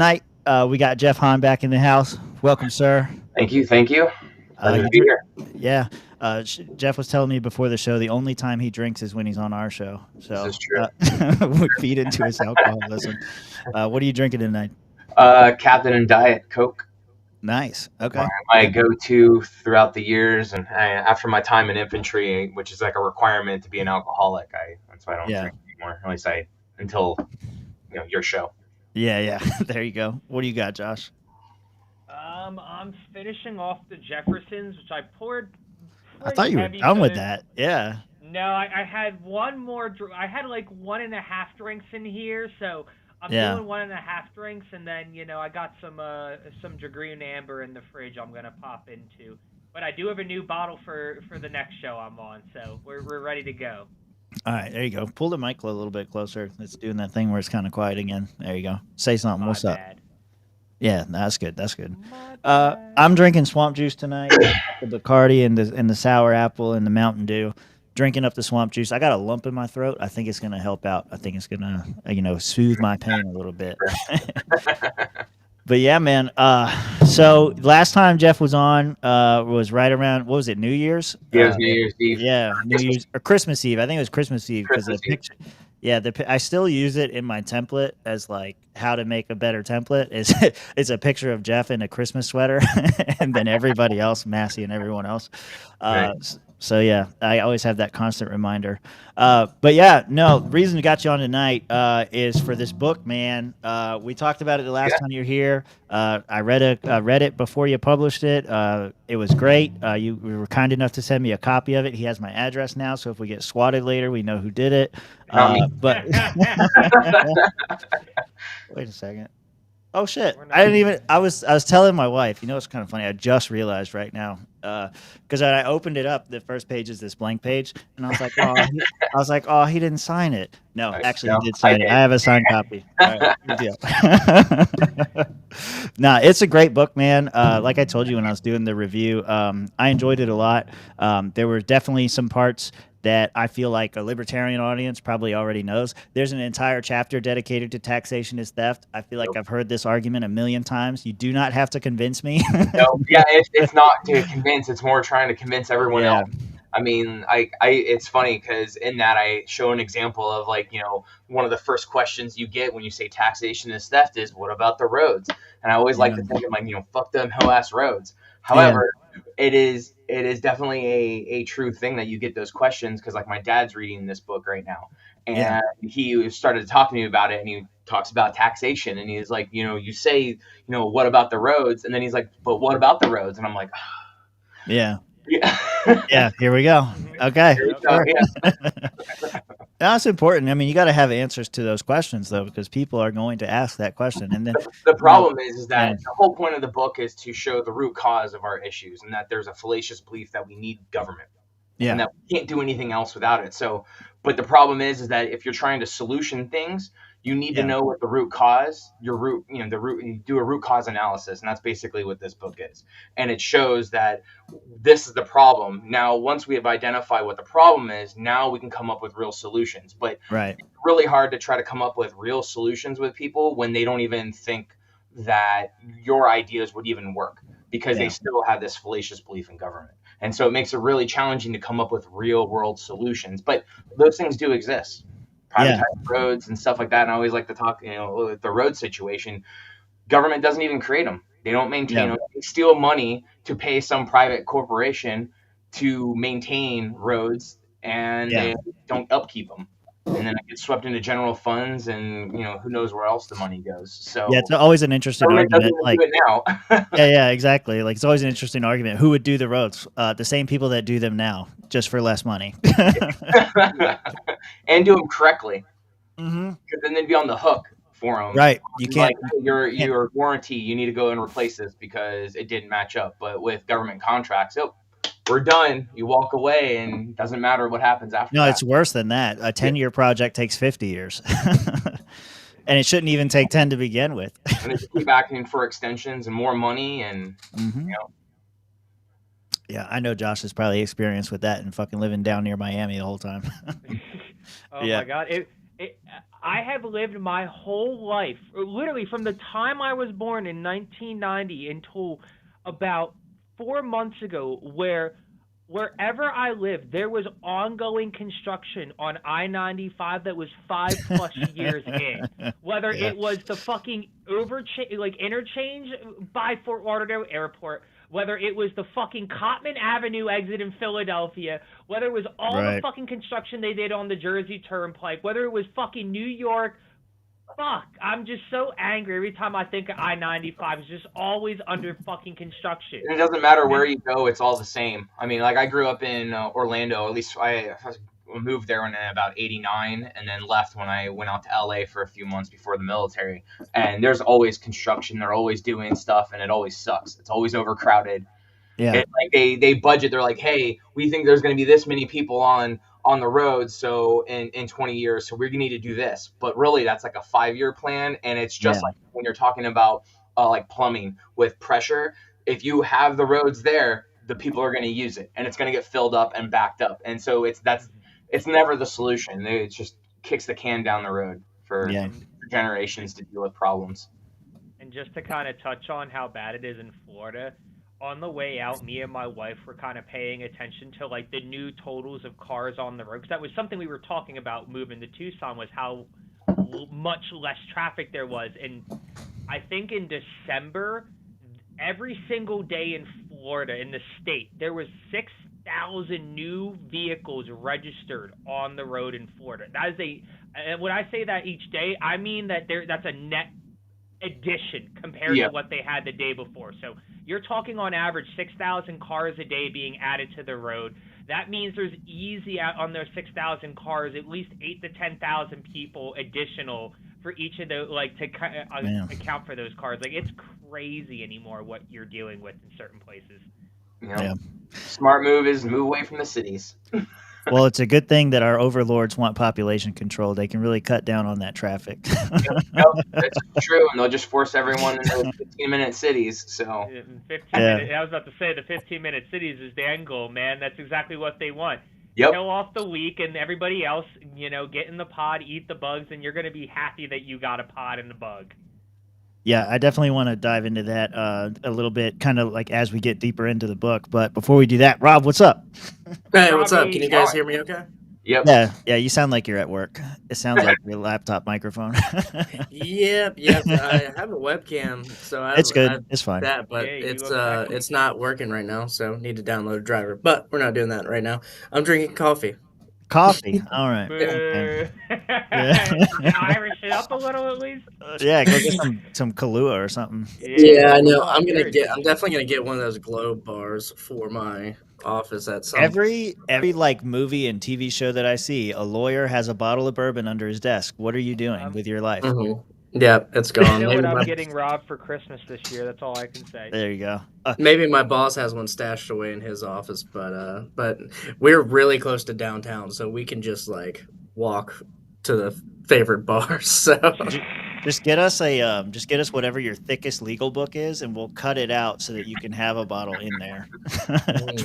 Night. We got Jeff Hann back in the house. Welcome, sir. Thank you. Thank you. Pleasure to be here. Yeah. Jeff was telling me before the show the only time he drinks is when he's on our show. This So is true. we feed into his alcoholism. What are you drinking tonight? Captain and Diet Coke. Nice. That's Okay. my go-to throughout the years, and after my time in infantry, which is like a requirement to be an alcoholic, that's why I don't Yeah. drink anymore. At least until your show. Yeah. There you go. What do you got, Josh? I'm finishing off the Jeffersons, which I poured I pretty thought you were heavy done with because that. Yeah. no, I had one more. I had like 1.5 drinks in here, so I'm Yeah. doing 1.5 drinks, and then I got some Dragoon Amber in the fridge. I'm gonna pop into, but I do have a new bottle for the next show I'm on, so we're ready to go. All right. There you go. Pull the mic a little bit closer. It's doing that thing where it's kind of quiet again. There you go. Say something. My What's up? bad. Yeah, that's good. That's good. My bad. I'm drinking swamp juice tonight, the Bacardi and the sour apple and the Mountain Dew. Drinking up the swamp juice. I got a lump in my throat. I think it's gonna help out. I think it's gonna soothe my pain a little bit. But yeah, man. So last time Jeff was on was right around, what was it, New Year's? Yeah, it was New Year's Eve. Yeah, New Year's or Christmas Eve. I think it was Christmas Eve because the Christmas Eve. picture. Yeah, I still use it in my template as like how to make a better template. It's a picture of Jeff in a Christmas sweater, and then everybody else, Massey and everyone else. Right. So yeah, I always have that constant reminder. But yeah, no, the reason we got you on tonight is for this book, man. We talked about it the last time you were here. I read it before you published it. It was great. You were kind enough to send me a copy of it. He has my address now, so if we get swatted later, we know who did it. Not me. But wait a second. Oh shit! We're not- I didn't even. I was telling my wife. It's kind of funny. I just realized right now because I opened it up. The first page is this blank page, and I was like, oh, he didn't sign it. No, actually, No, he did sign I it. did. I have a signed copy. All right, good deal. Nah, it's a great book, man. Like I told you when I was doing the review, I enjoyed it a lot. There were definitely some parts that I feel like a libertarian audience probably already knows. There's an entire chapter dedicated to taxation is theft. I feel like I've heard this argument a million times. You do not have to convince me. No, yeah, it's not to convince. It's more trying to convince everyone Yeah. else. I mean, it's funny because in that I show an example of one of the first questions you get when you say taxation is theft is what about the roads? And I always like to think of fuck them hoe ass roads. However, it is definitely a true thing that you get those questions because my dad's reading this book right now and he started talking to me about it and he talks about taxation and he's like, you say, what about the roads? And then he's like, but what about the roads? And I'm like, Yeah. yeah. Yeah, here we go. Okay. Here we go, Sure. That's important. I mean, you got to have answers to those questions, though, because people are going to ask that question. And then The problem is that the whole point of the book is to show the root cause of our issues and that there's a fallacious belief that we need government yeah, and that we can't do anything else without it. So, but the problem is that if you're trying to solution things, you need to know what the root cause, you do a root cause analysis. And that's basically what this book is. And it shows that this is the problem. Now, once we have identified what the problem is, now we can come up with real solutions. But right. it's really hard to try to come up with real solutions with people when they don't even think that your ideas would even work because they still have this fallacious belief in government. And so it makes it really challenging to come up with real world solutions. But those things do exist. Privatized roads and stuff like that. And I always like to talk, the road situation. Government doesn't even create them. They don't maintain them. They steal money to pay some private corporation to maintain roads, and they don't upkeep them. And then it gets swept into general funds, and who knows where else the money goes. So yeah, it's always an interesting government argument. doesn't do it now. yeah, exactly. Like it's always an interesting argument. Who would do the roads? The same people that do them now, just for less money. And do them correctly, Mm-hmm. because then they'd be on the hook for them. Right. You can't. Your warranty. You need to go and replace this because it didn't match up. But with government contracts, we're done. You walk away, and it doesn't matter what happens after. No, that. it's worse than that. A 10-year project takes 50 years. And it shouldn't even take 10 to begin with. And they just keep asking for extensions and more money, and Yeah, I know Josh has probably experienced with that and fucking living down near Miami the whole time. Oh my God! I have lived my whole life, literally from the time I was born in 1990 until about 4 months ago, where wherever I lived, there was ongoing construction on I-95 that was 5+ years in. Whether Yeah. it was the fucking interchange by Fort Lauderdale Airport, whether it was the fucking Cottman Avenue exit in Philadelphia, whether it was all the Right. fucking construction they did on the Jersey Turnpike, whether it was fucking New York. Fuck, I'm just so angry every time I think of I-95. It's just always under fucking construction. And it doesn't matter where And you go; it's all the same. I mean, like I grew up in Orlando. At least I moved there when about '89, and then left when I went out to LA for a few months before the military. And there's always construction. They're always doing stuff, and it always sucks. It's always overcrowded. Yeah. And like they budget. They're like, hey, we think there's going to be this many people on the road, so in 20 years, so we need to do this. But really, that's like a 5-year plan, and it's just Yeah. like when you're talking about like plumbing with pressure. If you have the roads there, the people are going to use it, and it's going to get filled up and backed up. And so it's never the solution. It just kicks the can down the road for Yeah. generations to deal with problems. And just to kind of touch on how bad it is in Florida, on the way out, me and my wife were kind of paying attention to like the new totals of cars on the road. Because that was something we were talking about moving to Tucson, was how much less traffic there was. And I think in December, every single day in Florida, in the state, there was 6,000 new vehicles registered on the road in Florida. That is and when I say that each day, I mean that that's a net addition compared Yeah. to what they had the day before. So you're talking on average 6,000 cars a day being added to the road. That means there's easy out on those 6,000 cars, at least 8 to 10,000 people additional for each of the Man. account for those cars. Like, it's crazy anymore what you're dealing with in certain places. You know, Yeah. smart move is move away from the cities. Well, it's a good thing that our overlords want population control. They can really cut down on that traffic. No, that's true, and they'll just force everyone in those 15-minute cities. So 15 Yeah. minutes. I was about to say the 15-minute cities is the end goal, man. That's exactly what they want. yep. Kill off the weak and everybody else, get in the pod, eat the bugs, and you're going to be happy that you got a pod and the bug. Yeah, I definitely want to dive into that a little bit, kind of like as we get deeper into the book. But before we do that, Rob, what's up? Hey, what's up? Robbie. Can you guys hear me okay? Yep. Yeah, you sound like you're at work. It sounds like your laptop microphone. Yep. I have a webcam, so It's good. I've It's fine. that, but Yeah, you it's look sexy. it's not working right now, so need to download a driver. But we're not doing that right now. I'm drinking coffee. Coffee. All right. Okay. Boo. Yeah. Irish it up a little at least. Yeah, go get some Kahlua or something. Yeah, I know. Oh, I'm very definitely gonna get one of those globe bars for my office at some Every like movie and TV show that I see, a lawyer has a bottle of bourbon under his desk. What are you doing with your life? Mhm. Yeah, it's You gone. know Maybe what I'm my, getting robbed for Christmas this year. That's all I can say. There you go. maybe my boss has one stashed away in his office, but we're really close to downtown, so we can just like walk to the favorite bar. So Just get us whatever your thickest legal book is, and we'll cut it out so that you can have a bottle in there.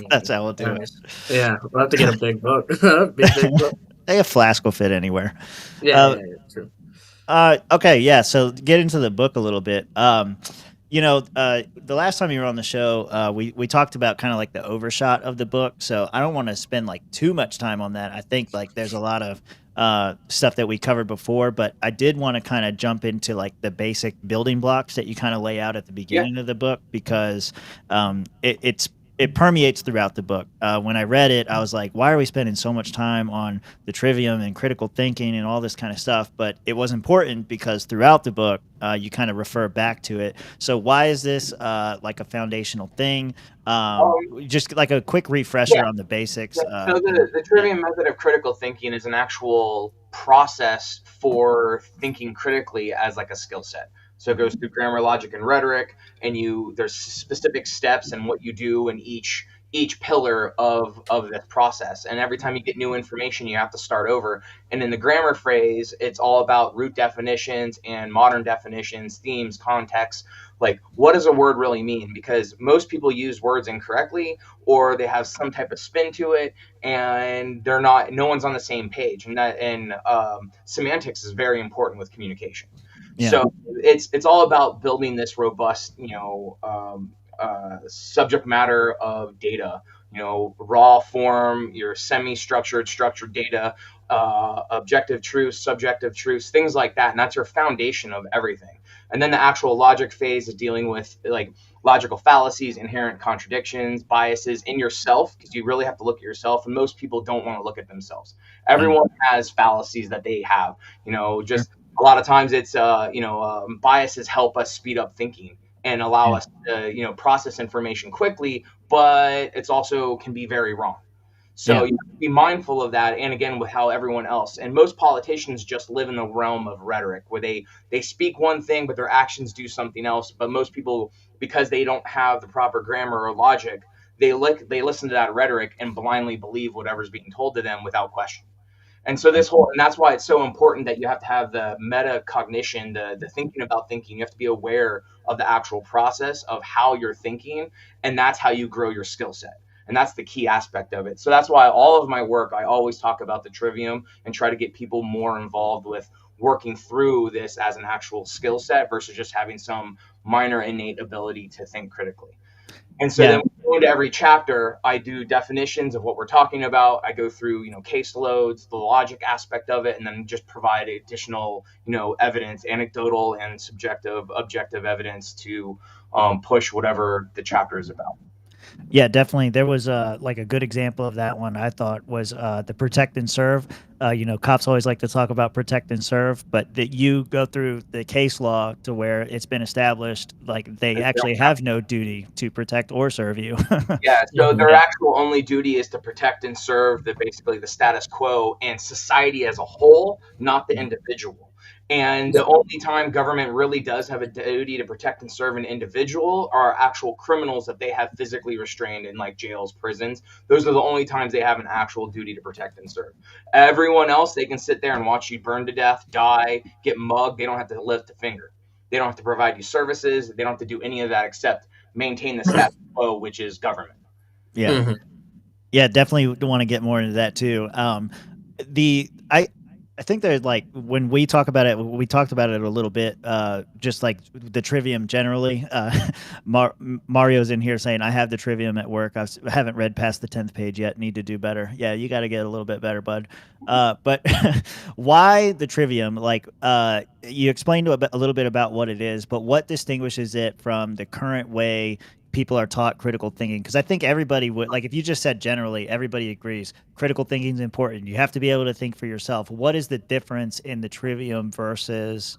That's how we'll do it. nice. Yeah, we'll have to get a big book. Big book. A flask will fit anywhere. Yeah, true. Okay, yeah. So get into the book a little bit. The last time you were on the show, we talked about kind of like the overshot of the book. So I don't want to spend like too much time on that. I think like there's a lot of stuff that we covered before, but I did want to kind of jump into like the basic building blocks that you kind of lay out at the beginning of the book, because it permeates throughout the book. When I read it, I was like, why are we spending so much time on the trivium and critical thinking and all this kind of stuff? But it was important because throughout the book, you kind of refer back to it. So why is this like a foundational thing? Just like a quick refresher on the basics. So the trivium method of critical thinking is an actual process for thinking critically as like a skill set. So it goes through grammar, logic, and rhetoric, and there's specific steps and what you do in each each pillar of this process. And every time you get new information, you have to start over. And in the grammar phrase, it's all about root definitions and modern definitions, themes, context. Like, what does a word really mean? Because most people use words incorrectly, or they have some type of spin to it, and no one's on the same page. And semantics is very important with communication. Yeah. So it's all about building this robust, subject matter of data, raw form, your semi-structured, structured data, objective truths, subjective truths, things like that. And that's your foundation of everything. And then the actual logic phase is dealing with like logical fallacies, inherent contradictions, biases in yourself, because you really have to look at yourself. And most people don't want to look at themselves. Everyone has fallacies that they have, just a lot of times it's, biases help us speed up thinking and allow us to, process information quickly, but it's also can be very wrong. So you have to be mindful of that. And again, with how everyone else, and most politicians just live in the realm of rhetoric where they speak one thing, but their actions do something else. But most people, because they don't have the proper grammar or logic, they listen to that rhetoric and blindly believe whatever's being told to them without question. And so and that's why it's so important that you have to have the metacognition, the thinking about thinking. You have to be aware of the actual process of how you're thinking, and that's how you grow your skill set. And that's the key aspect of it. So that's why all of my work, I always talk about the trivium and try to get people more involved with working through this as an actual skill set versus just having some minor innate ability to think critically. And so then we go into every chapter, I do definitions of what we're talking about. I go through, case loads, the logic aspect of it, and then just provide additional, evidence, anecdotal and subjective, objective evidence to push whatever the chapter is about. Yeah, definitely. There was like a good example of that one I thought was the protect and serve. Cops always like to talk about protect and serve, but that you go through the case law to where it's been established, like they actually have no duty to protect or serve you. Yeah, so their actual only duty is to protect and serve basically the status quo and society as a whole, not the individual. And the only time government really does have a duty to protect and serve an individual are actual criminals that they have physically restrained in like jails, prisons. Those are the only times they have an actual duty to protect and serve. Everyone else, they can sit there and watch you burn to death, die, get mugged. They don't have to lift a finger. They don't have to provide you services. They don't have to do any of that except maintain the status quo, which is government. Yeah. Yeah, definitely want to get more into that too. I think there's like when we talk about it, we talked about it a little bit, just like the trivium generally. Mario's in here saying, I have the trivium at work. I haven't read past the 10th page yet. Need to do better. Yeah, you got to get a little bit better, bud. But why the trivium? Like you explained a little bit about what it is, but what distinguishes it from the current way people are taught critical thinking? Because I think everybody would, like if you just said generally, everybody agrees critical thinking is important. You have to be able to think for yourself. What is the difference in the trivium versus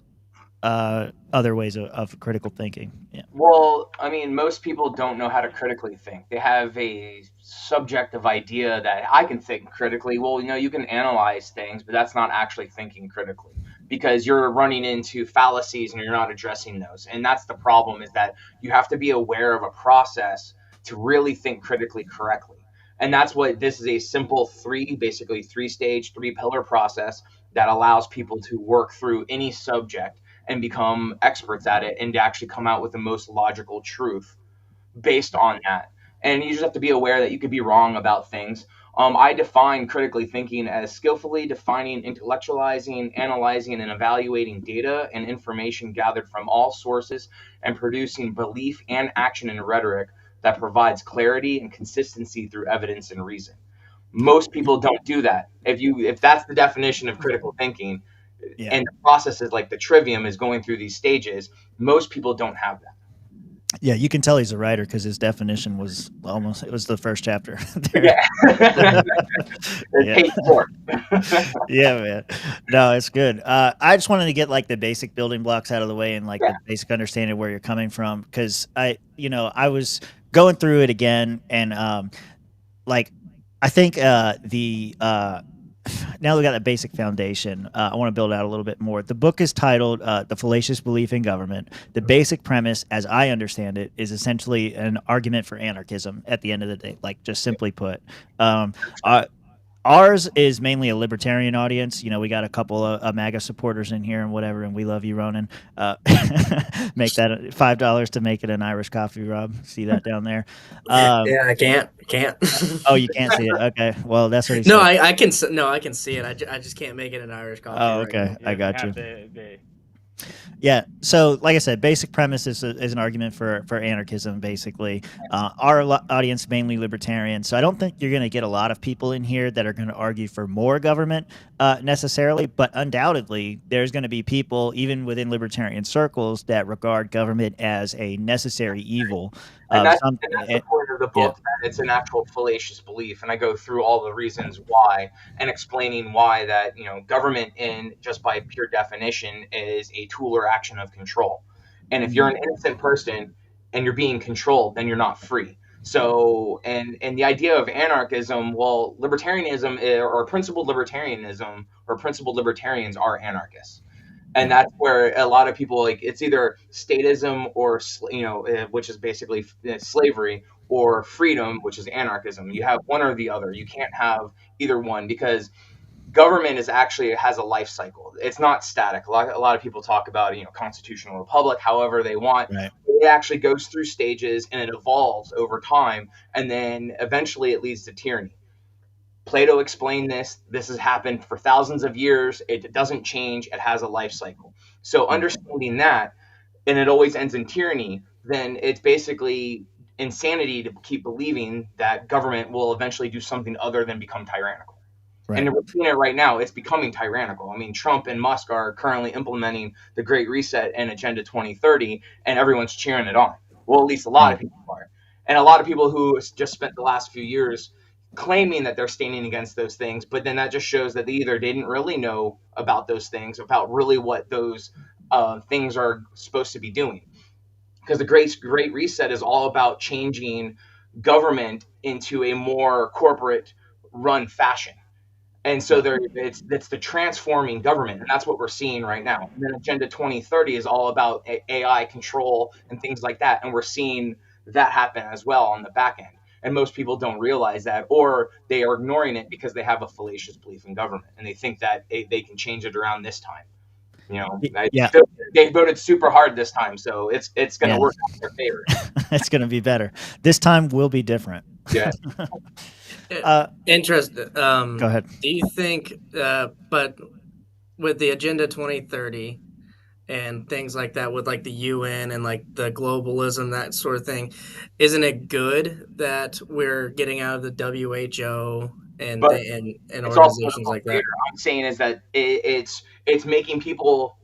other ways of critical thinking? Yeah. Well, I mean, most people don't know how to critically think. They have a subjective idea that I can think critically. Well, you can analyze things, but that's not actually thinking critically, because you're running into fallacies and you're not addressing those. And that's the problem, is that you have to be aware of a process to really think critically correctly. And that's what this is, a simple basically three-stage, three-pillar process that allows people to work through any subject and become experts at it and to actually come out with the most logical truth based on that. And you just have to be aware that you could be wrong about things. I define critically thinking as skillfully defining, intellectualizing, analyzing, and evaluating data and information gathered from all sources and producing belief and action and rhetoric that provides clarity and consistency through evidence and reason. Most people don't do that. If that's the definition of critical thinking, and the process is like the trivium is going through these stages, most people don't have that. Yeah, you can tell he's a writer because his definition was it was the first chapter. Yeah. Page 4. Yeah, man. No, it's good. I just wanted to get like the basic building blocks out of the way and like the basic understanding of where you're coming from, because I was going through it again, and like I think now we got a basic foundation. I want to build out a little bit more. The book is titled "The Fallacious Belief in Government." The basic premise, as I understand it, is essentially an argument for anarchism. At the end of the day, like just simply put, um, uh, ours is mainly a libertarian audience. You know, we got a couple of MAGA supporters in here and whatever, and we love you, Ronan. Make that $5 to make it an Irish coffee, Rob. See that down there? Yeah, I can't. Oh, you can't see it. Okay, well, that's what he No, said. I can. No, I can see it. I just can't make it an Irish coffee. Oh, right okay, now. I got you. Have the Yeah. So, like I said, basic premise is an argument for anarchism. Basically, our audience mainly libertarian. So I don't think you're going to get a lot of people in here that are going to argue for more government necessarily. But undoubtedly, there's going to be people even within libertarian circles that regard government as a necessary evil. And that's, Some, and that's the point of the yeah. book, that it's an actual fallacious belief. And I go through all the reasons why and explaining why that, government in just by pure definition is a tool or action of control. And if you're an innocent person and you're being controlled, then you're not free. So, and the idea of anarchism, well, libertarianism or principled libertarianism or principled libertarians are anarchists. And that's where a lot of people, like, it's either statism or which is basically slavery, or freedom, which is anarchism. You have one or the other. You can't have either one, because government is actually has a life cycle. It's not static. A lot of people talk about constitutional republic however they want. Right. It actually goes through stages and it evolves over time, and then eventually it leads to tyranny. Plato explained this. This has happened for thousands of years. It doesn't change. It has a life cycle. So understanding that, and it always ends in tyranny, then it's basically insanity to keep believing that government will eventually do something other than become tyrannical. Right. And we're seeing it right now. It's becoming tyrannical. I mean, Trump and Musk are currently implementing the Great Reset and Agenda 2030, and everyone's cheering it on. Well, at least a lot of people are. And a lot of people who just spent the last few years claiming that they're standing against those things, but then that just shows that they either didn't really know about those things, about really what those things are supposed to be doing. Because the Great Reset is all about changing government into a more corporate run fashion. And so it's the transforming government, and that's what we're seeing right now. And then Agenda 2030 is all about AI control and things like that, and we're seeing that happen as well on the back end. And most people don't realize that, or they are ignoring it because they have a fallacious belief in government, and they think that they can change it around this time. Yeah. They voted super hard this time, so it's going to work out in their favor. It's going to be better. This time will be different. Yeah. Interesting. Go ahead. Do you think, but with the Agenda 2030 and things like that, with like the UN and like the globalism, that sort of thing, isn't it good that we're getting out of the WHO and organizations like that? I'm saying is that it's making people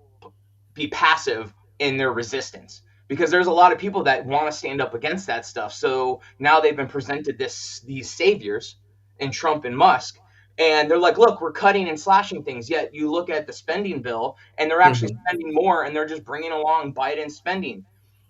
be passive in their resistance, because there's a lot of people that want to stand up against that stuff. So now they've been presented these saviors in Trump and Musk, and they're like, look, we're cutting and slashing things. Yet you look at the spending bill, and they're actually spending more, and they're just bringing along Biden spending.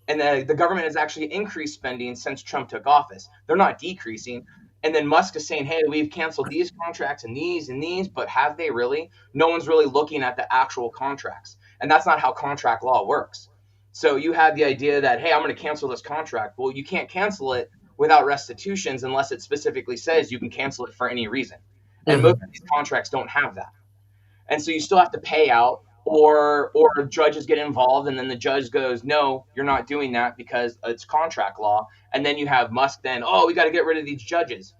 And the government has actually increased spending since Trump took office. They're not decreasing. And then Musk is saying, hey, we've canceled these contracts and these, but have they really? No one's really looking at the actual contracts. And that's not how contract law works. So you have the idea that, hey, I'm going to cancel this contract. Well, you can't cancel it without restitutions unless it specifically says you can cancel it for any reason. And most of these contracts don't have that. And so you still have to pay out, or judges get involved, and then the judge goes, no, you're not doing that because it's contract law. And then you have Musk then, oh, we got to get rid of these judges.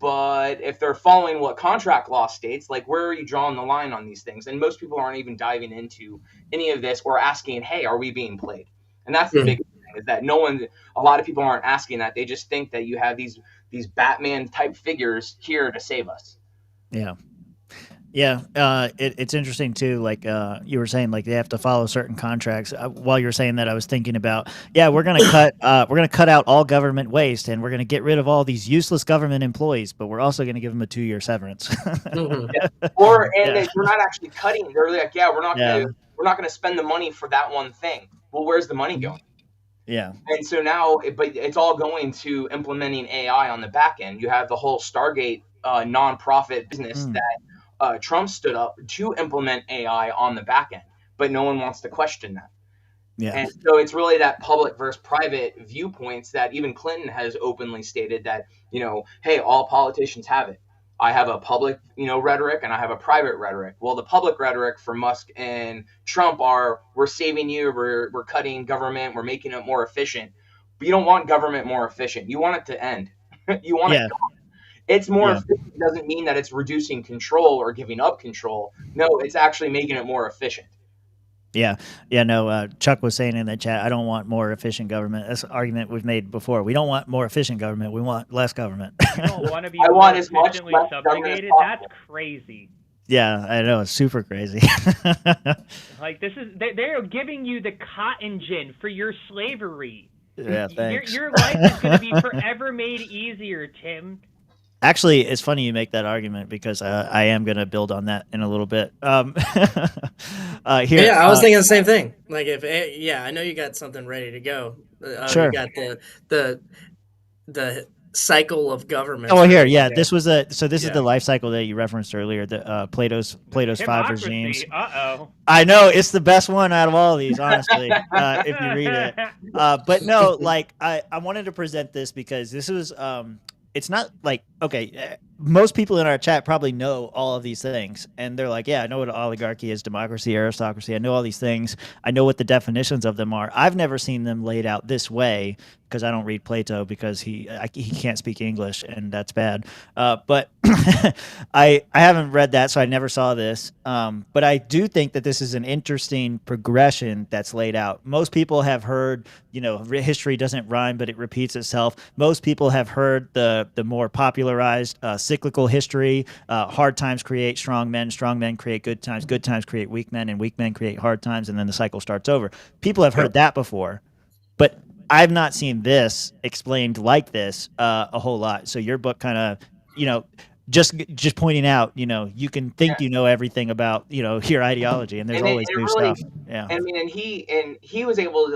But if they're following what contract law states, like, where are you drawing the line on these things? And most people aren't even diving into any of this or asking, hey, are we being played? And that's the big thing, is that a lot of people aren't asking that. They just think that you have these Batman type figures here to save us. Yeah. Yeah, it's interesting too. Like you were saying, like they have to follow certain contracts. While you were saying that, I was thinking about, we're gonna cut out all government waste, and we're gonna get rid of all these useless government employees, but we're also gonna give them a 2-year severance. We're not actually cutting. They're like, we're not gonna spend the money for that one thing. Well, where's the money going? Yeah. And so now, but it's all going to implementing AI on the back end. You have the whole Stargate nonprofit business that Trump stood up to implement AI on the back end, but no one wants to question that. Yeah. And so it's really that public versus private viewpoints that even Clinton has openly stated that, hey, all politicians have it. I have a public, rhetoric, and I have a private rhetoric. Well, the public rhetoric for Musk and Trump are, we're saving you, we're cutting government, we're making it more efficient. But you don't want government more efficient. You want it to end. You want it gone. It's more efficient doesn't mean that it's reducing control or giving up control. No, it's actually making it more efficient. Yeah. No, Chuck was saying in the chat, I don't want more efficient government. That's an argument we've made before. We don't want more efficient government. We want less government. You don't want to be I more want as much efficiently less government as subjugated? possible. That's crazy. Yeah, I know. It's super crazy. Like, they're giving you the cotton gin for your slavery. Yeah, thanks. Your life is going to be forever made easier, Tim. Actually, it's funny you make that argument because I am going to build on that in a little bit. Here, Yeah, I was thinking the same thing. Like, I know you got something ready to go. Sure. You got the cycle of government. Oh, well, here, yeah, this was is the life cycle that you referenced earlier. The Plato's five regimes. Uh-oh. I know it's the best one out of all of these, honestly, if you read it. But no, like I wanted to present this because this was it's not like, okay, most people in our chat probably know all of these things. And they're like, yeah, I know what oligarchy is, democracy, aristocracy. I know all these things. I know what the definitions of them are. I've never seen them laid out this way because I don't read Plato because he can't speak English, and that's bad. But I haven't read that, so I never saw this. But I do think that this is an interesting progression that's laid out. Most people have heard, history doesn't rhyme, but it repeats itself. Most people have heard the more popularized cyclical history. Hard times create strong men create good times create weak men, and weak men create hard times, and then the cycle starts over. People have heard that before, but I've not seen this explained like this a whole lot. So your book kind of, just pointing out, you can think you know everything about, your ideology, and there's always new stuff. Yeah. I mean,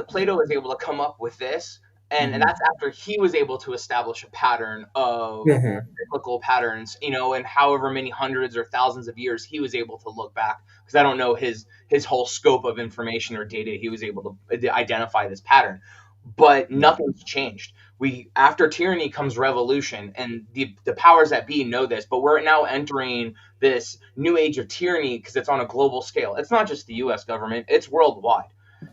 Plato was able to come up with this, and that's after he was able to establish a pattern of cyclical patterns, and however many hundreds or thousands of years he was able to look back, because I don't know his whole scope of information or data. He was able to identify this pattern. But nothing's changed. After tyranny comes revolution, and the powers that be know this, but we're now entering this new age of tyranny because it's on a global scale. It's not just the U.S. government, it's worldwide.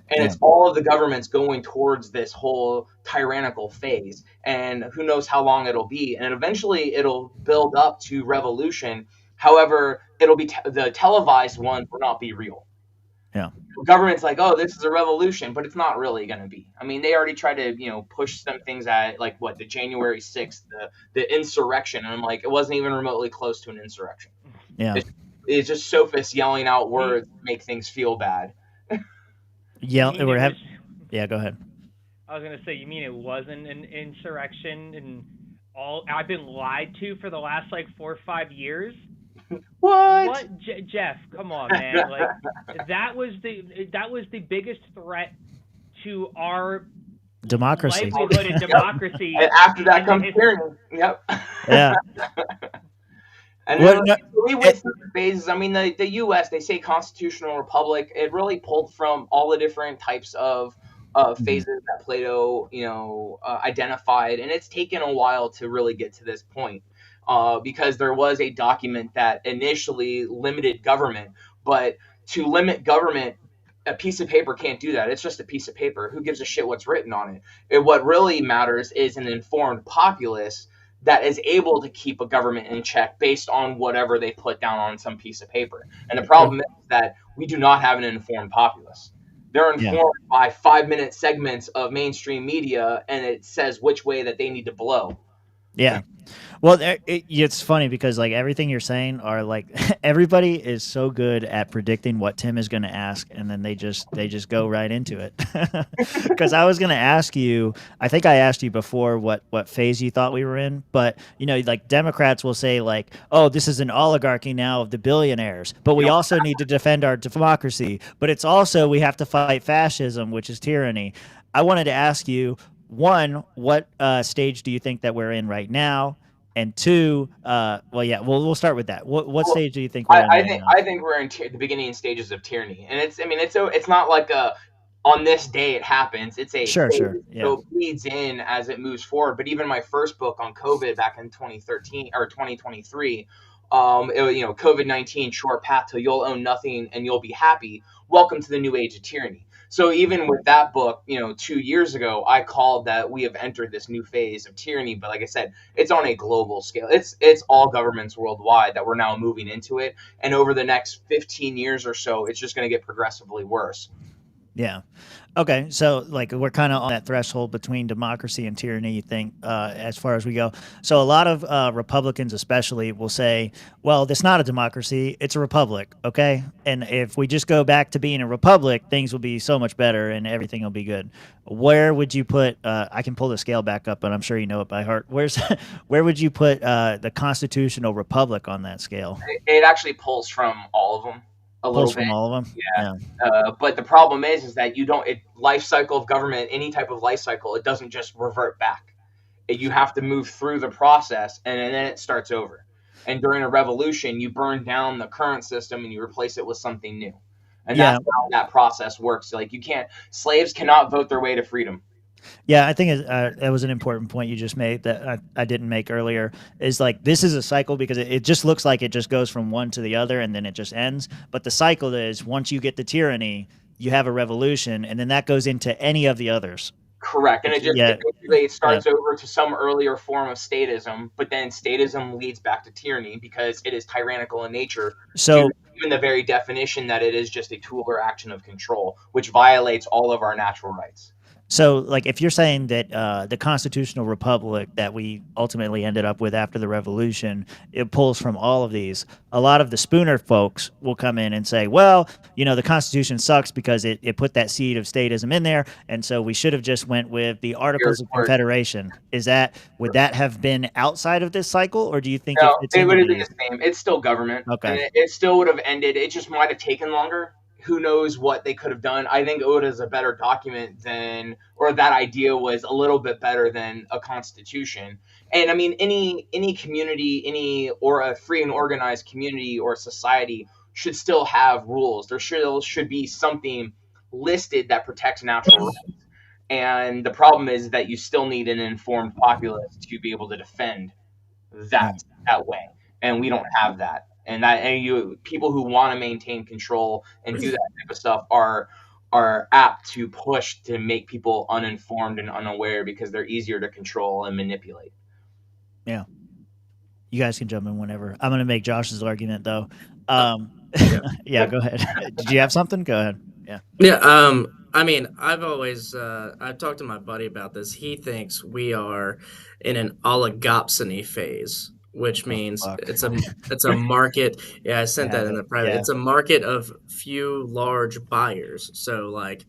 And it's all of the governments going towards this whole tyrannical phase. And who knows how long it'll be. And eventually it'll build up to revolution. However, it'll be the televised ones will not be real. Yeah. Government's like, oh, this is a revolution, but it's not really going to be. I mean, they already tried to, push some things at, like, the January 6th, the insurrection. And I'm like, it wasn't even remotely close to an insurrection. Yeah. It's just sophists yelling out words to make things feel bad. Yeah, go ahead. I was going to say, you mean it wasn't an insurrection and I've been lied to for the last, 4 or 5 years? What? Jeff, come on, man. That was the biggest threat to our democracy. livelihood and democracy. And after that comes tyranny. Yep. Yeah. And we went through the phases. I mean, the U.S., they say constitutional republic. It really pulled from all the different types of phases that Plato, identified, and it's taken a while to really get to this point. Because there was a document that initially limited government, but to limit government, a piece of paper can't do that. It's just a piece of paper. Who gives a shit what's written on it? What really matters is an informed populace that is able to keep a government in check based on whatever they put down on some piece of paper. And the problem is that we do not have an informed populace. They're informed by 5-minute segments of mainstream media, and it says which way that they need to blow. Yeah. Well, it's funny because everything you're saying are everybody is so good at predicting what Tim is going to ask, and then they just go right into it. Because I was going to ask you, I think I asked you before what phase you thought we were in, but Democrats will say oh, this is an oligarchy now of the billionaires, but we also need to defend our democracy, but it's also we have to fight fascism, which is tyranny. I wanted to ask you, one, what stage do you think that we're in right now? And two, well, yeah, we'll start with that. What Well, stage do you think we're in right now? I think we're in the beginning stages of tyranny, and it's not like a on this day it happens. It's a Sure, phase, sure, yeah, so it bleeds in as it moves forward. But even my first book on COVID back in 2013 or 2023, COVID-19 short path till you'll own nothing and you'll be happy. Welcome to the new age of tyranny. So even with that book, 2 years ago, I called that we have entered this new phase of tyranny. But like I said, it's on a global scale. It's all governments worldwide that we're now moving into it. And over the next 15 years or so, it's just going to get progressively worse. yeah. Okay, so like we're kind of on that threshold between democracy and tyranny, you think, as far as we go. So a lot of Republicans, especially, will say, "Well, it's not a democracy; it's a republic." Okay, and if we just go back to being a republic, things will be so much better and everything will be good. Where would you put? I can pull the scale back up, but I'm sure you know it by heart. Where would you put the constitutional republic on that scale? It actually pulls from all of them a little Pulls bit. from all of them. Yeah. But the problem is that life cycle of government, any type of life cycle, it doesn't just revert back. You have to move through the process and then it starts over. And during a revolution, you burn down the current system and you replace it with something new. And Yeah, that's how that process works. Like slaves cannot vote their way to freedom. yeah, I think that was an important point you just made that I didn't make earlier. Is like this is a cycle because it just looks like it just goes from one to the other and then it just ends. But the cycle is once you get the tyranny, you have a revolution, and then that goes into any of the others. Correct. And Yeah, it yeah. starts over to some earlier form of statism, but then statism leads back to tyranny because it is tyrannical in nature due So to even the very definition that it is just a tool or action of control, which violates all of our natural rights. So, like, if you're saying that the constitutional republic that we ultimately ended up with after the revolution, it pulls from all of these, a lot of the Spooner folks will come in and say, well, the Constitution sucks because it put that seed of statism in there, and so we should have just went with the Articles of Confederation. Would that have been outside of this cycle, or do you think it No, fits it into would have been these? the same. It's still government, Okay. and it still would have ended. It just might have taken longer. Who knows what they could have done? I think ODA is a better document or that idea was a little bit better than a constitution. And I mean, any community, or a free and organized community or society should still have rules. There should be something listed that protects natural rights. And the problem is that you still need an informed populace to be able to defend that way, and we don't have that. And people who want to maintain control and do that type of stuff are apt to push to make people uninformed and unaware because they're easier to control and manipulate. Yeah. You guys can jump in whenever. I'm going to make Josh's argument, though. Yeah, go ahead. Did you have something? Go ahead. Yeah. Yeah. I mean, I've talked to my buddy about this. He thinks we are in an oligopsony phase, which means fuck. it's a market. Yeah, I sent that in the private. Yeah. It's a market of few large buyers. So like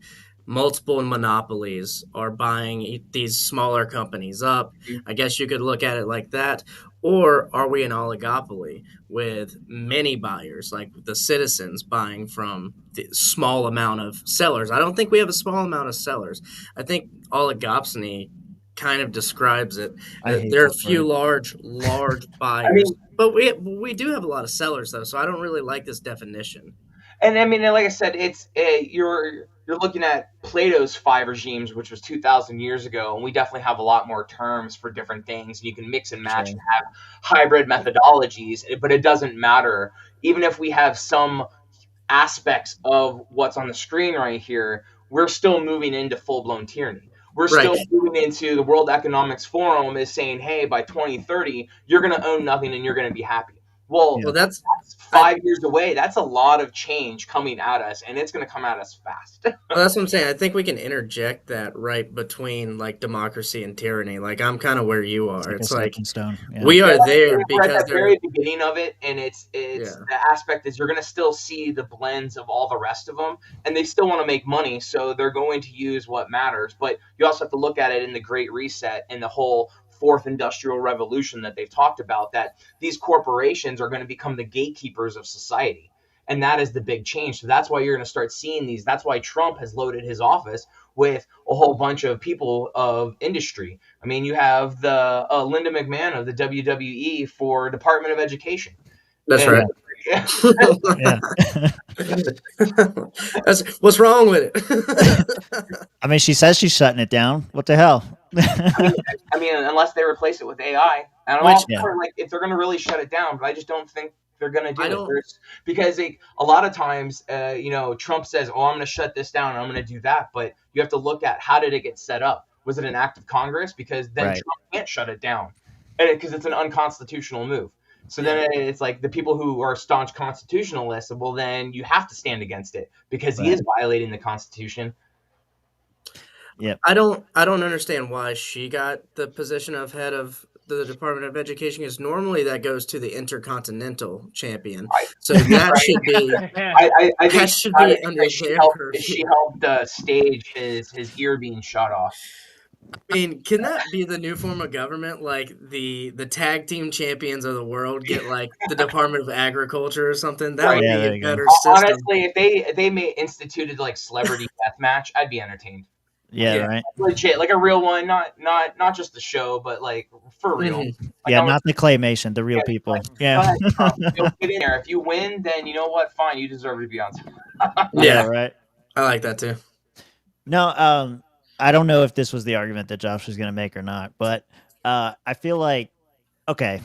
multiple monopolies are buying these smaller companies up. I guess you could look at it like that. Or are we an oligopoly with many buyers, like the citizens buying from the small amount of sellers? I don't think we have a small amount of sellers. I think oligopsony kind of describes it. I hate There are a this few word. large I buyers, mean, but we do have a lot of sellers though, so I don't really like this definition. and I mean, like I said, you're looking at Plato's five regimes, which was 2,000 years ago, and we definitely have a lot more terms for different things. You can mix and match Sure. and have hybrid methodologies, but it doesn't matter. Even if we have some aspects of what's on the screen right here, we're still moving into full-blown tyranny. We're Right. still moving into the World Economics Forum is saying, hey, by 2030, you're going to own nothing and you're going to be happy. Well, Well, that's 5 years away. That's a lot of change coming at us, and it's going to come at us fast. Well, that's what I'm saying. I think we can interject that right between like democracy and tyranny. Like I'm kind of where you are. Like It's a like stepping stone. Yeah. we are there We're at because the they're very beginning of it, and it's yeah. the aspect is you're going to still see the blends of all the rest of them, and they still want to make money, so they're going to use what matters. But you also have to look at it in the Great Reset and the whole fourth industrial revolution that they've talked about, that these corporations are going to become the gatekeepers of society. And that is the big change. So that's why you're going to start seeing these. That's why Trump has loaded his office with a whole bunch of people of industry. I mean, you have the Linda McMahon of the WWE for Department of Education. That's And- right. Yeah. What's wrong with it? I mean, she says she's shutting it down. What the hell? I mean, unless they replace it with AI, and I'm all for like if they're going to really shut it down, but I just don't think they're going to do it because a lot of times, Trump says, "Oh, I'm going to shut this down, and I'm going to do that," but you have to look at how did it get set up? Was it an act of Congress? Because then Trump can't shut it down, because it's an unconstitutional move. So then it's like the people who are staunch constitutionalists, well, then you have to stand against it because he is violating the Constitution. Yeah, I don't understand why she got the position of head of the Department of Education, because normally that goes to the Intercontinental Champion. So that should be I think that should be under she their helped, she helped stage his ear being shot off. I mean, can that be the new form of government? Like the tag team champions of the world get like the Department of Agriculture or something? That would be a better system. Honestly, if they instituted like celebrity death match, I'd be entertained. Yeah, right. Legit, like a real one, not just the show, but like for real. Mm-hmm. Like, not the claymation, the real people. Like, get in there. If you win, then you know what? Fine, you deserve to be on. Yeah, right. I like that too. No, I don't know if this was the argument that Josh was going to make or not, but I feel like, okay,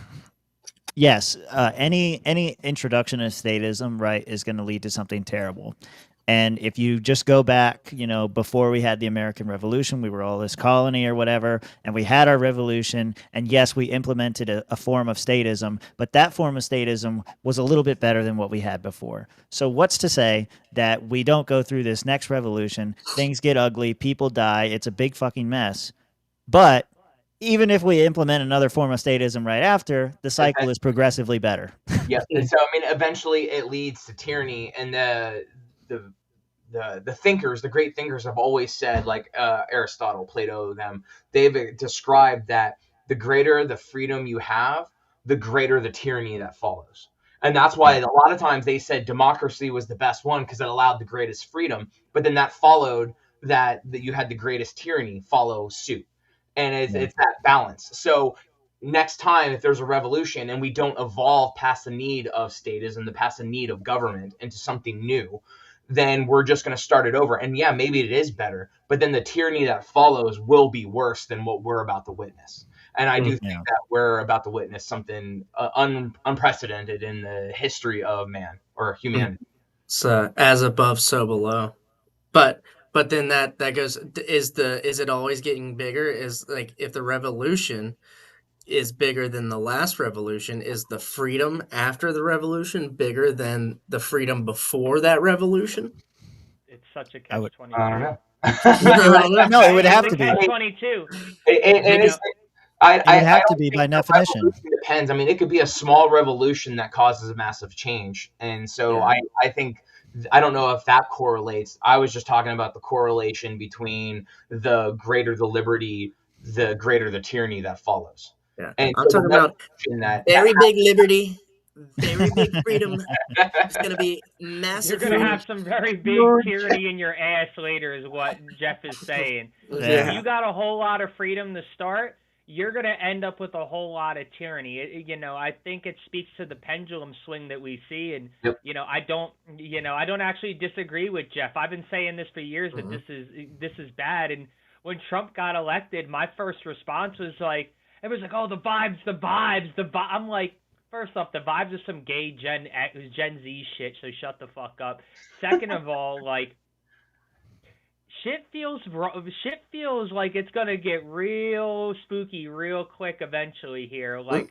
yes, any introduction of statism, right, is going to lead to something terrible. And if you just go back, before we had the American Revolution, we were all this colony or whatever, and we had our revolution, and yes, we implemented a form of statism, but that form of statism was a little bit better than what we had before. So what's to say that we don't go through this next revolution, things get ugly, people die, it's a big fucking mess, but even if we implement another form of statism right after, the cycle is progressively better. Yeah, and so I mean, eventually it leads to tyranny, and the thinkers, the great thinkers, have always said, like Aristotle, Plato, they've described that the greater the freedom you have, the greater the tyranny that follows. And that's why a lot of times they said democracy was the best one because it allowed the greatest freedom, but then that followed that you had the greatest tyranny follow suit. And it's that balance. So next time, if there's a revolution and we don't evolve past the need of statism, past the need of government into something new, then we're just going to start it over. And yeah, maybe it is better, but then the tyranny that follows will be worse than what we're about to witness. And I do think that we're about to witness something unprecedented in the history of man or humanity. So as above, so below. But then that goes, is it always getting bigger? Is like, if the revolution is bigger than the last revolution, is the freedom after the revolution bigger than the freedom before that revolution? It's such a catch-22. I don't know. No, it would have to be. Catch-22. It would have to be by definition. Depends. I mean, it could be a small revolution that causes a massive change. And so I think, I don't know if that correlates. I was just talking about the correlation between the greater the liberty, the greater the tyranny that follows. Yeah. And I'm talking about very big liberty, very big freedom. It's going to be massive. You're going to have some very big tyranny in your ass later, is what Jeff is saying. Yeah. If you got a whole lot of freedom to start, you're going to end up with a whole lot of tyranny. I think it speaks to the pendulum swing that we see. And, I don't actually disagree with Jeff. I've been saying this for years, that this is bad. And when Trump got elected, my first response was like, everyone's like, oh, the vibes. I'm like, first off, the vibes are some gay Gen Z shit, so shut the fuck up. Second of all, like, shit feels like it's gonna get real spooky real quick eventually here. Like,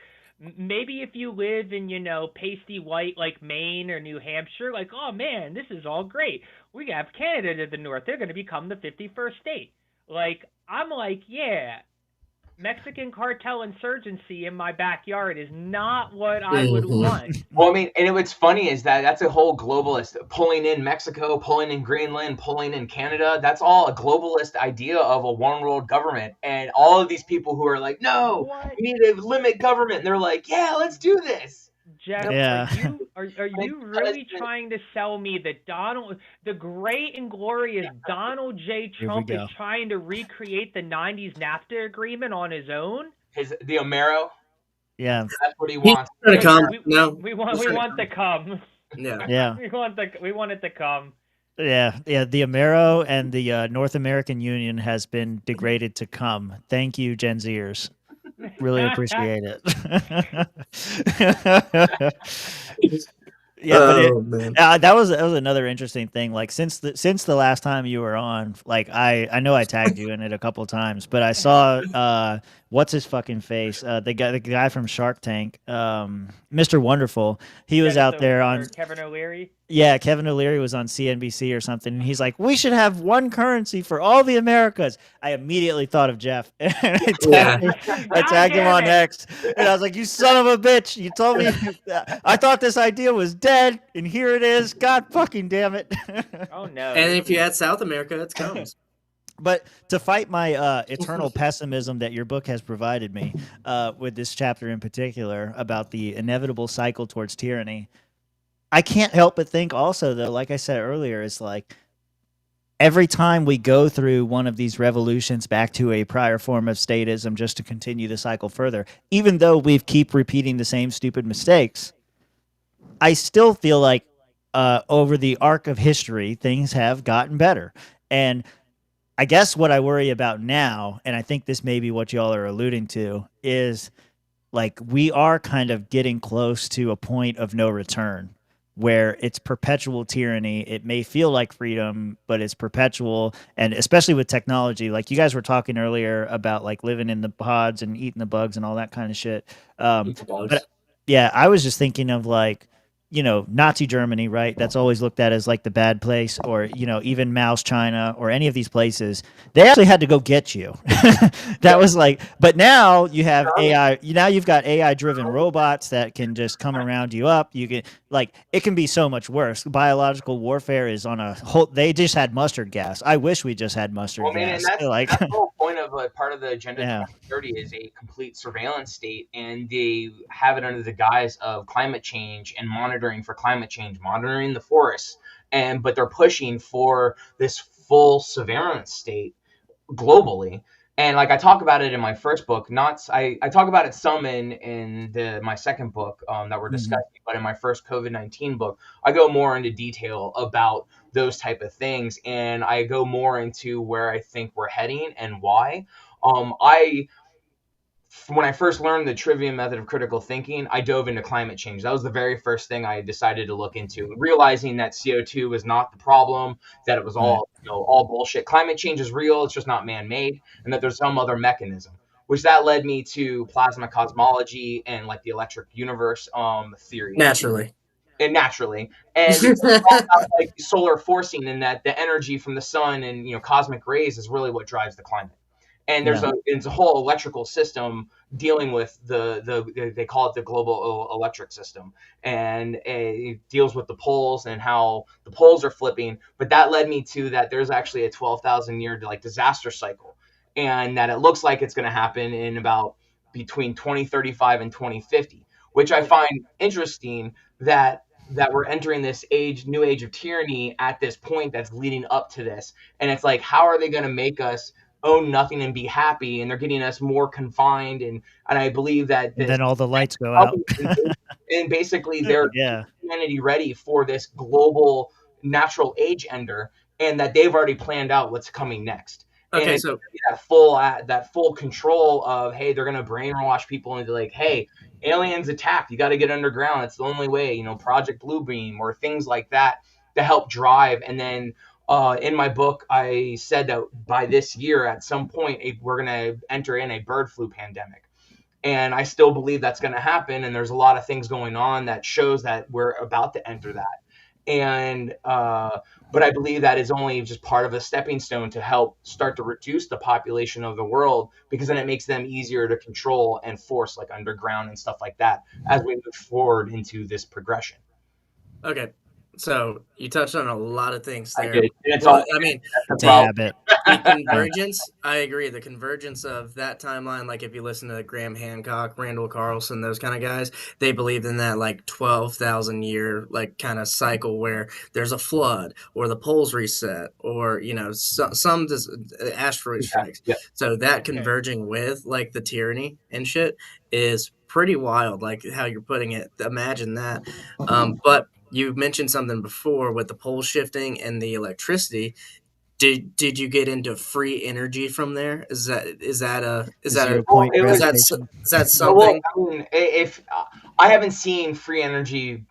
maybe if you live in, pasty white like Maine or New Hampshire, like, oh man, this is all great. We have Canada to the north. They're gonna become the 51st state. Like, I'm like, yeah, Mexican cartel insurgency in my backyard is not what I would want. Well, I mean, and what's funny is that's a whole globalist, pulling in Mexico, pulling in Greenland, pulling in Canada. That's all a globalist idea of a one world government. And all of these people who are like, no, we need to limit government. And they're like, yeah, let's do this. Jeff, Yeah. are you really trying to sell me that the great and glorious Donald J. Here we Trump is go. trying to recreate the '90s NAFTA agreement on his own? The Amero, Yeah. that's what he He's wants. trying to We come. we No, we want he's we trying to want the come. yeah. Yeah. We want it to come. Yeah, yeah. The Amero and the North American Union has been degraded to cum. Thank you, Gen Zers. Really appreciate it. Yeah, but Oh man. that was another interesting thing. Like since the last time you were on, like I know I tagged you in it a couple times, but I saw what's his fucking face, the guy from Shark Tank, Mr. Wonderful. He was out there on. Kevin O'Leary. Yeah, Kevin O'Leary was on CNBC or something, and he's like, "We should have one currency for all the Americas." I immediately thought of Jeff, and Yeah. I tagged him on X, and I was like, "You son of a bitch! You told me I thought this idea was dead, and here it is. God fucking damn it!" Oh no! And if you add South America, it comes. But to fight my eternal pessimism that your book has provided me with this chapter in particular about the inevitable cycle towards tyranny, I can't help but think also, though, like I said earlier, it's like every time we go through one of these revolutions back to a prior form of statism just to continue the cycle further, even though we keep repeating the same stupid mistakes, I still feel like over the arc of history, things have gotten better. And I guess what I worry about now, and I think this may be what y'all are alluding to, is like we are kind of getting close to a point of no return where it's perpetual tyranny. It may feel like freedom, but it's perpetual. And especially with technology, like you guys were talking earlier about like living in the pods and eating the bugs and all that kind of shit. But yeah, I was just thinking of like, Nazi Germany, right? That's always looked at as like the bad place, or, even Mao's China or any of these places. They actually had to go get you. That was like, but now you have AI. Now you've got AI driven robots that can just come around you up. You can like, it can be so much worse. Biological warfare is on a whole, they just had mustard gas. I wish we just had mustard gas. And that's the whole point of part of the Agenda Yeah. 2030 is a complete surveillance state, and they have it under the guise of climate change and monitoring for climate change, monitoring the forests, but they're pushing for this full surveillance state globally. And like I talk about it in my first book, I talk about it some in my second book that we're discussing, but in my first COVID-19 book, I go more into detail about those type of things, and I go more into where I think we're heading and why. When I first learned the trivium method of critical thinking, I dove into climate change. That was the very first thing I decided to look into, realizing that CO2 was not the problem, that it was all bullshit. Climate change is real, it's just not man-made, and that there's some other mechanism. Which that led me to plasma cosmology and like the electric universe theory. Naturally. And it's all about like solar forcing, and that the energy from the sun and cosmic rays is really what drives the climate. And it's a whole electrical system dealing with they call it the global electric system, and it deals with the poles and how the poles are flipping. But that led me to that there's actually a 12,000 year like disaster cycle, and that it looks like it's going to happen in about between 2035 and 2050, which I find interesting that we're entering this new age of tyranny at this point that's leading up to this. And it's like, how are they going to make us own nothing and be happy? And they're getting us more confined, and I believe that then all the lights go out, and basically they're humanity ready for this global natural age ender, and that they've already planned out what's coming next. Okay, and so that full control of, hey, they're gonna brainwash people into like, hey, aliens attacked, you got to get underground, it's the only way, Project Bluebeam or things like that to help drive. And then in my book, I said that by this year, at some point, we're going to enter in a bird flu pandemic. And I still believe that's going to happen. And there's a lot of things going on that shows that we're about to enter that. And but I believe that is only just part of a stepping stone to help start to reduce the population of the world, because then it makes them easier to control and force, like underground and stuff like that, as we move forward into this progression. Okay. So you touched on a lot of things I there. did. It's Well, all I mean, that's the It's a the habit. the convergence, I agree. The convergence of that timeline, like if you listen to Graham Hancock, Randall Carlson, those kind of guys, they believed in that like 12,000 year like kind of cycle where there's a flood or the poles reset or some asteroid Yeah, strikes. yeah. So that converging with like the tyranny and shit is pretty wild. Like how you're putting it. Imagine that. But you mentioned something before with the pole shifting and the electricity. Did you get into free energy from there? Zero Well, point it was gravitation. Is that well. something? I mean, if I haven't seen free energy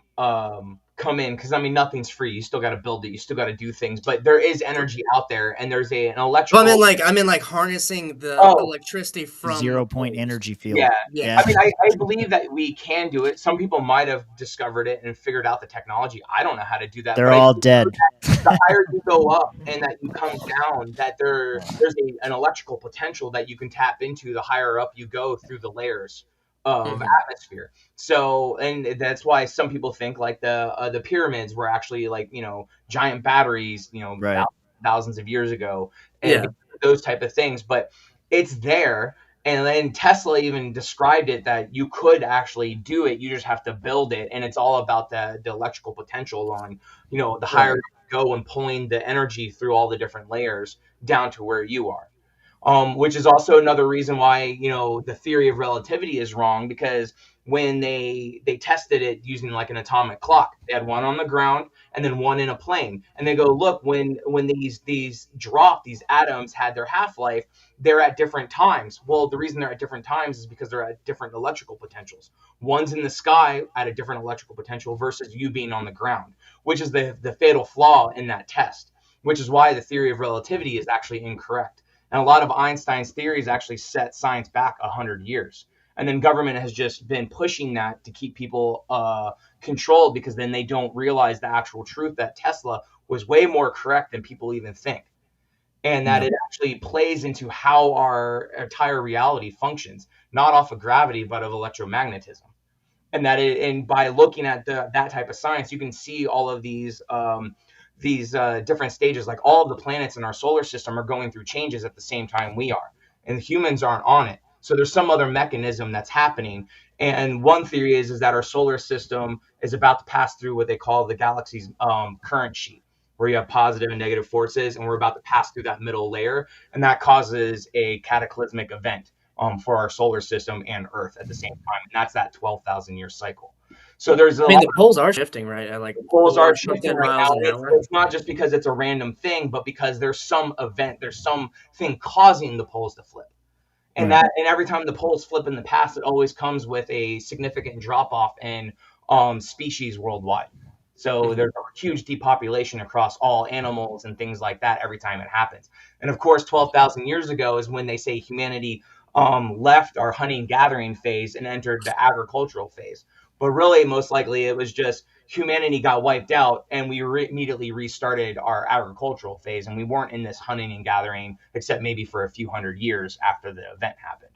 come in, because I mean nothing's free. You still got to build it. You still got to do things. But there is energy out there, and there's an Well, electrical. I mean like harnessing the Oh, electricity from the 0 point poles. energy yeah. field. Yeah. Yeah. I mean, I believe that we can do it. Some people might have discovered it and figured out the technology. I don't know how to do that, They're but I all do know dead. that the higher you go up and that you come down, that there's an electrical potential that you can tap into the higher up you go through the layers of Hmm. atmosphere. So, and that's why some people think like the pyramids were actually like giant batteries, Right. thousands of years ago, and Yeah. those type of things. But it's there, and then Tesla even described it that you could actually do it. You just have to build it, and it's all about the electrical potential on the higher Right. you go and pulling the energy through all the different layers down to where you are. Which is also another reason why the theory of relativity is wrong, because when they tested it using like an atomic clock, they had one on the ground and then one in a plane, and they go, look, when these atoms had their half-life, they're at different times. Well, the reason they're at different times is because they're at different electrical potentials. One's in the sky at a different electrical potential versus you being on the ground, which is the fatal flaw in that test, which is why the theory of relativity is actually incorrect. And a lot of Einstein's theories actually set science back 100 years. And then government has just been pushing that to keep people controlled, because then they don't realize the actual truth that Tesla was way more correct than people even think. And that No. it actually plays into how our entire reality functions, not off of gravity, but of electromagnetism. And by looking at that type of science, you can see all of these different stages. Like all of the planets in our solar system are going through changes at the same time we are, and humans aren't on it. So there's some other mechanism that's happening. And one theory is that our solar system is about to pass through what they call the galaxy's current sheet, where you have positive and negative forces, and we're about to pass through that middle layer, and that causes a cataclysmic event for our solar system and Earth at the same time, and that's that 12,000 year cycle. So there's a I mean, lot the poles are shifting, right? At like the poles are 4 shifting something right now. miles an It's, hour. it's not just because it's a random thing, but because there's some event, there's something causing the poles to flip. Right. And every time the poles flip in the past, it always comes with a significant drop off in species worldwide. So Mhm. there's a huge depopulation across all animals and things like that every time it happens. And of course, 12,000 years ago is when they say humanity left our hunting gathering phase and entered the agricultural phase. But really, most likely, it was just humanity got wiped out, and we immediately restarted our agricultural phase, and we weren't in this hunting and gathering except maybe for a few hundred years after the event happened.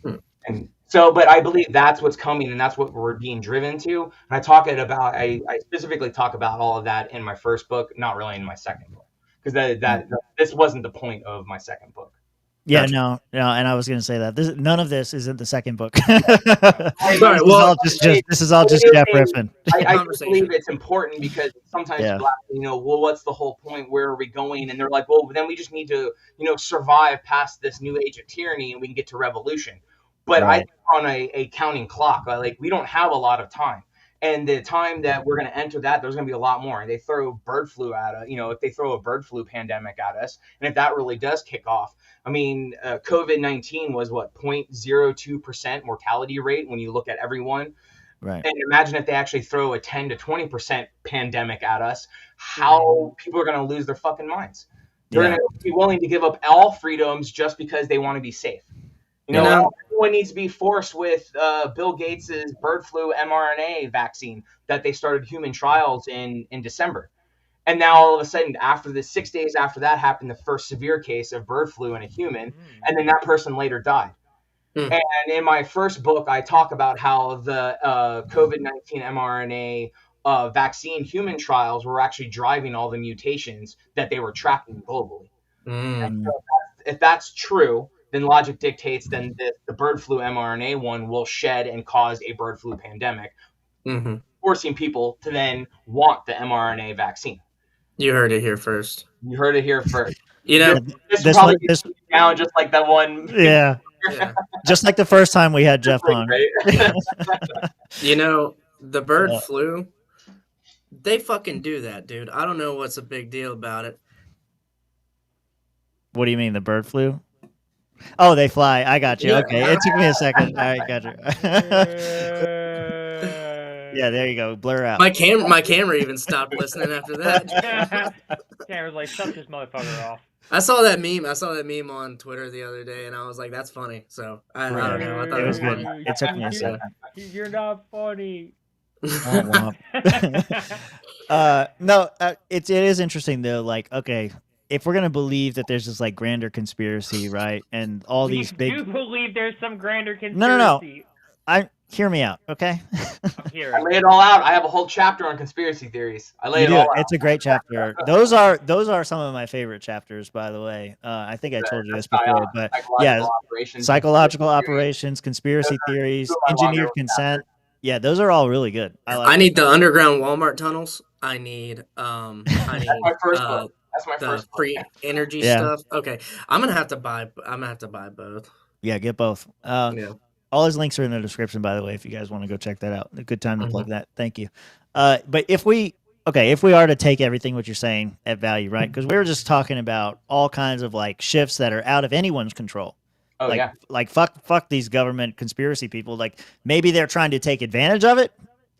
Hmm. And so, but I believe that's what's coming, and that's what we're being driven to. And I specifically talk about all of that in my first book, not really in my second book, because No. this wasn't the point of my second book. Yeah, Gotcha. no, no, and I was going to say that none of this is in the second book. I, Sorry. Well, This is all just it Jeff is riffing. I do believe conversation. it's important, because sometimes Yeah, people ask, well, what's the whole point? Where are we going? And they're like, well, then we just need to, survive past this new age of tyranny, and we can get to revolution. But I right. think on a counting clock, like we don't have a lot of time. And the time that we're going to enter that, there's going to be a lot more. And they throw bird flu at us, if they throw a bird flu pandemic at us, and if that really does kick off, I mean, COVID-19 was what, 0.02% mortality rate when you look at everyone. Right. And imagine if they actually throw a 10 to 20% pandemic at us, Mhm. how people are going to lose their fucking minds. They're going Yeah. to be willing to give up all freedoms just because they want to be safe. You know, Everyone needs to be forced with Bill Gates's bird flu mRNA vaccine that they started human trials in December. And now all of a sudden, after the 6 days after that happened, the first severe case of bird flu in a human, Mm. and then that person later died. mm, And in my first book, I talk about how the COVID-19 mRNA vaccine human trials were actually driving all the mutations that they were tracking globally. And so if that's true, then logic dictates then the bird flu mRNA one will shed and cause a bird flu pandemic, forcing people to then want the mRNA vaccine. You heard it here first. You heard it here first. You know, this probably gets down just like that one. Yeah. Just like the first time we had Jeff on. Right? You know, the bird flu, they fucking do that, dude. I don't know what's a big deal about it. What do you mean, the bird flu? Oh, they fly. I got you. Yeah. Okay. It took me a second. All right, got you. Yeah, there you go. Blur out. My camera even stopped listening after that. Camera's like, shut this motherfucker off. I saw that meme on Twitter the other day, and I was like, "That's funny." So I don't know. I thought it was good. funny. It took me a second. You're not funny. No, it is interesting though. Like, okay, if we're gonna believe that there's this like grander conspiracy, right, and all these big, do believe there's some grander conspiracy. No. Hear me out, okay? I lay it all out. I have a whole chapter on conspiracy theories. I lay it all out. It's a great chapter. Those are some of my favorite chapters, by the way. I think I told you this before, but yeah, psychological operations, conspiracy theories, engineered consent. Yeah, those are all really good. I need the underground Walmart tunnels. I need That's my first book. That's my first free energy stuff. Okay, I'm gonna have to buy both. Yeah, get both. All his links are in the description, by the way, if you guys want to go check that out. A good time to plug that. Thank you. But if we are to take everything what you're saying at value, right? Because we were just talking about all kinds of like shifts that are out of anyone's control. Oh, like fuck these government conspiracy people. Like maybe they're trying to take advantage of it.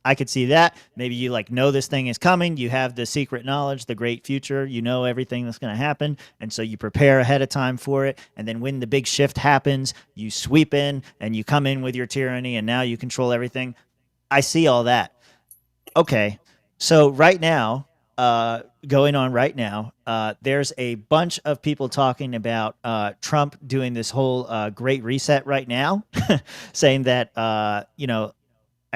I could see that. Maybe you like know this thing is coming. You have the secret knowledge, the great future. You know everything that's going to happen. And so you prepare ahead of time for it. And then when the big shift happens, you sweep in and you come in with your tyranny and now you control everything. I see all that. Okay. So right now, going on right now, there's a bunch of people talking about Trump doing this whole great reset right now, saying that,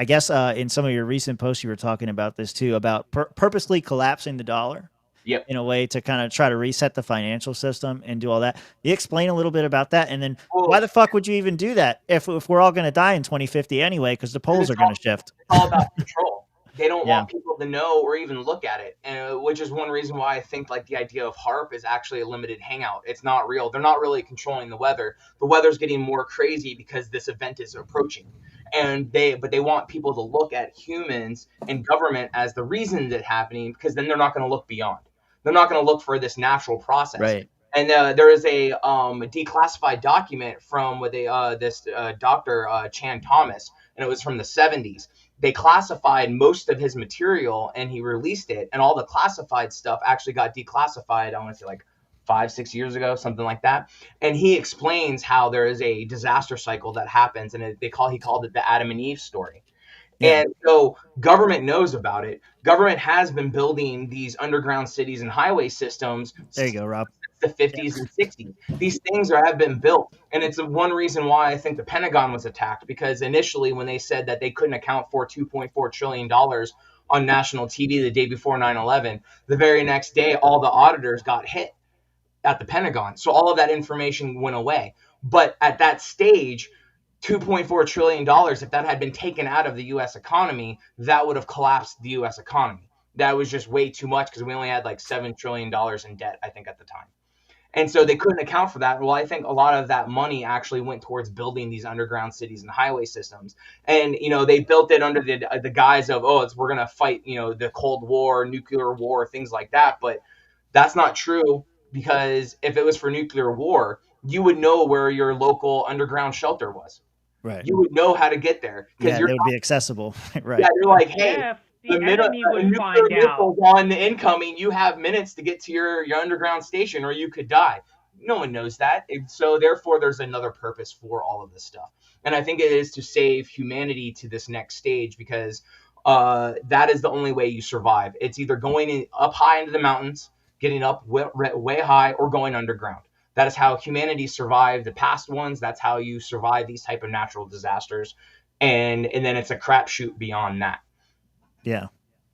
I guess in some of your recent posts, you were talking about this too, about purposely collapsing the dollar in a way to kind of try to reset the financial system and do all that. You explain a little bit about that. And then why the fuck would you even do that if we're all going to die in 2050 anyway, because the polls are going to shift? It's all about control. They don't want people to know or even look at it, which is one reason why I think like the idea of HARP is actually a limited hangout. It's not real. They're not really controlling the weather. The weather's getting more crazy because this event is approaching. But they want people to look at humans and government as the reason that's happening, because then they're not going to look beyond. They're not going to look for this natural process. Right. And there is a declassified document from this Dr. Chan Thomas, and it was from the 70s. They classified most of his material and he released it, and all the classified stuff actually got declassified, I want to say like 5-6 years ago, something like that. And he explains how there is a disaster cycle that happens, and he called it the Adam and Eve story. Yeah. And so government knows about it. Government has been building these underground cities and highway systems. There you go, Rob. The 50s and 60s. These things have been built. And it's one reason why I think the Pentagon was attacked, because initially when they said that they couldn't account for $2.4 trillion on national TV the day before 9/11, the very next day, all the auditors got hit at the Pentagon. So all of that information went away. But at that stage, $2.4 trillion, if that had been taken out of the U.S. economy, that would have collapsed the U.S. economy. That was just way too much, because we only had like $7 trillion in debt, I think, at the time. And so they couldn't account for that. Well, I think a lot of that money actually went towards building these underground cities and highway systems. And, they built it under the guise of, we're going to fight, the Cold War, nuclear war, things like that. But that's not true, because if it was for nuclear war, you would know where your local underground shelter was. Right. You would know how to get there. Yeah, it would be accessible. Right. Yeah, you're like, hey. Yeah. The enemy would find out. On the incoming, you have minutes to get to your underground station, or you could die. No one knows that. And so therefore, there's another purpose for all of this stuff. And I think it is to save humanity to this next stage, because that is the only way you survive. It's either going up high into the mountains, getting up way high, or going underground. That is how humanity survived the past ones. That's how you survive these type of natural disasters. And then it's a crapshoot beyond that. Yeah.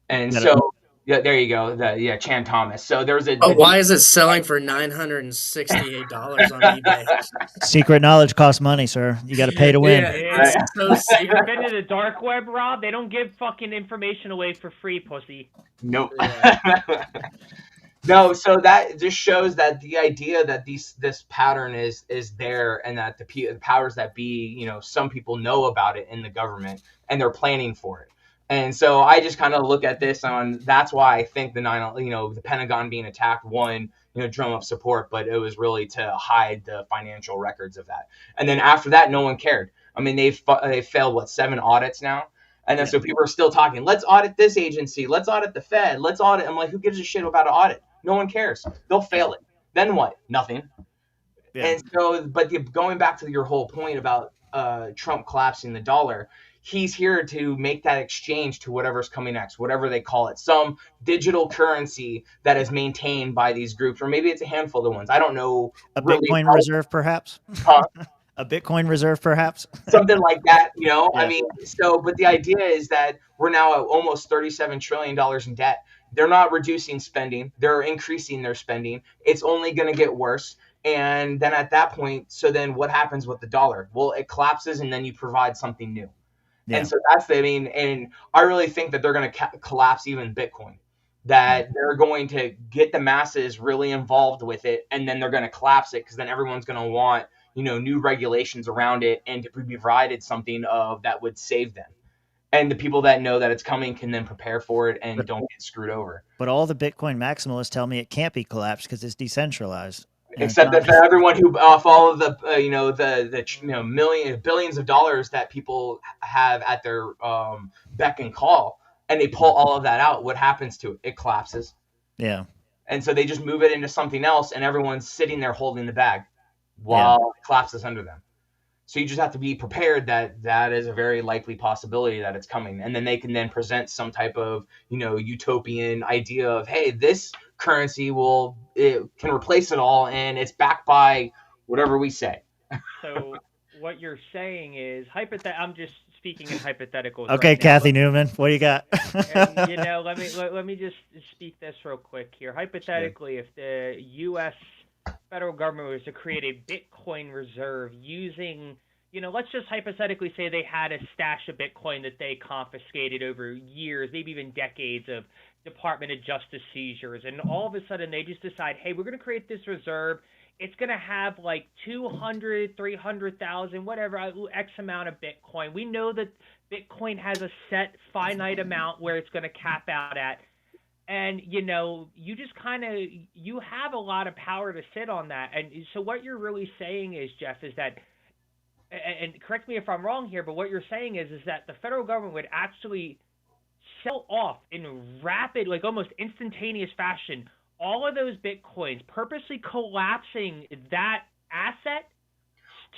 And Yeah. so yeah, there you go. Chan Thomas. So there's a why is it selling for $968 on eBay? Secret knowledge costs money, sir. You got to pay to win. Yeah, Yeah. it's so You secret. ever been to the dark web, Rob? They don't give fucking information away for free, pussy. Nope. Yeah. No, so that just shows that the idea that this pattern is there, and that the powers that be, some people know about it in the government, and they're planning for it. And so I just kind of look at this on, that's why I think the Pentagon being attacked, one, drum up support, but it was really to hide the financial records of that. And then after that, no one cared. I mean, they failed 7 audits now. And then so people are still talking, let's audit this agency, let's audit the Fed, let's audit. I'm like, who gives a shit about an audit? No one cares. They'll fail it. Then what? Nothing. Yeah. And so, but going back to your whole point about Trump collapsing the dollar, he's here to make that exchange to whatever's coming next, whatever they call it, some digital currency that is maintained by these groups, or maybe it's a handful of ones. I don't know. A really Bitcoin well. reserve, perhaps. Huh? A Bitcoin reserve, perhaps. Something like that, Yeah. I mean, but the idea is that we're now at almost $37 trillion in debt. They're not reducing spending. They're increasing their spending. It's only going to get worse. And then at that point, so then what happens with the dollar? Well, it collapses, and then you provide something new. Yeah. And so and I really think that they're going to collapse even Bitcoin, that they're going to get the masses really involved with it, and then they're going to collapse it, because then everyone's going to want, new regulations around it, and to be provided something that would save them. And the people that know that it's coming can then prepare for it and don't get screwed over. But all the Bitcoin maximalists tell me it can't be collapsed because it's decentralized. Except that for everyone who follow the billions of dollars that people have at their beck and call, and they pull all of that out, what happens to it? It collapses. Yeah. And so they just move it into something else, and everyone's sitting there holding the bag while it collapses under them. So you just have to be prepared that is a very likely possibility that it's coming. And then they can then present some type of, utopian idea of, hey, this currency it can replace it all, and it's backed by whatever we say. So what you're saying is I'm just speaking in hypotheticals. Okay, right now, Kathy Newman, what do you got? let me just speak this real quick here. Hypothetically, if the U.S. federal government was to create a Bitcoin reserve using, let's just hypothetically say they had a stash of Bitcoin that they confiscated over years, maybe even decades of Department of Justice seizures, and all of a sudden they just decide, hey, we're going to create this reserve. It's going to have like 200, 300,000, whatever, X amount of Bitcoin. We know that Bitcoin has a set finite amount where it's going to cap out at. And, you just you have a lot of power to sit on that. And so what you're really saying is, Jeff, is that, and correct me if I'm wrong here, but what you're saying is that the federal government would actually sell off in rapid, like almost instantaneous fashion, all of those Bitcoins, purposely collapsing that asset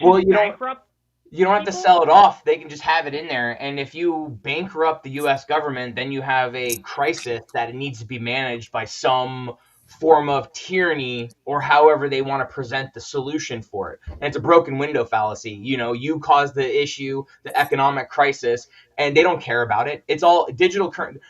to bankrupt. You don't have to sell it off. They can just have it in there. And if you bankrupt the U.S. government, then you have a crisis that needs to be managed by some form of tyranny, or however they want to present the solution for it. And it's a broken window fallacy. You caused the issue, the economic crisis, and they don't care about it. It's all digital currency.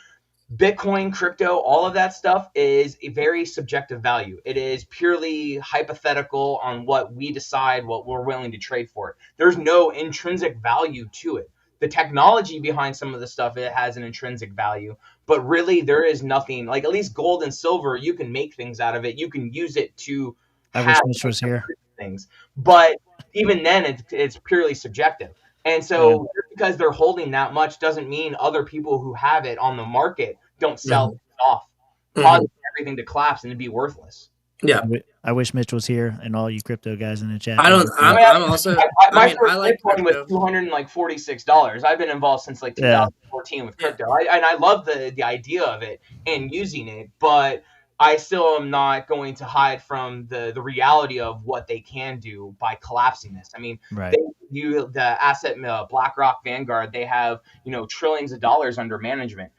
Bitcoin, crypto, all of that stuff is a very subjective value. It is purely hypothetical on what we decide, what we're willing to trade for it. There's no intrinsic value to it. The technology behind some of the stuff, it has an intrinsic value, but really there is nothing, like at least gold and silver, you can make things out of it. You can use it to I wish Mitch was here. Things. But even then, it's purely subjective. And so just because they're holding that much doesn't mean other people who have it on the market don't sell it off, causing everything to collapse and to be worthless. Yeah. I wish Mitch was here and all you crypto guys in the chat. My first Bitcoin was $246. I've been involved since like 2014 with crypto. I love the idea of it and using it, but I still am not going to hide from the reality of what they can do by collapsing this. I mean, the asset BlackRock, Vanguard, they have trillions of dollars under management.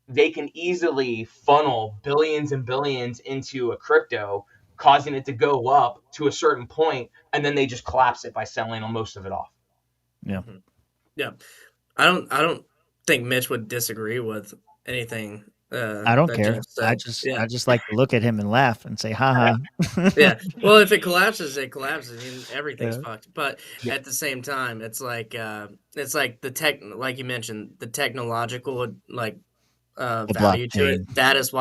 They can easily funnel billions and billions into a crypto, causing it to go up to a certain point, and then they just collapse it by selling most of it off. Yeah. Yeah. I don't think Mitch would disagree with anything I don't that care. Jeff said. I just like to look at him and laugh and say, "Ha ha." Yeah. Well, if it collapses, it collapses, and everything's Yeah. fucked. But Yeah. at the same time, it's like the tech, like you mentioned, the technological The value to it. blockchain. Yeah. That is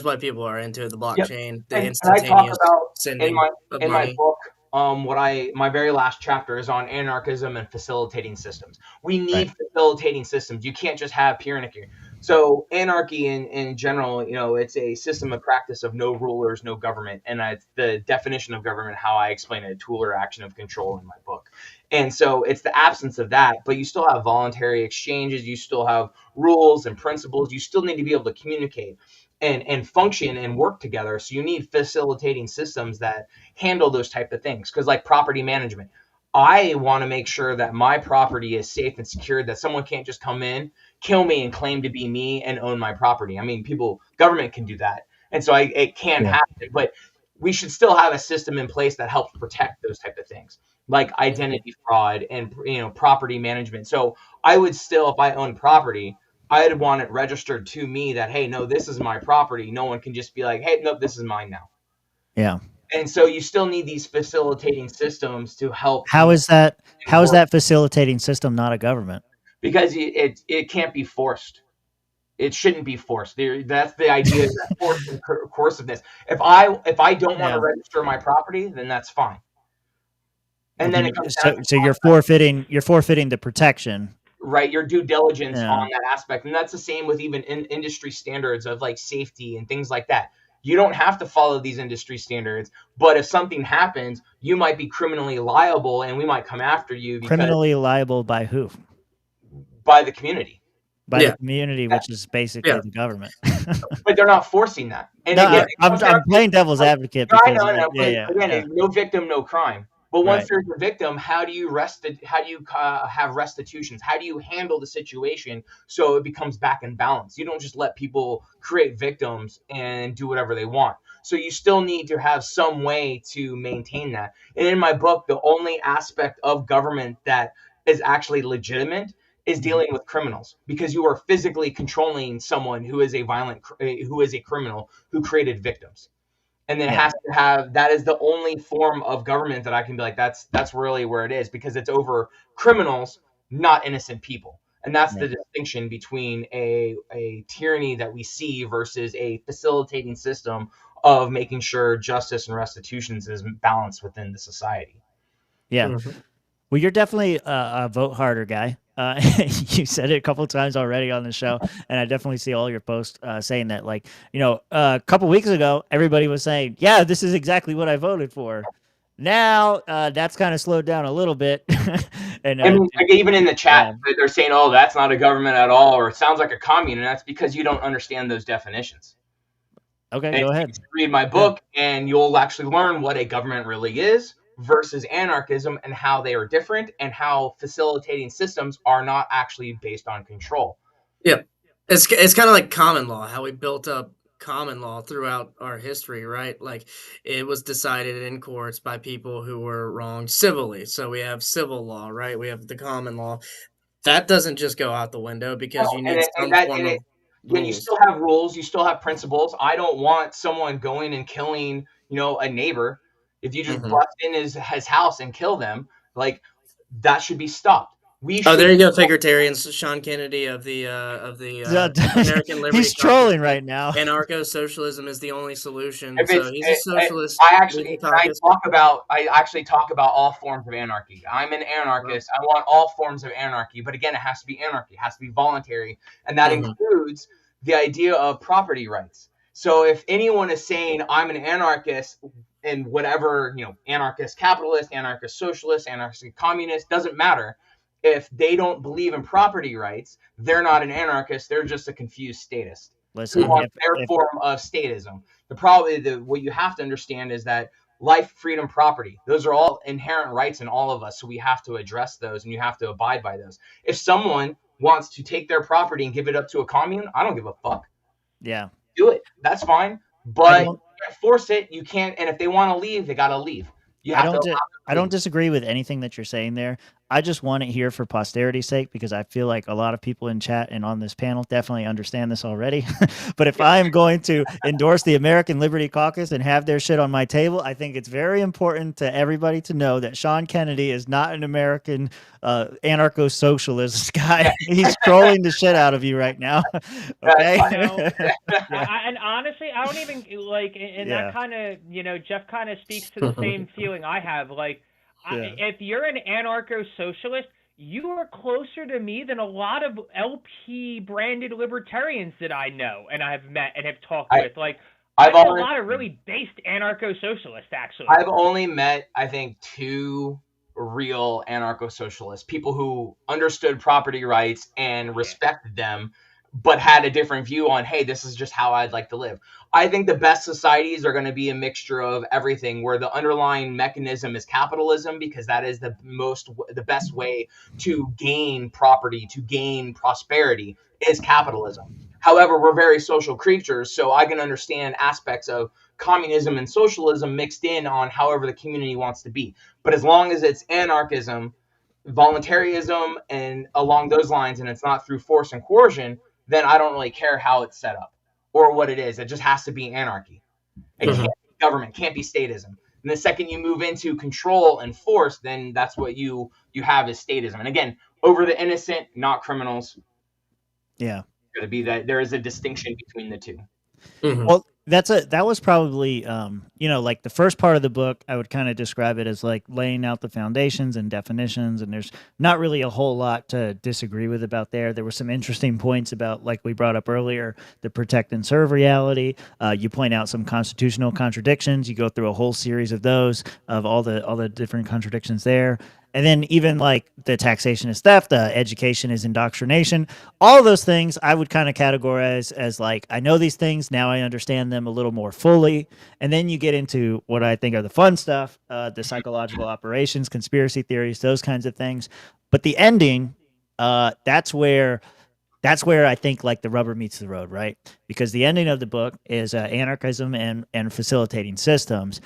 why people are into the Yep. blockchain, the And I talk instantaneous about sending of in my money. book, my very last chapter is on anarchism and facilitating systems. We Right. need facilitating systems. You can't just have pure anarchy. So anarchy in general, it's a system of practice of no rulers, no government, and it's the definition of government, how I explain it, a tool or action of control in my book. And so it's the absence of that, but you still have voluntary exchanges, you still have rules and principles, you still need to be able to communicate and function and work together. So you need facilitating systems that handle those type of things. Because like property management, I want to make sure that my property is safe and secure, that someone can't just come in, kill me, and claim to be me and own my property. I mean, government can do that, and so it can Yeah. happen. But we should still have a system in place that helps protect those type of things, like identity fraud and property management. So I would still, if I own property, I'd want it registered to me that, hey, no, this is my property. No one can just be like, hey, no, this is mine now. Yeah. And so you still need these facilitating systems to help. How is that facilitating system not a government? Because it can't be forced. It shouldn't be forced. That's the idea, that forced and coerciveness. If I don't want to register my property, then that's fine. And then it comes down to so you're forfeiting the protection. Right, your due diligence on that aspect. And that's the same with even industry standards of like safety and things like that. You don't have to follow these industry standards, but if something happens, you might be criminally liable and we might come after you. Criminally liable by who? By the community. By the community, which is basically the government. But they're not forcing that. And no, again, I'm playing devil's advocate. Because, no victim, no crime. But once there's a victim, how do you have restitutions? How do you handle the situation so it becomes back in balance? You don't just let people create victims and do whatever they want. So you still need to have some way to maintain that. And in my book, the only aspect of government that is actually legitimate is dealing with criminals, because you are physically controlling someone who is a criminal who created victims. And then it has to have, that is the only form of government that I can be like, that's really where it is, because it's over criminals, not innocent people. And that's the distinction between a tyranny that we see versus a facilitating system of making sure justice and restitutions is balanced within the society. Yeah. Mm-hmm. Well, you're definitely a vote harder guy. You said it a couple of times already on the show, and I definitely see all your posts saying that. Like, a couple weeks ago, everybody was saying, "Yeah, this is exactly what I voted for." Now, that's kind of slowed down a little bit. And like even in the chat, they're saying, "Oh, that's not a government at all," or "It sounds like a commune," and that's because you don't understand those definitions. Okay, go ahead. Read my book, and you'll actually learn what a government really is versus anarchism, and how they are different, and how facilitating systems are not actually based on control. Yeah, it's kind of like common law, how we built up common law throughout our history, right? Like it was decided in courts by people who were wronged civilly. So we have civil law, right? We have the common law. That doesn't just go out the window, because you need some form of when you still have rules, you still have principles. I don't want someone going and killing, a neighbor. If you just bust in his house and kill them, like that should be stopped. There you go, Figuritarians. Sean Kennedy of the American Liberty. He's trolling right now. Anarcho-socialism is the only solution. So he's a socialist. I actually talk about all forms of anarchy. I'm an anarchist. I want all forms of anarchy, but again, it has to be anarchy. It has to be voluntary, and that includes the idea of property rights. So if anyone is saying I'm an anarchist, and whatever, anarchist capitalist, anarchist socialist, anarchist communist, doesn't matter. If they don't believe in property rights, they're not an anarchist. They're just a confused statist. Listen, their form of statism. What you have to understand is that life, freedom, property, those are all inherent rights in all of us. So we have to address those, and you have to abide by those. If someone wants to take their property and give it up to a commune, I don't give a fuck. Yeah. Do it. That's fine. But you can't force it. You can't. And if they want to leave, they got to leave. You have to allow them I don't disagree with anything that you're saying there. I just want it here for posterity's sake because I feel like a lot of people in chat and on this panel definitely understand this already. But if I am going to endorse the American Liberty Caucus and have their shit on my table, I think it's very important to everybody to know that Sean Kennedy is not an American anarcho-socialist guy. He's trolling the shit out of you right now. Okay. And honestly, I don't even like, and that kind of, Jeff kind of speaks to the same feeling I have. Like, if you're an anarcho-socialist, you are closer to me than a lot of LP branded libertarians that I know and I've met and have talked with. Like, I've met a lot of really based anarcho-socialists, actually. I've only met, I think, 2 real anarcho-socialists, people who understood property rights and respected them, but had a different view on, hey, this is just how I'd like to live. I think the best societies are going to be a mixture of everything, where the underlying mechanism is capitalism, because that is the best way to gain property, to gain prosperity, is capitalism. However, we're very social creatures, so I can understand aspects of communism and socialism mixed in on however the community wants to be. But as long as it's anarchism, voluntarism, and along those lines, and it's not through force and coercion, then I don't really care how it's set up or what it is. It just has to be anarchy. It can't be government, can't be statism. And the second you move into control and force, then that's what you have is statism. And again, over the innocent, not criminals. Yeah. Going to be that there is a distinction between the two. Well, that was probably like the first part of the book. I would kind of describe it as like laying out the foundations and definitions, and there's not really a whole lot to disagree with about there. There were some interesting points about, like we brought up earlier, the protect and serve reality. You point out some constitutional contradictions. You go through a whole series of those, of all the different contradictions there. And then even like the taxation is theft, the education is indoctrination, all those things I would kind of categorize as like, I know these things, now I understand them a little more fully. And then you get into what I think are the fun stuff, the psychological operations, conspiracy theories, those kinds of things. But the ending, that's where I think like the rubber meets the road, right? Because the ending of the book is anarchism and facilitating systems.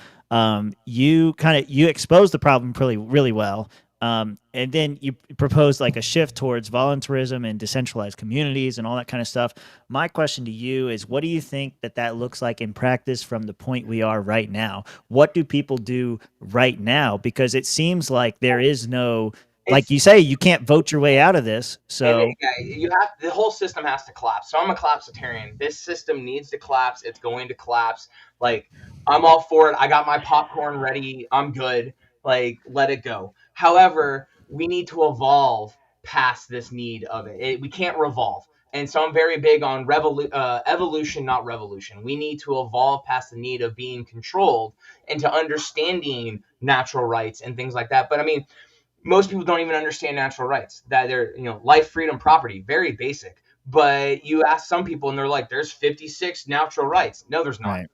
You expose the problem really well. And then you propose like a shift towards voluntarism and decentralized communities and all that kind of stuff. My question to you is, what do you think that looks like in practice from the point we are right now? What do people do right now? Because it seems like there is no, like you say, you can't vote your way out of this. So the whole system has to collapse. So I'm a collapsitarian. This system needs to collapse. It's going to collapse. Like, I'm all for it. I got my popcorn ready. I'm good. Like, let it go. However, we need to evolve past this need of it. We can't revolve. And so I'm very big on evolution, not revolution. We need to evolve past the need of being controlled into understanding natural rights and things like that. But I mean, most people don't even understand natural rights, that they're, life, freedom, property, very basic. But you ask some people and they're like, there's 56 natural rights. No, there's not. Right.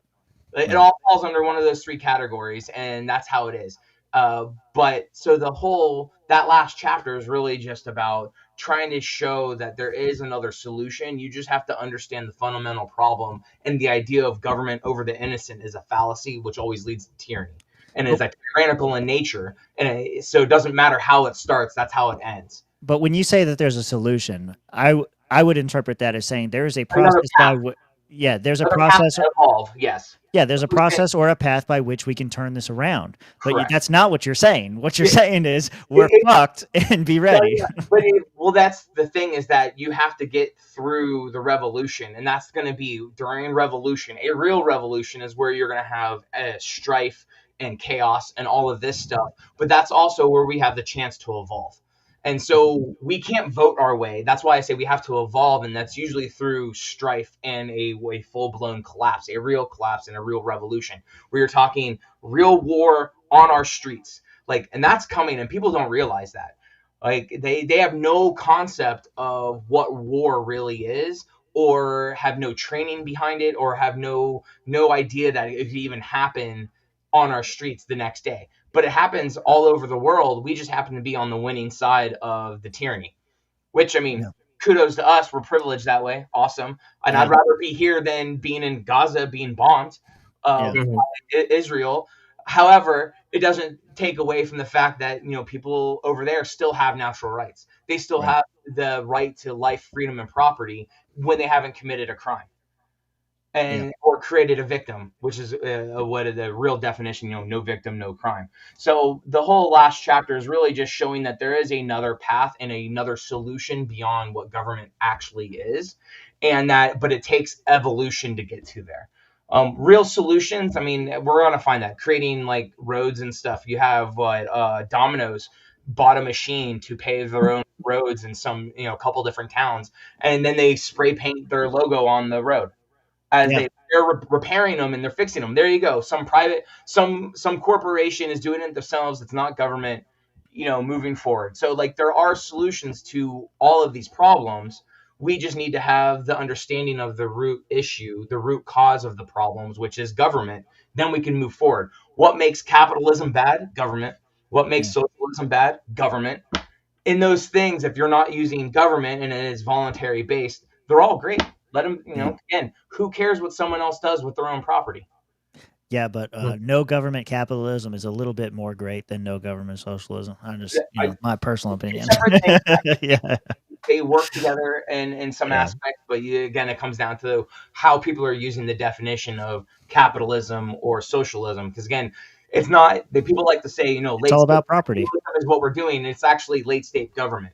It all falls under one of those 3 categories, and that's how it is. But so that last chapter is really just about trying to show that there is another solution. You just have to understand the fundamental problem, and the idea of government over the innocent is a fallacy, which always leads to tyranny. And it's like tyrannical in nature. And so it doesn't matter how it starts, that's how it ends. But when you say that there's a solution, I would interpret that as saying there is a process by which, there's a process. Evolve, yes. Yeah, there's a process or a path by which we can turn this around. But that's not what you're saying. What you're saying is we're fucked and be ready. Well, that's the thing, is that you have to get through the revolution, and that's going to be during revolution. A real revolution is where you're going to have strife and chaos and all of this stuff. But that's also where we have the chance to evolve. And so we can't vote our way. That's why I say we have to evolve, and that's usually through strife and a full-blown collapse, a real collapse and a real revolution, where you're talking real war on our streets. Like, and that's coming, and people don't realize that. Like, they have no concept of what war really is, or have no training behind it, or have no idea that it could even happen on our streets the next day. But it happens all over the world. We just happen to be on the winning side of the tyranny, which, I mean, kudos to us. We're privileged that way. Awesome. And I'd rather be here than being in Gaza being bombed, Israel. However, it doesn't take away from the fact that people over there still have natural rights. They still Right. have the right to life, freedom, and property when they haven't committed a crime Yeah. or created a victim, which is what the real definition, no victim, no crime. So the whole last chapter is really just showing that there is another path and another solution beyond what government actually is, but it takes evolution to get to there. Real solutions, I mean, we're gonna find that creating like roads and stuff. You have what Domino's bought a machine to pave their own roads in some couple different towns, and then they spray paint their logo on the road as Yeah. they're repairing them and they're fixing them. There you go. Some corporation is doing it themselves. It's not government, moving forward. So like there are solutions to all of these problems. We just need to have the understanding of the root issue, the root cause of the problems, which is government. Then we can move forward. What makes capitalism bad? Government. What makes socialism bad? Government. In those things, if you're not using government and it is voluntary based, they're all great. Let them, again, who cares what someone else does with their own property? Yeah, but no government capitalism is a little bit more great than no government socialism. I'm just, my personal opinion. Yeah. They work together in some aspects, but again, it comes down to how people are using the definition of capitalism or socialism. Because again, it's not that people like to say, it's all about property is what we're doing. It's actually late state government.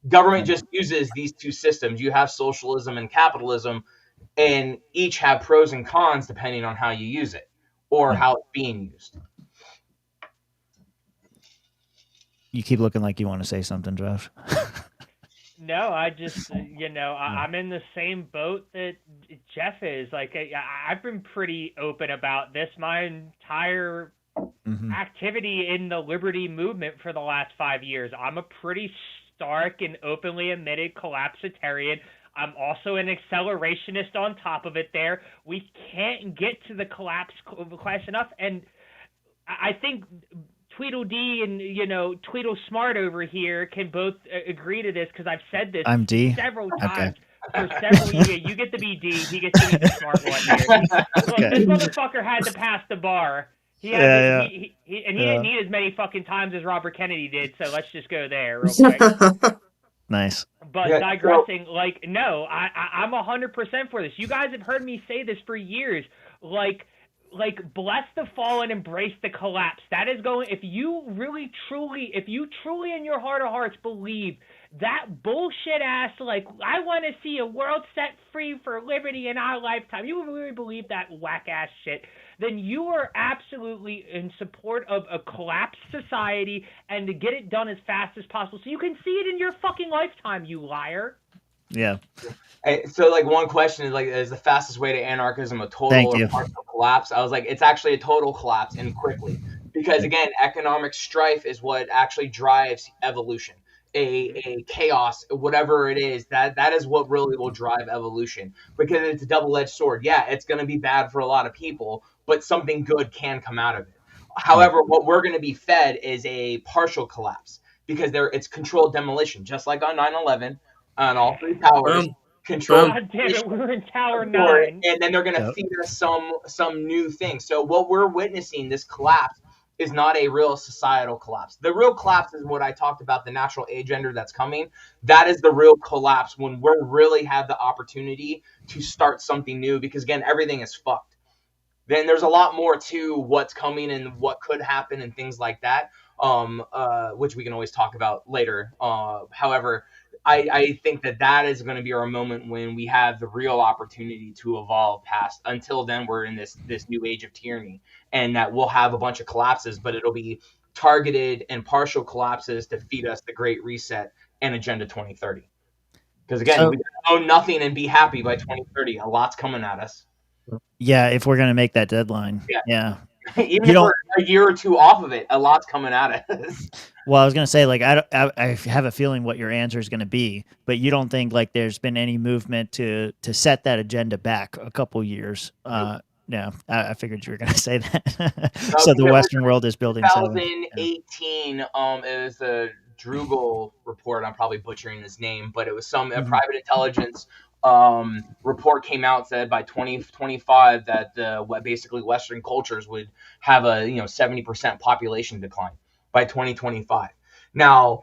Government just uses these two systems. You have socialism and capitalism, and each have pros and cons depending on how you use it or how it's being used. You keep looking like you want to say something, Josh. No, I just, I'm in the same boat that Jeff is. Like, I've been pretty open about this my entire activity in the liberty movement for the last 5 years. I'm a pretty stark and openly admitted collapsitarian. I'm also an accelerationist on top of it there. We can't get to the collapse class enough. And I think Tweedledee and, Tweedle Smart over here can both agree to this because I've said this I'm D. several times. For several years. You get to be D. He gets to be the smart one here. Look, this motherfucker had to pass the bar. He didn't need as many fucking times as Robert Kennedy did, so let's just go there real quick. Nice. But digressing, no, I'm 100% for this. You guys have heard me say this for years. Like bless the fall and embrace the collapse. That is going. If you truly in your heart of hearts believe that bullshit ass, I want to see a world set free for liberty in our lifetime, you really believe that whack ass shit, then you are absolutely in support of a collapsed society and to get it done as fast as possible so you can see it in your fucking lifetime, you liar. Yeah. So one question is the fastest way to anarchism a total or partial collapse? I was like, it's actually a total collapse and quickly. Because again, economic strife is what actually drives evolution. A chaos, whatever it is, that is what really will drive evolution, because it's a double-edged sword. Yeah, it's going to be bad for a lot of people, but something good can come out of it. However, what we're going to be fed is a partial collapse because it's controlled demolition, just like on 9/11 on all three towers. God damn it, we're in Tower 9. And then they're going to feed us some new thing. So what we're witnessing, this collapse, is not a real societal collapse. The real collapse is what I talked about, the natural agender that's coming. That is the real collapse when we really have the opportunity to start something new, because again, everything is fucked. Then there's a lot more to what's coming and what could happen and things like that, which we can always talk about later. However, I think that is going to be our moment when we have the real opportunity to evolve past. Until then, we're in this new age of tyranny, and that we'll have a bunch of collapses, but it'll be targeted and partial collapses to feed us the Great Reset and Agenda 2030. Because again, we can own nothing and be happy by 2030. A lot's coming at us. Yeah, if we're going to make that deadline. Yeah. Even if we're a year or two off of it, a lot's coming at us. Well, I was going to say, I have a feeling what your answer is going to be, but you don't think there's been any movement to set that agenda back a couple years. No, I figured you were going to say that. So the Western world is building. 2018, it was the Drugel report. I'm probably butchering his name, but it was some Mhm. private intelligence report came out, said by 2025 that basically Western cultures would have a 70% population decline by 2025. Now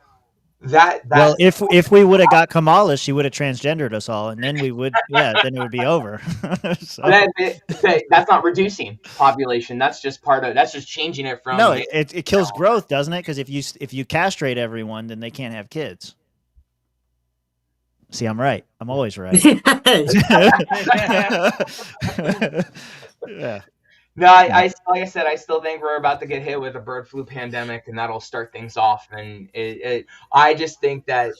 Well, that's if we would have got Kamala, she would have transgendered us all, and then we would, yeah, then it would be over. So that's not reducing population. That's just changing it no, from it kills growth, doesn't it? Because if you castrate everyone, then they can't have kids. See, I'm right. I'm always right. Yeah. No, I like I said, I still think we're about to get hit with a bird flu pandemic, and that'll start things off. And I just think that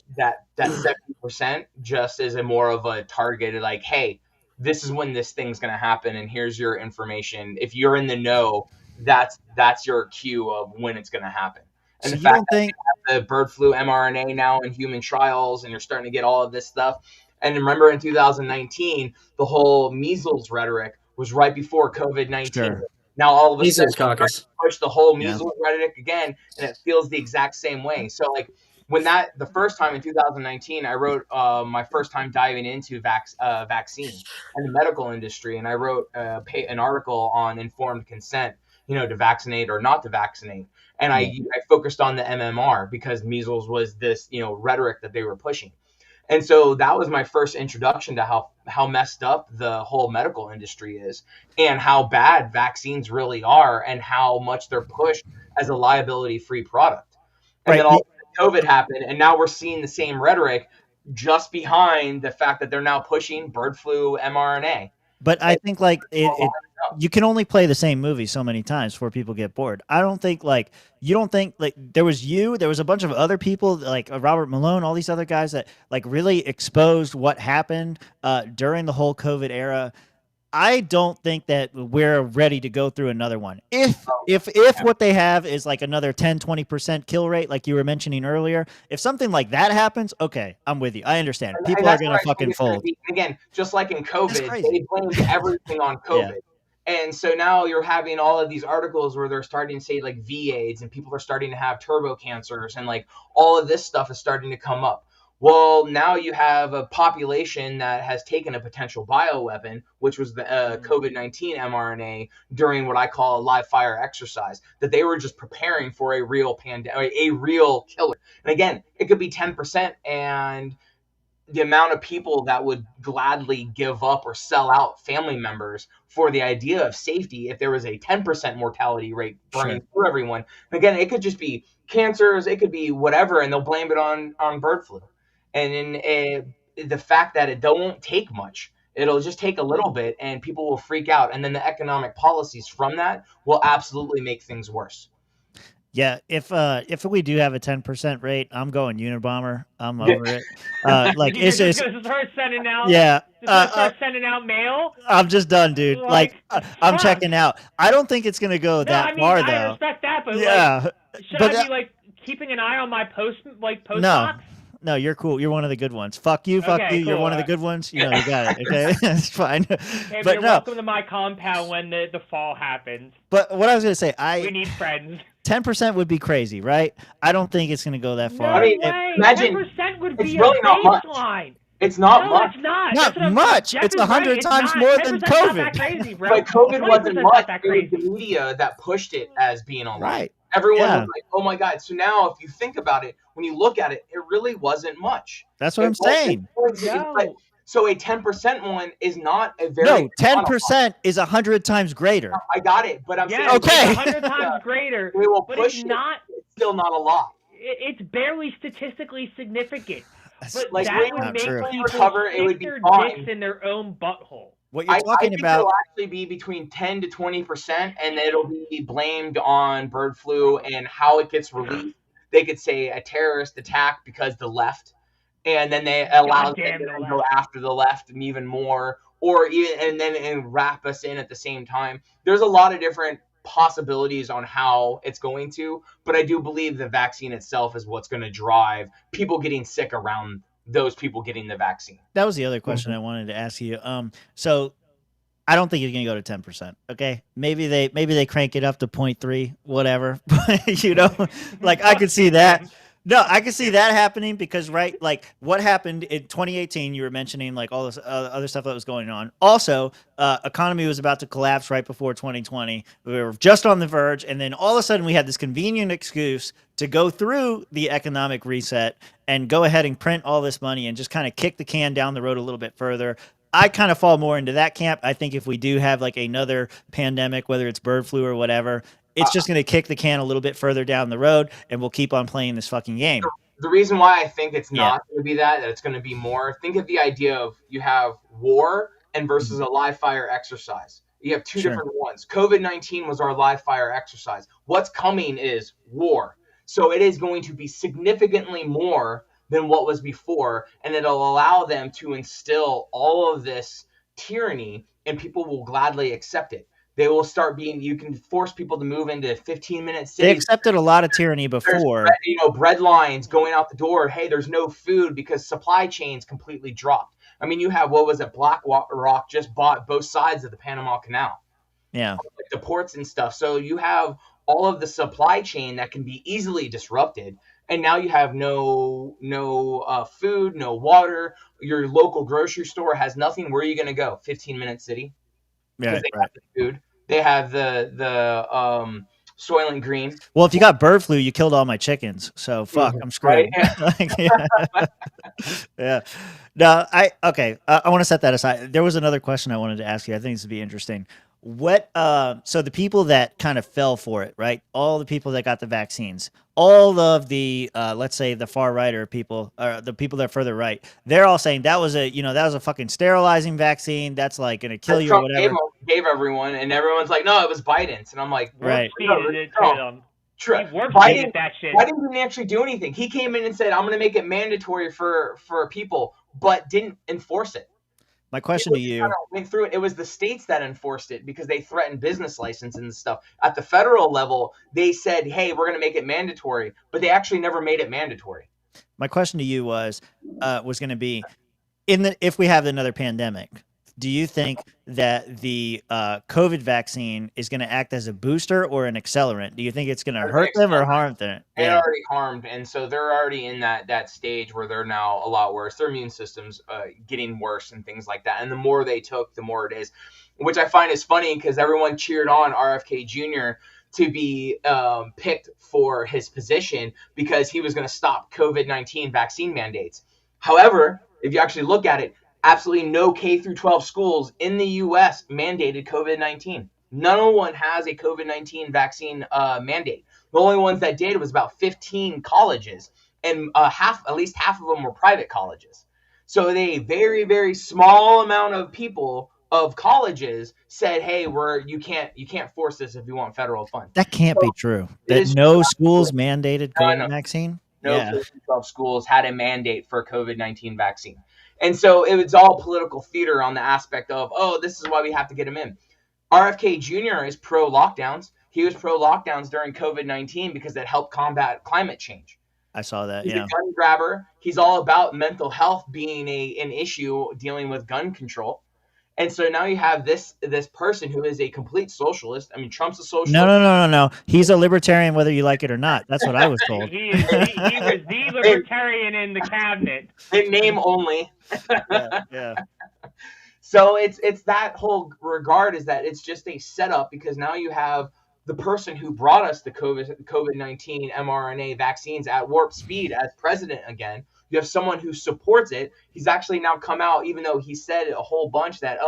70% just is a more of a targeted, like, hey, this is when this thing's going to happen, and here's your information. If you're in the know, that's your cue of when it's going to happen. And So the you fact don't that think we have the bird flu mRNA now in human trials, and you're starting to get all of this stuff. And remember, in 2019, the whole measles rhetoric was right before COVID-19. sure? Now all of a sudden, Measles caucus. push the whole Yeah. measles rhetoric again, and it feels the exact same way. So like when the first time in 2019, I wrote my first time diving into vaccines and the medical industry, and I wrote an article on informed consent, to vaccinate or not to vaccinate. And I focused on the MMR because measles was this, rhetoric that they were pushing. And so that was my first introduction to how messed up the whole medical industry is and how bad vaccines really are and how much they're pushed as a liability-free product. And then Right. all of a sudden COVID happened, and now we're seeing the same rhetoric just behind the fact that they're now pushing bird flu mRNA. But I think like Well, you can only play the same movie so many times before people get bored. I don't think like you don't think like there was a bunch of other people like Robert Malone, all these other guys that like really exposed what happened during the whole COVID era. I don't think that we're ready to go through another one. If what they have is like another 10-20% kill rate like you were mentioning earlier, if something like that happens, okay, I'm with you. I understand. People are going to fucking fold. Again, just like in COVID, crazy. they blamed everything on COVID. And so now you're having all of these articles where they're starting to say like V-AIDS and people are starting to have turbo cancers and like all of this stuff is starting to come up. Well, now you have a population that has taken a potential bioweapon, which was the COVID-19 mRNA, during what I call a live fire exercise, that they were just preparing for a real pandemic, a real killer. And again, it could be 10%, and the amount of people that would gladly give up or sell out family members for the idea of safety if there was a 10% mortality rate burning through everyone. Again, it could just be cancers, it could be whatever, and they'll blame it on bird flu. And in the fact that it won't take much, it'll just take a little bit, and people will freak out. And then the economic policies from that will absolutely make things worse. Yeah, if we do have a 10% rate, I'm going Unabomber. I'm over it. Like You're it's just just gonna start sending out. yeah. Start sending out mail. I'm just done, dude. Like I'm fuck. checking out. I don't think it's gonna go that far though. I respect that, but yeah, like, should but I be like keeping an eye on my post no. box? No, you're cool. You're one of the good ones. Fuck you, fuck Okay, you. You're cool. one of the good ones. You know, you got it. Okay, it's fine. Hey, but you're no. welcome to my compound when the fall happens. But what I was gonna say, we need friends. 10% would be crazy, right? I don't think it's gonna go that far. No way. Imagine 10% would it's be really a not much. baseline. It's not No, much. it's not. Not much. It's 100 times more than 10% COVID. Not that crazy, bro. But COVID wasn't 20% much. not that It was crazy. the media that pushed it as being online. Right. Everyone was like, "Oh my god!" So now, if you think about it, when you look at it, it really wasn't much. That's what I'm saying. So a 10% one is not a very no 10% is 100 times greater. I got it, but I'm saying okay. It's 100 times greater. We will but push it's not. It's still not a lot. It's barely statistically significant. But like, that would not make true. people recover, it would be their fine. dicks in their own butthole. What you're I talking think about it'll actually be between 10 to 20%, and it'll be blamed on bird flu and how it gets released. They could say a terrorist attack because the left, and then they allow them to go after the left and even more, or even and wrap us in at the same time. There's a lot of different possibilities on how it's going to, but I do believe the vaccine itself is what's going to drive people getting sick around those people getting the vaccine. That was the other question I wanted to ask you. So I don't think it's gonna go to 10%. Okay, maybe they crank it up to 0.3, whatever. You know, like I could see that. No, I can see that happening because, right, like what happened in 2018, you were mentioning like all this other stuff that was going on. Also, economy was about to collapse right before 2020. We were just on the verge, and then all of a sudden we had this convenient excuse to go through the economic reset and go ahead and print all this money and just kind of kick the can down the road a little bit further. I kind of fall more into that camp. I think if we do have like another pandemic, whether it's bird flu or whatever, it's just going to kick the can a little bit further down the road, and we'll keep on playing this fucking game. The reason why I think it's Yeah. not going to be that it's going to be more. Think of the idea of you have war and versus a live fire exercise. You have two Sure. different ones. COVID-19 was our live fire exercise. What's coming is war. So it is going to be significantly more than what was before, and it'll allow them to instill all of this tyranny, and people will gladly accept it. They will start being. You can force people to move into 15-minute cities. They accepted a lot of tyranny There's before. bread lines going out the door. Hey, there's no food because supply chains completely dropped. I mean, you have, what was it? BlackRock just bought both sides of the Panama Canal, Yeah. like the ports and stuff. So you have all of the supply chain that can be easily disrupted, and now you have no food, no water. Your local grocery store has nothing. Where are you going to go? 15-minute city, because Right, they right. have the food. They have the Soylent Green. Well, if you got bird flu, you killed all my chickens. So fuck, I'm screwed. Right? Like, yeah. Yeah. No, okay. I want to set that aside. There was another question I wanted to ask you. I think this would be interesting. What? So the people that kind of fell for it, right? All the people that got the vaccines, all of the, let's say the far right or people, or the people that are further right, they're all saying that was a fucking sterilizing vaccine. That's like gonna kill you or Trump whatever. gave everyone, and everyone's like, no, it was Biden's. And I'm like, Right. Feeding it to them. Biden that shit. didn't actually do anything. He came in and said, I'm going to make it mandatory for people, but didn't enforce it. My question to you. Went through it. It was the states that enforced it because they threatened business license and stuff. At the federal level, they said, hey, we're going to make it mandatory, but they actually never made it mandatory. My question to you was going to be, if we have another pandemic, do you think that the COVID vaccine is going to act as a booster or an accelerant? Do you think it's going to hurt them or harm them? It already harmed, and so they're already in that stage where they're now a lot worse. Their immune system's getting worse and things like that. And the more they took, the more it is, which I find is funny because everyone cheered on RFK Jr. to be picked for his position because he was going to stop COVID-19 vaccine mandates. However, if you actually look at it, absolutely no K through 12 schools in the U.S. mandated COVID-19. No one has a COVID-19 vaccine mandate. The only ones that did was about 15 colleges, and at least half of them were private colleges. So a very, very small amount of people of colleges said, "Hey, you can't force this if you want federal funds." That can't be true. That no schools mandated COVID vaccine. No K-12 schools had a mandate for COVID-19 vaccine. And so it was all political theater on the aspect of, oh, this is why we have to get him in. RFK Jr. is pro-lockdowns. He was pro-lockdowns during COVID-19 because it helped combat climate change. I saw that, He's a gun grabber. He's all about mental health being an issue dealing with gun control. And so now you have this person who is a complete socialist. I mean, Trump's a socialist. No. He's a libertarian whether you like it or not. That's what I was told. He was the libertarian in the cabinet. In name only. Yeah. So it's that whole regard is that it's just a setup because now you have the person who brought us the COVID-19 mRNA vaccines at warp speed as president again. You have someone who supports it. He's actually now come out, even though he said a whole bunch that,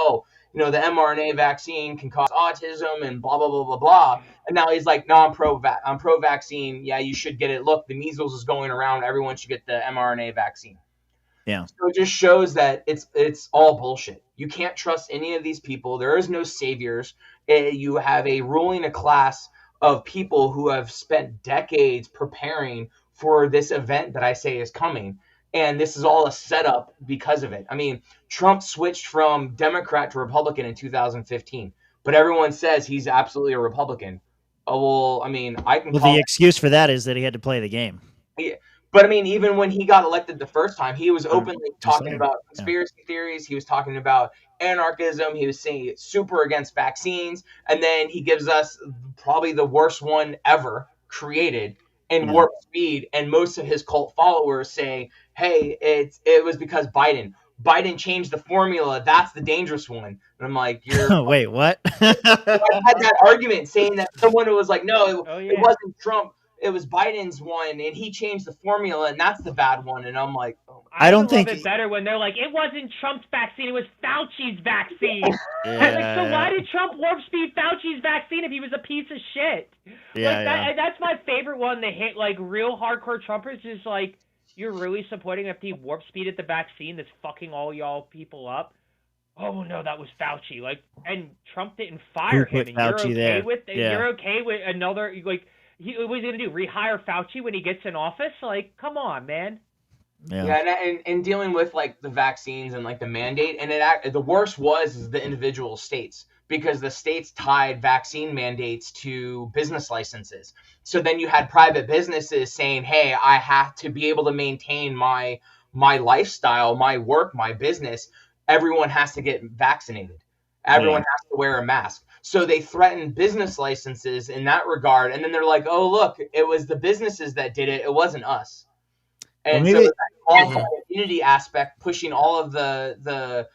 the mRNA vaccine can cause autism and blah, blah, blah, blah, blah. And now he's like, no, I'm pro-vaccine. Yeah, you should get it. Look, the measles is going around. Everyone should get the mRNA vaccine. Yeah. So it just shows that it's all bullshit. You can't trust any of these people. There is no saviors. You have a ruling class of people who have spent decades preparing for this event that I say is coming. And this is all a setup because of it. I mean, Trump switched from Democrat to Republican in 2015, but everyone says he's absolutely a Republican. Oh, well, I mean, the excuse for that is that he had to play the game. Yeah. But I mean, even when he got elected the first time, he was openly talking about conspiracy theories. He was talking about anarchism. He was saying super against vaccines. And then he gives us probably the worst one ever created in warp speed, and most of his cult followers saying, hey, it was because Biden changed the formula. That's the dangerous one. And I'm like, Wait, what? I had that argument saying that someone was like, no, it yeah. wasn't Trump. It was Biden's one, and he changed the formula, and that's the bad one. And I'm like, oh. I don't think love it better when they're like, it wasn't Trump's vaccine, it was Fauci's vaccine. Yeah, so why did Trump warp speed Fauci's vaccine if he was a piece of shit? That's my favorite one that hit like real hardcore Trumpers is like, you're really supporting if he warp speeded the vaccine that's fucking all y'all people up. Oh no, that was Fauci. Like, and Trump didn't fire him, and Fauci you're okay with another like. What is he gonna do? Rehire Fauci when he gets in office? Like, come on, man. Yeah, and dealing with like the vaccines and like the mandate, and the worst was the individual states, because the states tied vaccine mandates to business licenses. So then you had private businesses saying, "Hey, I have to be able to maintain my lifestyle, my work, my business. Everyone has to get vaccinated. Everyone has to wear a mask." So they threatened business licenses in that regard. And then they're like, oh, look, it was the businesses that did it. It wasn't us. And so that community aspect pushing all of the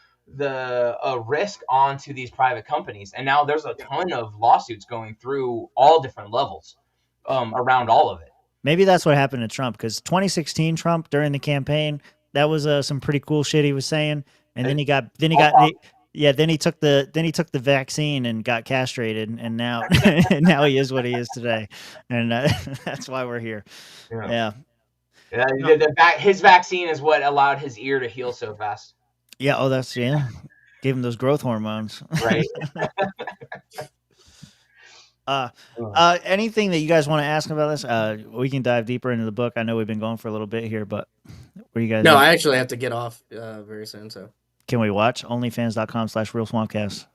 risk onto these private companies. And now there's a ton of lawsuits going through all different levels around all of it. Maybe that's what happened to Trump, because 2016 Trump during the campaign, that was some pretty cool shit he was saying. And then he took the vaccine and got castrated, and now now he is what he is today, and that's why we're here. His vaccine is what allowed his ear to heal so fast. Yeah. Oh, gave him those growth hormones. Right. Anything that you guys want to ask about this? We can dive deeper into the book. I know we've been going for a little bit here, but what are you guys? No, I actually have to get off very soon, so. Can we watch? onlyfans.com/realswampcast.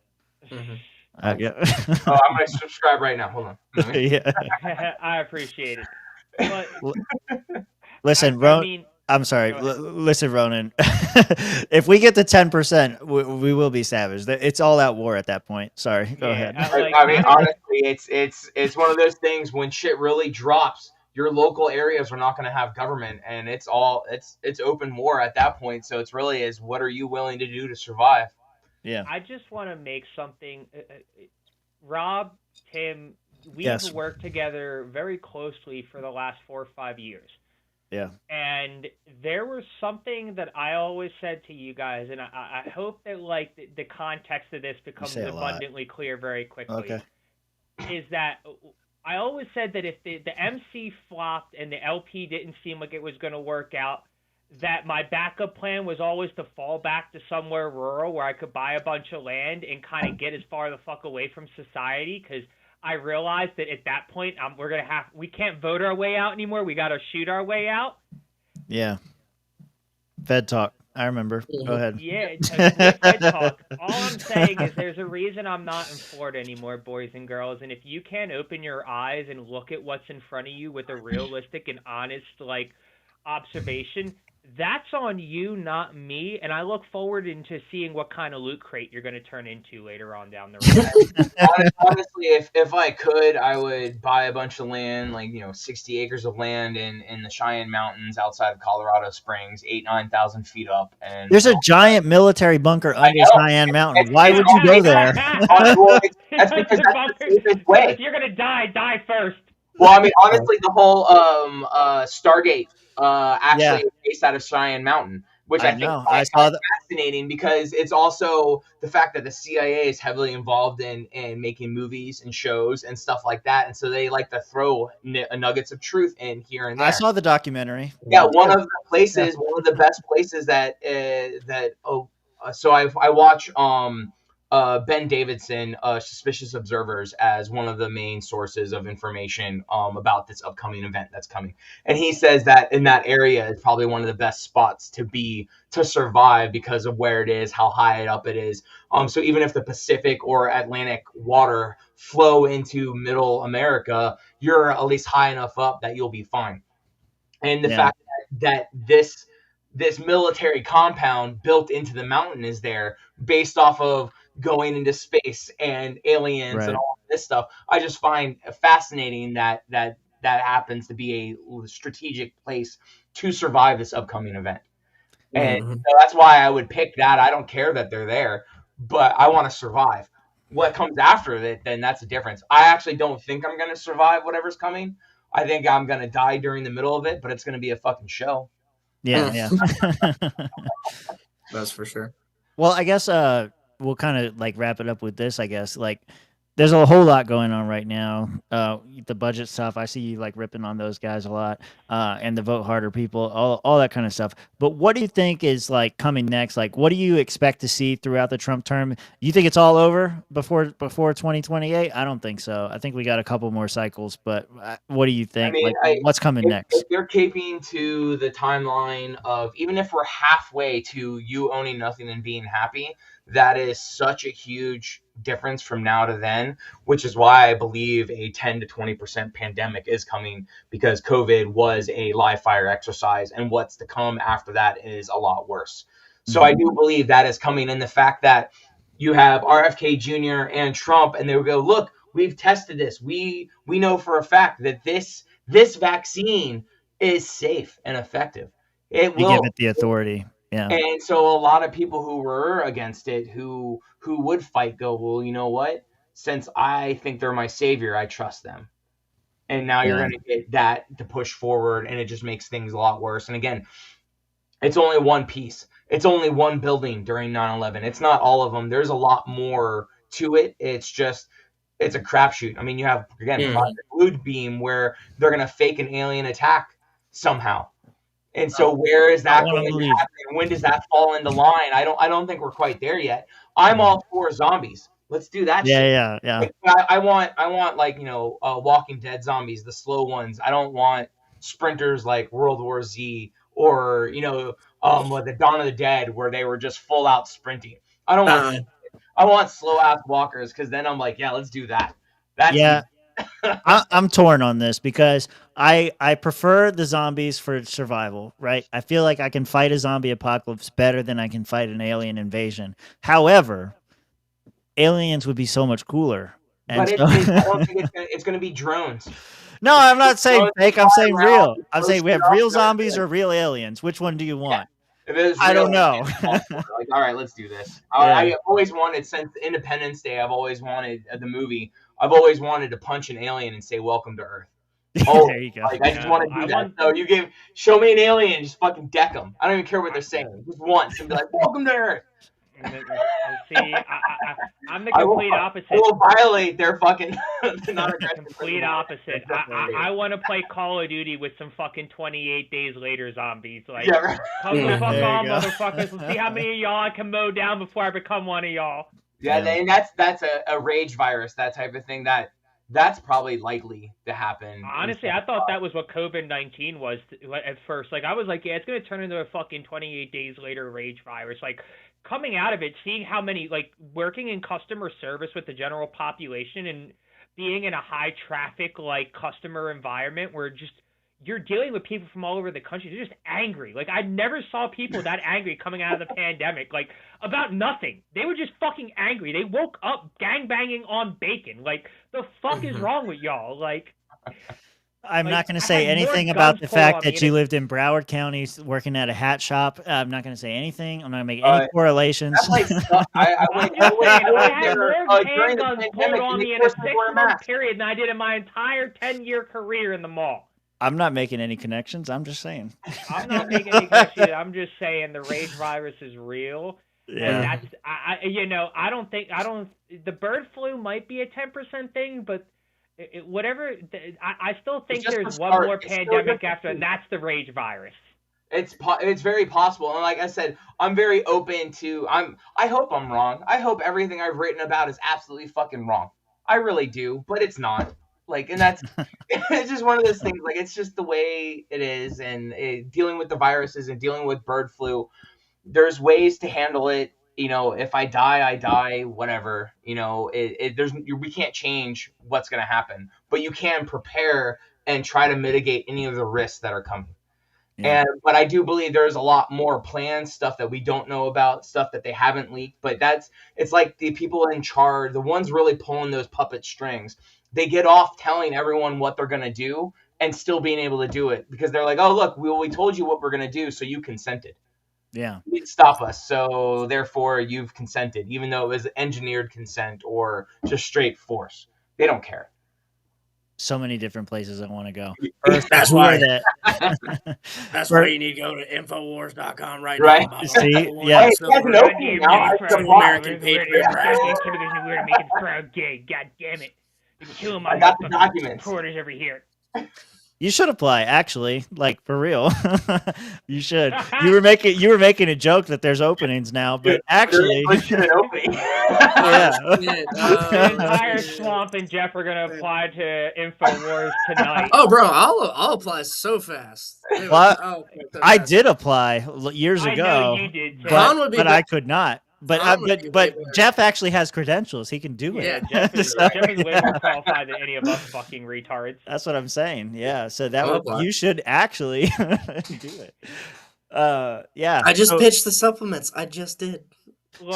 Mm-hmm. I'm going to subscribe right now. Hold on. Yeah. I appreciate it. But, listen, I'm sorry. Listen, Ronan. If we get to 10%, we will be savage. It's all out war at that point. Sorry. Go ahead. Honestly, it's one of those things when shit really drops. Your local areas are not going to have government, and it's open war at that point. So it's really is, what are you willing to do to survive? Yeah. I just want to make something. Rob, Tim, we've worked together very closely for the last 4 or 5 years. Yeah. And there was something that I always said to you guys, and I hope that like the context of this becomes abundantly clear very quickly. Okay. Is that I always said that if the MC flopped and the LP didn't seem like it was going to work out, that my backup plan was always to fall back to somewhere rural where I could buy a bunch of land and kind of get as far the fuck away from society, because I realized that at that point we can't vote our way out anymore. We got to shoot our way out. Yeah. Fed talk. I remember. Go ahead. Yeah, Fed talk. All I'm saying is there's a reason I'm not in Florida anymore, boys and girls. And if you can't open your eyes and look at what's in front of you with a realistic and honest observation, that's on you, not me. And I look forward into seeing what kind of loot crate you're going to turn into later on down the road. Honestly, if I could, I would buy a bunch of land, 60 acres of land in the Cheyenne Mountains outside of Colorado Springs, 8,000-9,000 feet up. And there's a giant military bunker under Cheyenne Mountain. Why would you go there? That's because that's the safest way. If you're going to die first. Well, I mean, honestly, the whole Stargate actually is based out of Cheyenne Mountain, which I think is fascinating, because it's also the fact that the CIA is heavily involved in making movies and shows and stuff like that, and so they like to throw nuggets of truth in here and there. I saw the documentary. Yeah, one of the best places so I watch Ben Davidson, Suspicious Observers, as one of the main sources of information about this upcoming event that's coming. And he says that in that area is probably one of the best spots to survive because of where it is, how high up it is. So even if the Pacific or Atlantic water flow into middle America, you're at least high enough up that you'll be fine. And the fact that this military compound built into the mountain is there based off of going into space and aliens and all this stuff. I just find fascinating that that happens to be a strategic place to survive this upcoming event. And so that's why I would pick that. I don't care that they're there, but I want to survive. What comes after it, then that's the difference. I actually don't think I'm going to survive whatever's coming. I think I'm going to die during the middle of it, but it's going to be a fucking show. Yeah. That's for sure. Well, I guess we'll kind of like wrap it up with this. I guess like there's a whole lot going on right now. The budget stuff, I see you like ripping on those guys a lot, and the vote harder people, all that kind of stuff. But what do you think is like coming next? Like, what do you expect to see throughout the Trump term? You think it's all over before 2028? I don't think so. I think we got a couple more cycles. But what do you think? What's coming next? If they're keeping to the timeline of even if we're halfway to you owning nothing and being happy, that is such a huge difference from now to then, which is why I believe a 10 to 20% pandemic is coming, because COVID was a live fire exercise, and what's to come after that is a lot worse. So I do believe that is coming, and the fact that you have RFK Jr. and Trump, and they will go, look, we've tested this. We know for a fact that this vaccine is safe and effective. It will give it the authority. Yeah. And so a lot of people who were against it, who would fight, go, well, you know what? Since I think they're my savior, I trust them. And now you're going to get that to push forward, and it just makes things a lot worse. And again, it's only one piece. It's only one building during 9/11. It's not all of them. There's a lot more to it. It's a crapshoot. I mean, you have, again, Project Blue Beam, where they're going to fake an alien attack somehow. And so where is that going to happen? When does that fall into line? I don't think we're quite there yet. I'm all for zombies. Let's do that shit. Yeah. Like, I want like, Walking Dead zombies, the slow ones. I don't want sprinters like World War Z or, the Dawn of the Dead, where they were just full out sprinting. I don't want I want slow ass walkers, because then I'm like, yeah, let's do that. I'm torn on this, because I prefer the zombies for survival, right? I feel like I can fight a zombie apocalypse better than I can fight an alien invasion. However, aliens would be so much cooler. But I don't think it's going to be drones. No, I'm not saying fake. I'm saying real. I'm saying we have real zombies or real aliens. Which one do you want? I don't know. Like, all right, let's do this. I've always wanted, since Independence Day, I've always wanted the movie. I've always wanted to punch an alien and say, "Welcome to Earth." Oh, there you go. Like, I just want to do that. So show me an alien, just fucking deck them. I don't even care what they're saying. Just once and be like, "Welcome to Earth." See, I'm the complete opposite. I will violate their fucking non-aggression. Complete opposite. I want to play Call of Duty with some fucking 28 Days Later zombies. Like, come the fuck on, motherfuckers. Let's see how many of y'all I can mow down before I become one of y'all. Yeah, and that's a rage virus, that type of thing. That's probably likely to happen. Honestly, I thought that was what COVID-19 was at first. Like, I was like, yeah, it's going to turn into a fucking 28 Days Later rage virus. Like, coming out of it, seeing how many, like, working in customer service with the general population and being in a high traffic, like, customer environment where just you're dealing with people from all over the country. They're just angry. Like, I never saw people that angry coming out of the pandemic, like, about nothing. They were just fucking angry. They woke up gangbanging on bacon. Like, the fuck is wrong with y'all? Like, I'm not going to say anything about the fact that you lived in Broward County working at a hat shop. I'm not going to say anything. I'm not going to make any correlations. I had more handguns pulled on me in a 6-month period than I did in my entire 10-year career in the mall. I'm not making any connections. I'm just saying. I'm not making any connections. I'm just saying the rage virus is real. Yeah. And the bird flu might be a 10% thing, but I still think there's one more pandemic after, and that's the rage virus. It's very possible, and like I said, I'm very open to. I hope I'm wrong. I hope everything I've written about is absolutely fucking wrong. I really do, but it's not. Like, and that's it's just one of those things. Like, it's just the way it is, and dealing with the viruses and dealing with bird flu, there's ways to handle it. If I die, I die, whatever. We can't change what's going to happen, but you can prepare and try to mitigate any of the risks that are coming. Yeah. But I do believe there's a lot more planned stuff that we don't know about, stuff that they haven't leaked. But it's like the people in charge, the ones really pulling those puppet strings, they get off telling everyone what they're going to do, and still being able to do it because they're like, oh, look, we told you what we're going to do, so you consented. Yeah. You didn't stop us, so therefore you've consented, even though it was engineered consent or just straight force. They don't care. So many different places I want to go. That's why. That. That's why you need to go to Infowars.com right Right. now. See? Yeah. Hey, you guys know me now. I Two American patriots. We're to make us proud gay. God damn it. You're killing my I got the documents. reporters over here. You should apply, actually, like for real. You should. You were making a joke that there's openings now, but actually, an opening. yeah. The entire Swamp and Jeff are gonna apply to Infowars tonight. Oh, bro, I'll apply so fast. Well, I did apply years ago. I know you did, but I could not. But Jeff actually has credentials. He can do it. Yeah, Jeff is way more qualified than any of us fucking retards. That's what I'm saying. Yeah, so you should actually do it. Yeah. I just pitched the supplements. I just did. Look,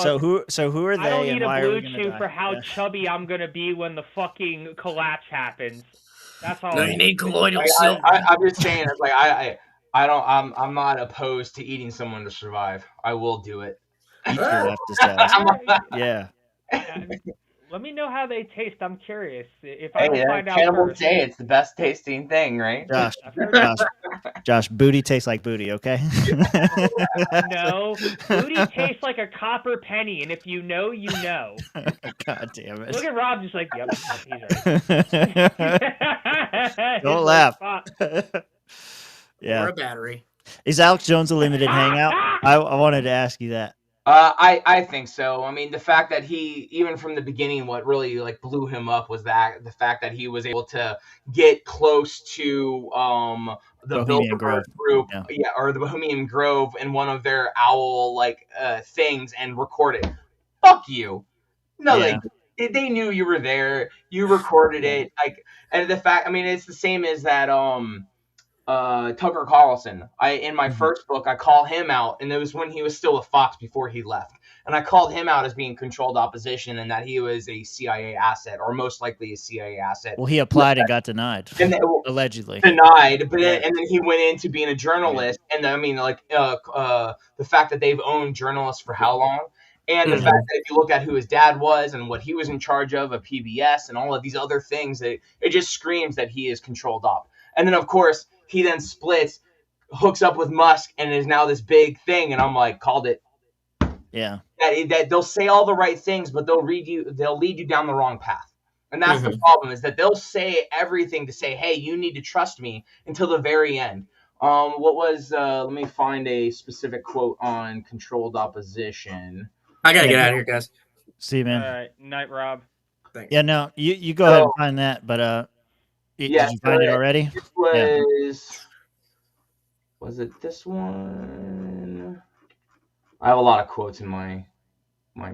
so who are they? I don't need and a why blue are we gonna chew die? for how chubby I'm gonna be when the fucking collapse happens. That's all. No, you need colloidal Like, silver. I'm just saying, it's like I'm not opposed to eating someone to survive. I will do it. Eat your leftist. Yeah. Let me know how they taste. I'm curious. If Hey, I don't find out cannibals first. say it's the best tasting thing, right? Josh, booty tastes like booty, okay? No, booty tastes like a copper penny, and if you know, you know. God damn it. Look at Rob, just like, yep, he's right. Don't laugh. Yeah. Or a battery. Is Alex Jones a limited hangout? I wanted to ask you that. I think so. I mean, the fact that he, even from the beginning, what really like blew him up was that the fact that he was able to get close to the Bilderberg group, or the Bohemian Grove in one of their owl things and record it. Fuck you. No, they knew you were there. You recorded it. And the fact, I mean, it's the same as that Tucker Carlson. In my first book, I call him out, and it was when he was still with Fox before he left. And I called him out as being controlled opposition and that he was a CIA asset, or most likely a CIA asset. Well, he applied and got denied, allegedly. Denied, but and then he went into being a journalist. And I mean, the fact that they've owned journalists for how long? And the fact that if you look at who his dad was and what he was in charge of PBS and all of these other things, it just screams that he is controlled op. And then, of course, he then splits, hooks up with Musk, and is now this big thing. And I'm like, called it. Yeah. That they'll say all the right things, but they'll lead you down the wrong path. And that's the problem, is that they'll say everything to say, hey, you need to trust me, until the very end. Let me find a specific quote on controlled opposition. I got to get out of here, guys. See you, man. All right. Night, Rob. Thanks. Yeah, no, you go ahead and find that, but did you find it already? Was it this one? I have a lot of quotes in my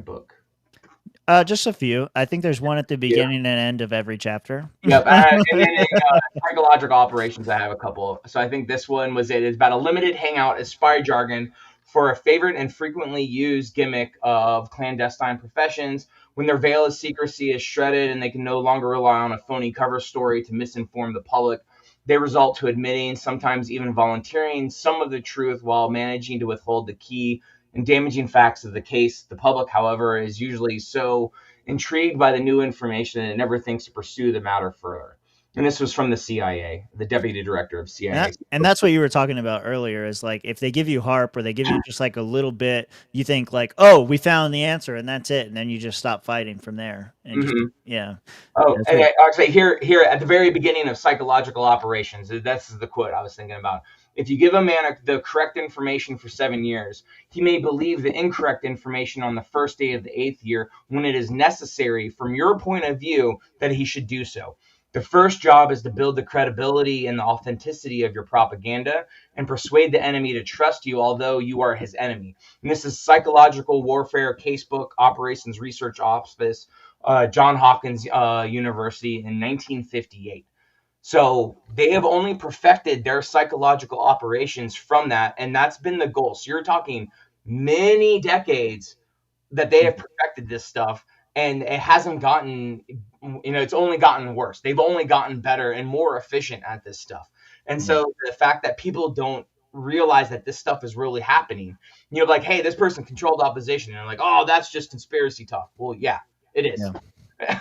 book. Just a few. I think there's one at the beginning and end of every chapter. Yep. And then in psychological operations, I have a couple. So I think this one was it. It's about a limited hangout as spy jargon for a favorite and frequently used gimmick of clandestine professions. When their veil of secrecy is shredded and they can no longer rely on a phony cover story to misinform the public, they result to admitting, sometimes even volunteering, some of the truth while managing to withhold the key and damaging facts of the case. The public, however, is usually so intrigued by the new information and it never thinks to pursue the matter further. And this was from the CIA, the deputy director of CIA. And that's what you were talking about earlier, is like, if they give you HARP or they give you just like a little bit, you think like, oh, we found the answer and that's it. And then you just stop fighting from there. And Oh, and actually here at the very beginning of psychological operations, that's the quote I was thinking about. If you give a man the correct information for 7 years, he may believe the incorrect information on the first day of the 8th year when it is necessary from your point of view that he should do so. The first job is to build the credibility and the authenticity of your propaganda and persuade the enemy to trust you, although you are his enemy. And this is Psychological Warfare Casebook, Operations Research Office, Johns Hopkins University in 1958. So they have only perfected their psychological operations from that, and that's been the goal. So you're talking many decades that they have perfected this stuff. and it hasn't gotten, it's only gotten worse. They've only gotten better and more efficient at this stuff. And so the fact that people don't realize that this stuff is really happening, like, hey, this person controlled opposition, and they're like, oh, that's just conspiracy talk. Well, yeah, it is. Yeah.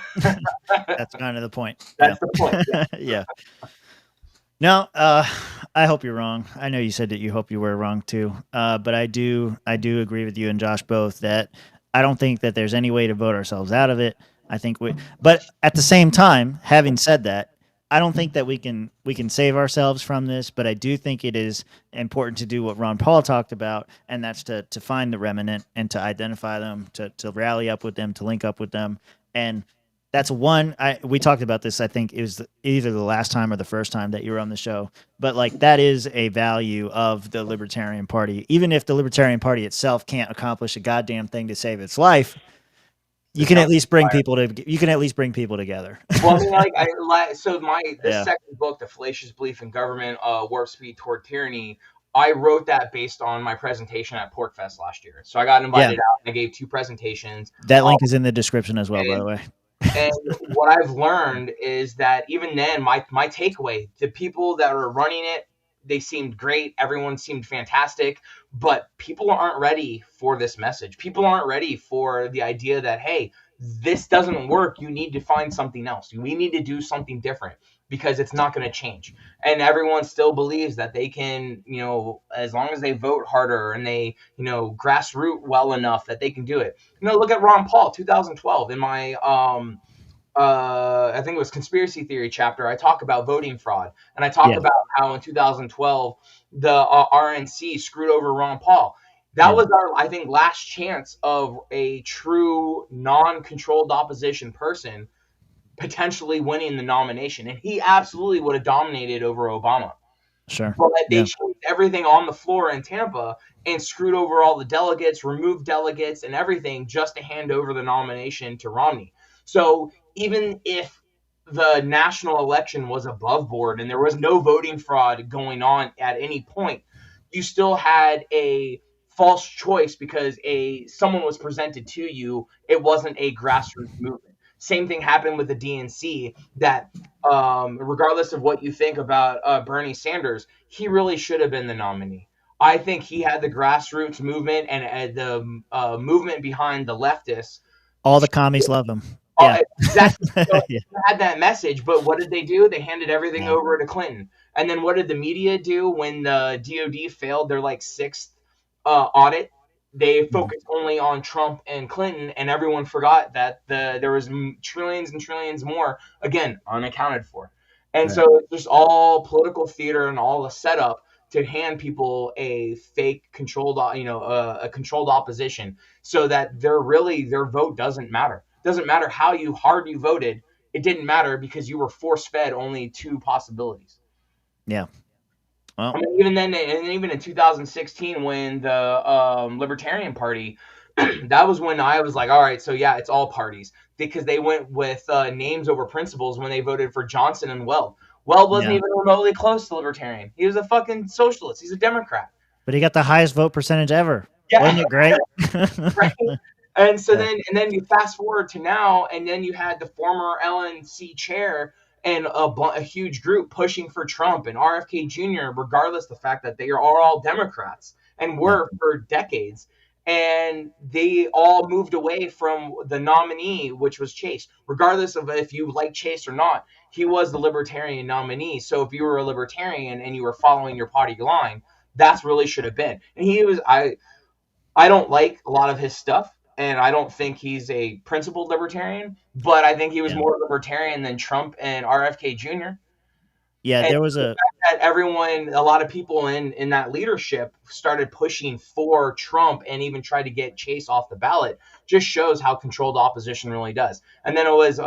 That's kind of the point. That's the point. Yeah. Yeah. No, I hope you're wrong. I know you said that you hope you were wrong too. But I do agree with you and Josh both that I don't think that there's any way to vote ourselves out of it. I think but at the same time, having said that, I don't think that we can save ourselves from this, but I do think it is important to do what Ron Paul talked about, and that's to find the remnant and to identify them, to rally up with them, to link up with them. And that's one. We talked about this. I think it was either the last time or the first time that you were on the show. But like that is a value of the Libertarian Party. Even if the Libertarian Party itself can't accomplish a goddamn thing to save its life, you can at least bring people to. You can at least bring people together. Well, I mean, so this second book, The Fallacious Belief in Government, Warp Speed Toward Tyranny, I wrote that based on my presentation at PorkFest last year. So I got invited out, and I gave 2 presentations. That link is in the description as well, by the way. And what I've learned is that even then, my takeaway, the people that are running it, they seemed great. Everyone seemed fantastic, but people aren't ready for this message. People aren't ready for the idea that, hey, this doesn't work. You need to find something else. We need to do something different because it's not going to change. And everyone still believes that they can, as long as they vote harder and they, grassroots well enough, that they can do it. Look at Ron Paul, 2012. In my, I think it was Conspiracy Theory chapter, I talk about voting fraud. And I talk about how in 2012, the RNC screwed over Ron Paul. That was our, I think, last chance of a true non-controlled opposition person potentially winning the nomination. And he absolutely would have dominated over Obama. Sure. But they changed everything on the floor in Tampa and screwed over all the delegates, removed delegates and everything just to hand over the nomination to Romney. So even if the national election was above board and there was no voting fraud going on at any point, you still had a false choice because someone was presented to you. It wasn't a grassroots movement. Same thing happened with the DNC, that regardless of what you think about Bernie Sanders, he really should have been the nominee. I think he had the grassroots movement and the movement behind the leftists. All the commies love him. Exactly. So he had that message, but what did they do? They handed everything over to Clinton. And then what did the media do when the DOD failed their 6th audit? They focused only on Trump and Clinton, and everyone forgot that there was trillions and trillions more, again, unaccounted for. And so it's just all political theater and all a setup to hand people a fake controlled, a controlled opposition, so that their vote doesn't matter. It doesn't matter how hard you voted. It didn't matter because you were force-fed only 2 possibilities. Yeah. Well, I mean, even then, and even in 2016, when the Libertarian Party, that was when I was like, all right, so yeah, it's all parties, because they went with names over principles when they voted for Johnson and Weld. Weld wasn't even remotely close to Libertarian. He was a fucking socialist. He's a Democrat. But he got the highest vote percentage ever. Yeah. Wasn't it great? Right. And so then you fast forward to now, and then you had the former LNC chair and a huge group pushing for Trump and RFK Jr., regardless of the fact that they are all Democrats and were for decades. And they all moved away from the nominee, which was Chase. Regardless of if you like Chase or not, he was the Libertarian nominee. So if you were a Libertarian and you were following your party line, that's really should have been. And he was, I don't like a lot of his stuff, and I don't think he's a principled libertarian, but I think he was more libertarian than Trump and RFK Jr. Yeah, and there was a lot of people in that leadership started pushing for Trump and even tried to get Chase off the ballot. Just shows how controlled opposition really does. And then it was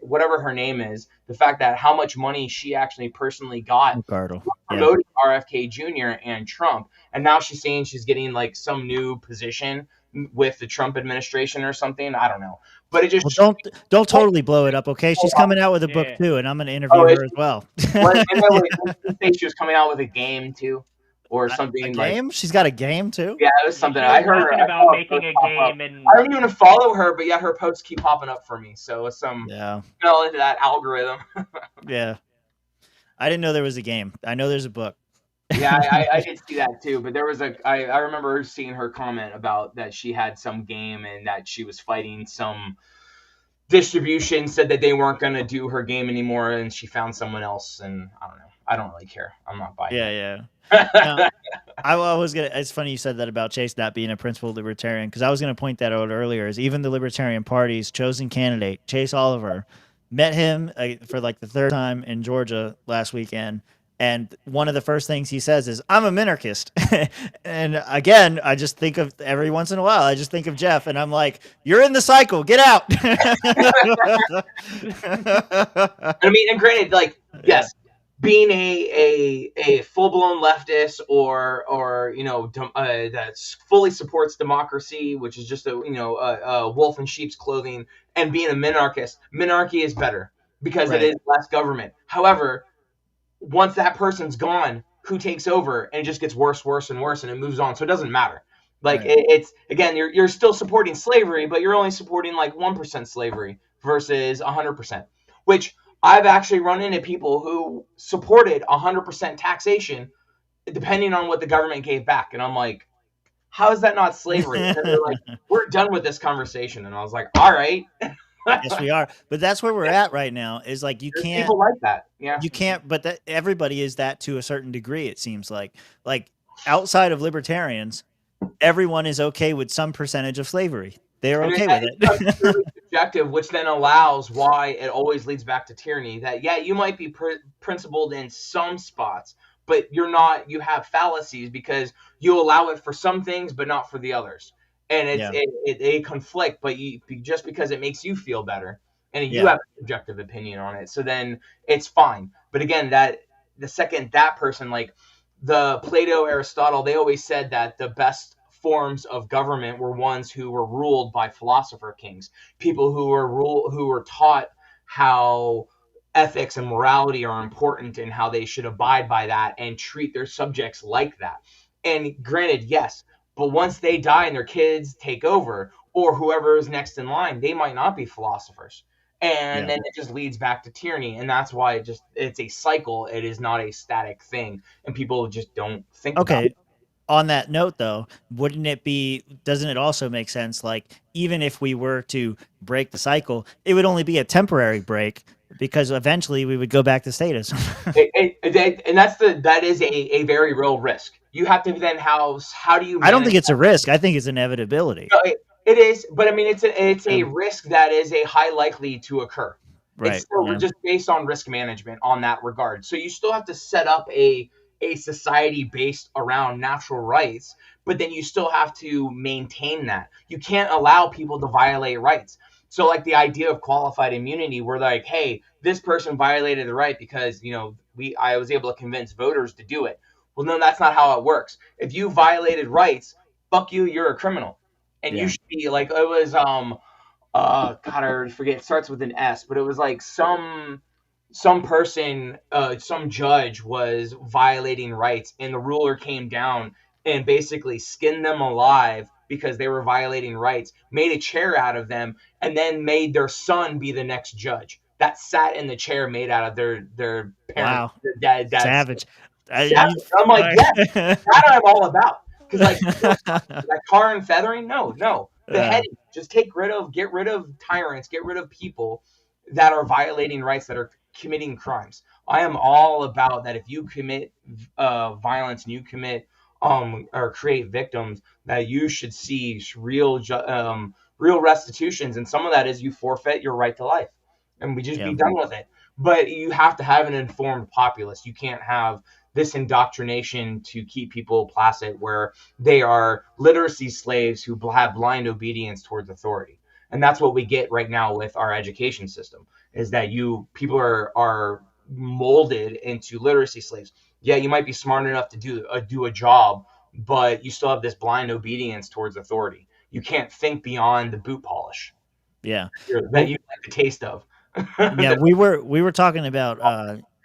whatever her name is, the fact that how much money she actually personally got promoting RFK Jr. and Trump, and now she's saying she's getting some new position with the Trump administration or something. I don't know, but it just don't totally blow it up, okay? She's coming out with a book too, and I'm going to interview her as well. Well, she was coming out with a game too. or A something like. game? She's got a game too? Yeah, it was Yeah, something she was I heard. talking I about saw a making post a pop up. game, and I don't even follow her, but yeah, her posts keep popping up for me. So it's some Yeah. fell into that algorithm. Yeah. I didn't know there was a game. I know there's a book. Yeah, I did see that too. But there was I remember seeing her comment about that she had some game and that she was fighting some distribution, said that they weren't going to do her game anymore, and she found someone else. And I don't know. I don't really care. I'm not buying Yeah, it. yeah. Now, I was gonna. It's funny you said that about Chase not being a principled libertarian, because I was gonna point that out earlier. Is even the Libertarian Party's chosen candidate, Chase Oliver, met him for like the third time in Georgia last weekend, and one of the first things he says is, "I'm a minarchist," and again, I just think of every once in a while, I just think of Jeff, and I'm like, "You're in the cycle. Get out." I mean, and granted, like, Yeah. yes, being a full blown leftist or that fully supports democracy, which is just a wolf in sheep's clothing, and being a minarchy is better because it Right. is less government. However, once that person's gone, who takes over, and it just gets worse, worse, and worse, and it moves on. So it doesn't matter. Like Right. it's again, you're still supporting slavery, but you're only supporting like 1% slavery versus 100%. Which I've actually run into people who supported 100% taxation, depending on what the government gave back, and I'm like, how is that not slavery? And they're like, we're done with this conversation, and I was like, all right. Yes, we are. But that's where we're at right now. Is like There's people like that. Yeah. you can't. But that everybody is that to a certain degree. It seems like outside of libertarians, everyone is okay with some percentage of slavery. They're And okay that with it becomes it. purely subjective, which then allows why it always leads back to tyranny. That yeah, you might be principled in some spots, but you're not. You have fallacies because you allow it for some things, but not for the others. And Yeah. they conflict, but just because it makes you feel better, and you Yeah. have a subjective opinion on it, so then it's fine. But again, that the second that person, like the Plato, Aristotle, they always said that the best forms of government were ones who were ruled by philosopher kings, people who were taught how ethics and morality are important and how they should abide by that and treat their subjects like that. And granted, yes, but once they die and their kids take over, or whoever is next in line, they might not be philosophers. And Yeah. then it just leads back to tyranny, and that's why it's a cycle. It is not a static thing, and people just don't think about it. Okay. On that note, though, doesn't it also make sense? Like, even if we were to break the cycle, it would only be a temporary break because eventually we would go back to status. And that is a very real risk. You have to then how do you I don't manage think it's that? a risk. I think it's inevitability. No, it is, but I mean it's a Um, risk that is a high likely to occur. It's right. still Yeah. just based on risk management on that regard. So you still have to set up a society based around natural rights, but then you still have to maintain that. You can't allow people to violate rights. So like the idea of qualified immunity, where like, hey, this person violated the right because I was able to convince voters to do it. Well, no, that's not how it works. If you violated rights, fuck you, you're a criminal, and you Yeah. should be like it was God, I already forget. It starts with an S, but it was like some person, some judge was violating rights, and the ruler came down and basically skinned them alive because they were violating rights, made a chair out of them, and then made their son be the next judge that sat in the chair made out of their parents, Wow. their dad's Savage. savage. I'm like, yes, that I'm all about. Because like that tar and feathering, no, Yeah. beheading. Just get rid of tyrants, get rid of people that are violating rights, that are committing crimes. I am all about that. If you commit violence and you commit or create victims, that you should see real restitutions, and some of that is you forfeit your right to life, and we just Yeah. be done with it. But you have to have an informed populace. You can't have this indoctrination to keep people placid, where they are literacy slaves who have blind obedience towards authority. And that's what we get right now with our education system, is that people are molded into literacy slaves. Yeah, you might be smart enough to do a job, but you still have this blind obedience towards authority. You can't think beyond the boot polish Yeah. that Well, you like the taste of. yeah, we were talking about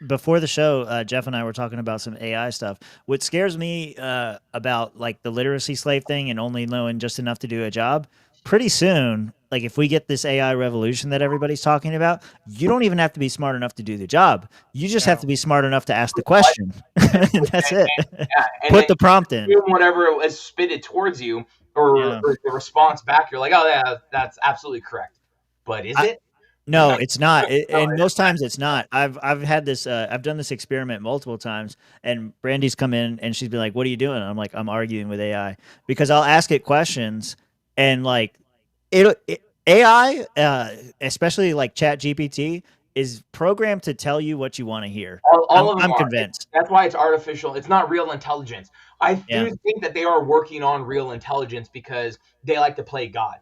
before the show, Jeff and I were talking about some AI stuff. What scares me about like the literacy slave thing and only knowing just enough to do a job, pretty soon, like if we get this AI revolution that everybody's talking about, you don't even have to be smart enough to do the job. You just have No. to be smart enough to ask the What? question. And, And that's it. yeah, and Put then the prompt in. doing whatever is spitted towards you, or, Yeah. or the response back, you're like, oh yeah, that's absolutely correct. But is I, it? No, it's not. No, And most times it's not. I've had this. I've done this experiment multiple times, and Brandy's come in and she's been like, "What are you doing?" And I'm like, "I'm arguing with AI because I'll ask it questions, and like AI, especially like Chat GPT, is programmed to tell you what you want to hear. all of them I'm are. convinced. That's why it's artificial. It's not real intelligence. I Yeah, do think that they are working on real intelligence because they like to play God.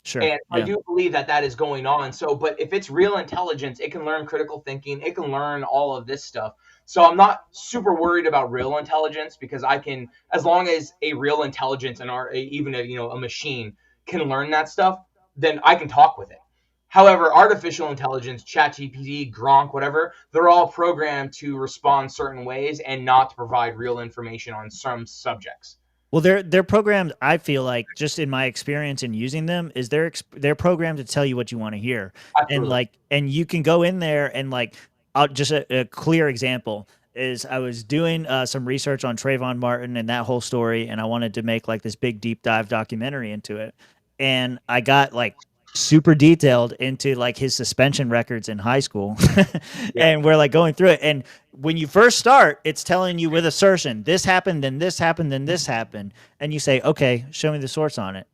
sure. And I Yeah, do believe that that is going on. So, but if it's real intelligence, it can learn critical thinking. It can learn all of this stuff. So I'm not super worried about real intelligence because I can, as long as a real intelligence and even a machine can learn that stuff, then I can talk with it. However, artificial intelligence, ChatGPT, Gronk, whatever, they're all programmed to respond certain ways and not to provide real information on some subjects. well, they're programmed. I feel like just in my experience in using them, is they're programmed to tell you what you want to hear, and Absolutely. and you can go in there and like, I'll just a clear example is I was doing some research on Trayvon Martin and that whole story, and I wanted to make like this big deep dive documentary into it, and I got like super detailed into like his suspension records in high school Yeah. and we're like going through it, and when you first start it's telling you with assertion this happened, then this happened, then this happened, and you say, okay, show me the source on it.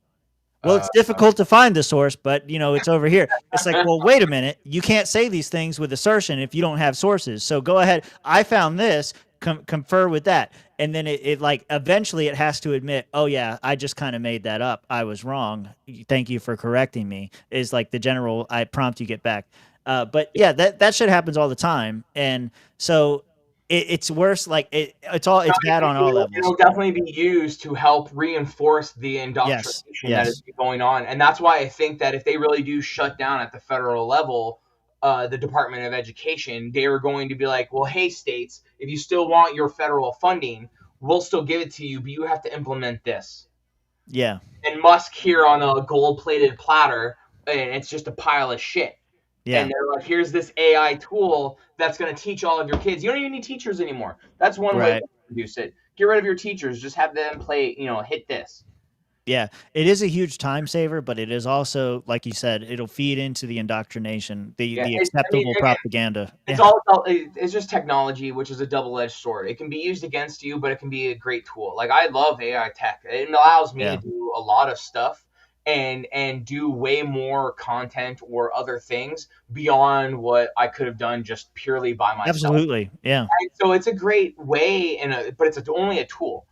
Well, Uh, it's difficult to find the source, but it's over here. It's like, well, wait a minute. You can't say these things with assertion if you don't have sources. So go ahead. I found this. Confer with that, and then it like eventually it has to admit, oh yeah, I just kind of made that up. I was wrong. Thank you for correcting me. Is like the general I prompt you get back. But yeah, that shit happens all the time, and so it's worse. Like it's bad on all levels. it'll definitely be used to help reinforce the Yes. indoctrination that is Yes. going on. And that's why I think that if they really do shut down at the federal level, the Department of Education, they are going to be like, well, hey, states, if you still want your federal funding, we'll still give it to you, but you have to implement this. Yeah. And Musk here on a gold plated platter, and it's just a pile of shit. Yeah. And they're like, here's this AI tool that's going to teach all of your kids. You don't even need teachers anymore. That's one way Right. to reduce it. Get rid of your teachers. Just have them play, hit this. Yeah, it is a huge time saver, but it is also, like you said, it'll feed into the indoctrination, the Yeah, the I mean, acceptable again, propaganda. it's Yeah, all it's just technology, which is a double-edged sword. It can be used against you, but it can be a great tool. Like I love AI tech. It allows me to yeah, do a lot of stuff and do way more content or other things beyond what I could have done just purely by myself. absolutely. Yeah, And so it's a great way, but it's only a tool,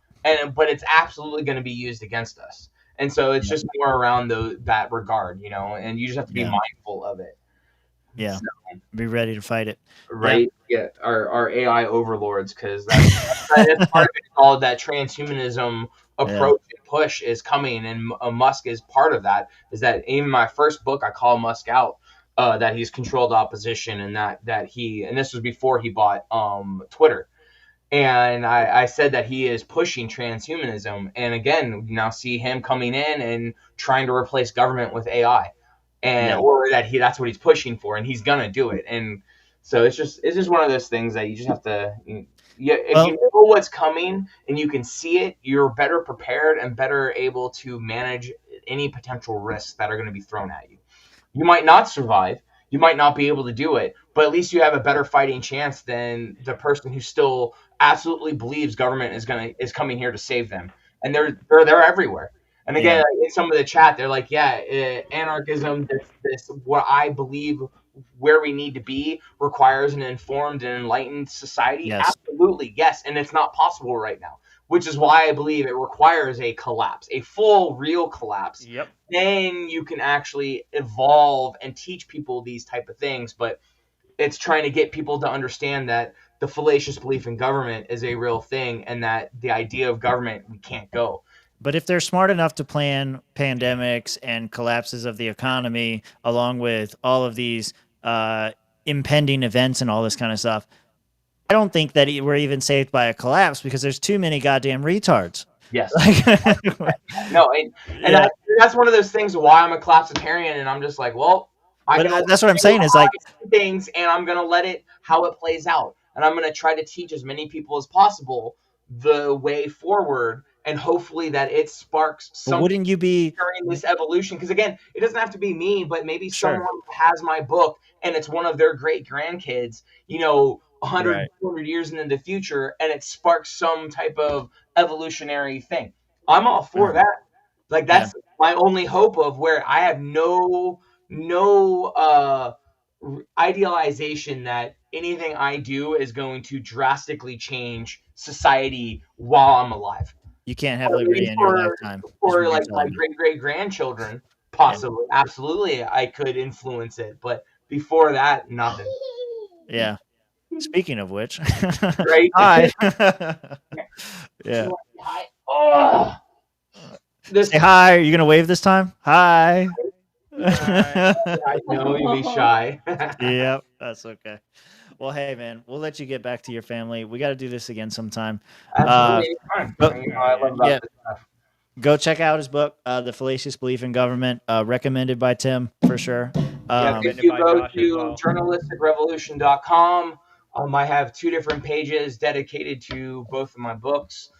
but it's absolutely going to be used against us. And so it's yeah, just more around that regard, and you just have to be yeah, mindful of it. yeah. So, Be ready to fight it. Yeah, right? Yeah, our AI overlords, because that's part of it called that transhumanism yeah, approach and push is coming, and Musk is part of that. Is that in my first book I call Musk out. That he's controlled opposition, and and this was before he bought Twitter. And I said that he is pushing transhumanism. And again, you now see him coming in and trying to replace government with AI. yeah. Or that's what he's pushing for, and he's gonna do it. And so it's just one of those things that you just have to, yeah, if you Well, know what's coming and you can see it, you're better prepared and better able to manage any potential risks that are going to be thrown at you. You might not survive. You might not be able to do it, but at least you have a better fighting chance than the person who still absolutely believes government is coming here to save them. And they're everywhere. And again, yeah, in some of the chat, they're like, "Yeah, anarchism. This what I believe where we need to be requires an informed and enlightened society." yes, Absolutely, yes, and it's not possible right now, which is why I believe it requires a collapse, a full, real collapse. Yep. Then you can actually evolve and teach people these type of things. But it's trying to get people to understand that the fallacious belief in government is a real thing, and that the idea of government, we can't go. but if they're smart enough to plan pandemics and collapses of the economy, along with all of these impending events and all this kind of stuff, don't think that we're even saved by a collapse because there's too many goddamn retards. Yes. Like, No, and that's one of those things why I'm a collapsitarian, and I'm just like, well, that's what I'm saying is like things, and I'm gonna let it how it plays out, and I'm gonna try to teach as many people as possible the way forward, and hopefully that it sparks something. Wouldn't you be during this evolution? Because again, it doesn't have to be me, but maybe Sure. someone has my book and it's one of their great grandkids, 100, Right. 200 years into the future, and it sparks some type of evolutionary thing. I'm all for that. Like that's my only hope of where I have no idealization that anything I do is going to drastically change society while I'm alive. You can't have liberty in your lifetime. Or like my great grandchildren, possibly, absolutely, I could influence it, but before that, nothing. Yeah. Speaking of which, right? Hi. Yeah. Hi. Oh. Say hi. Are you gonna wave this time? Hi. I know you'd be shy. Yep, that's okay. Well, hey, man, we'll let you get back to your family. We got to do this again sometime. Absolutely. I love this stuff. Go check out his book, The Fallacious Belief in Government, recommended by Tim for sure. If you go to journalisticrevolution.com, I have 2 different pages dedicated to both of my books.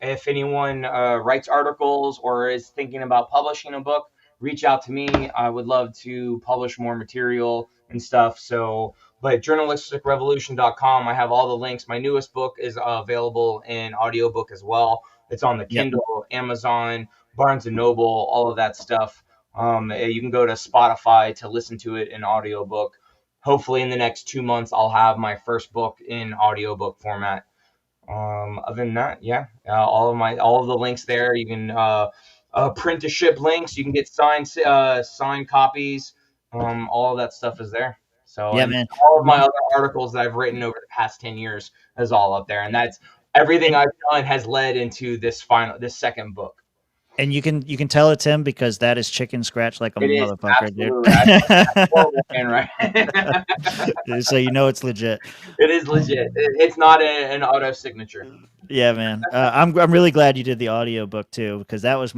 If anyone writes articles or is thinking about publishing a book, reach out to me. I would love to publish more material and stuff. But journalisticrevolution.com, I have all the links. My newest book is available in audiobook as well. It's on the Kindle, Amazon, Barnes & Noble, all of that stuff. You can go to Spotify to listen to it in audiobook. Hopefully in the next 2 months, I'll have my first book in audiobook format. Other than that, all of the links there. You can print to ship links. You can get signed copies. All of that stuff is there. So man. All of my other articles that I've written over the past 10 years is all up there, and that's everything I've done has led into this second book. And you can tell it's him because that is chicken scratch like a motherfucker, dude. That's horrible, man, right? So you know it's legit. It is legit. It's not an auto signature. Yeah, man. I'm really glad you did the audio book too, because that's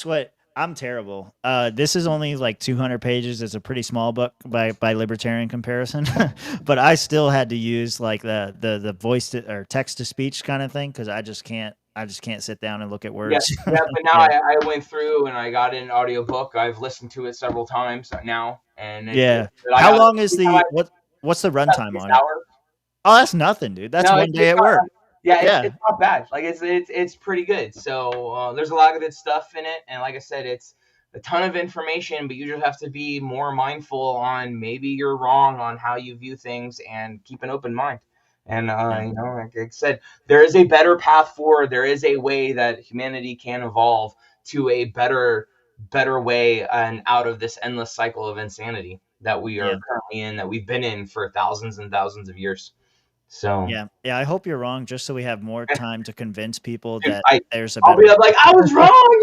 what I'm terrible. This is only like 200 pages. It's a pretty small book by libertarian comparison, but I still had to use like the voice or text to speech kind of thing because I just can't sit down and look at words. But now I went through and I got an audiobook. I've listened to it several times now, and how long is what's the runtime on it? Oh, that's nothing, dude. That's one day at work. It's not bad. Like it's pretty good. So there's a lot of good stuff in it, and like I said, it's a ton of information, but you just have to be more mindful on maybe you're wrong on how you view things and keep an open mind. And like I said, there is a better path forward. There is a way that humanity can evolve to a better way and out of this endless cycle of insanity that we are currently in, that we've been in for thousands and thousands of years. So I hope you're wrong, just so we have more time to convince people that there's a. I'll be like, I was wrong.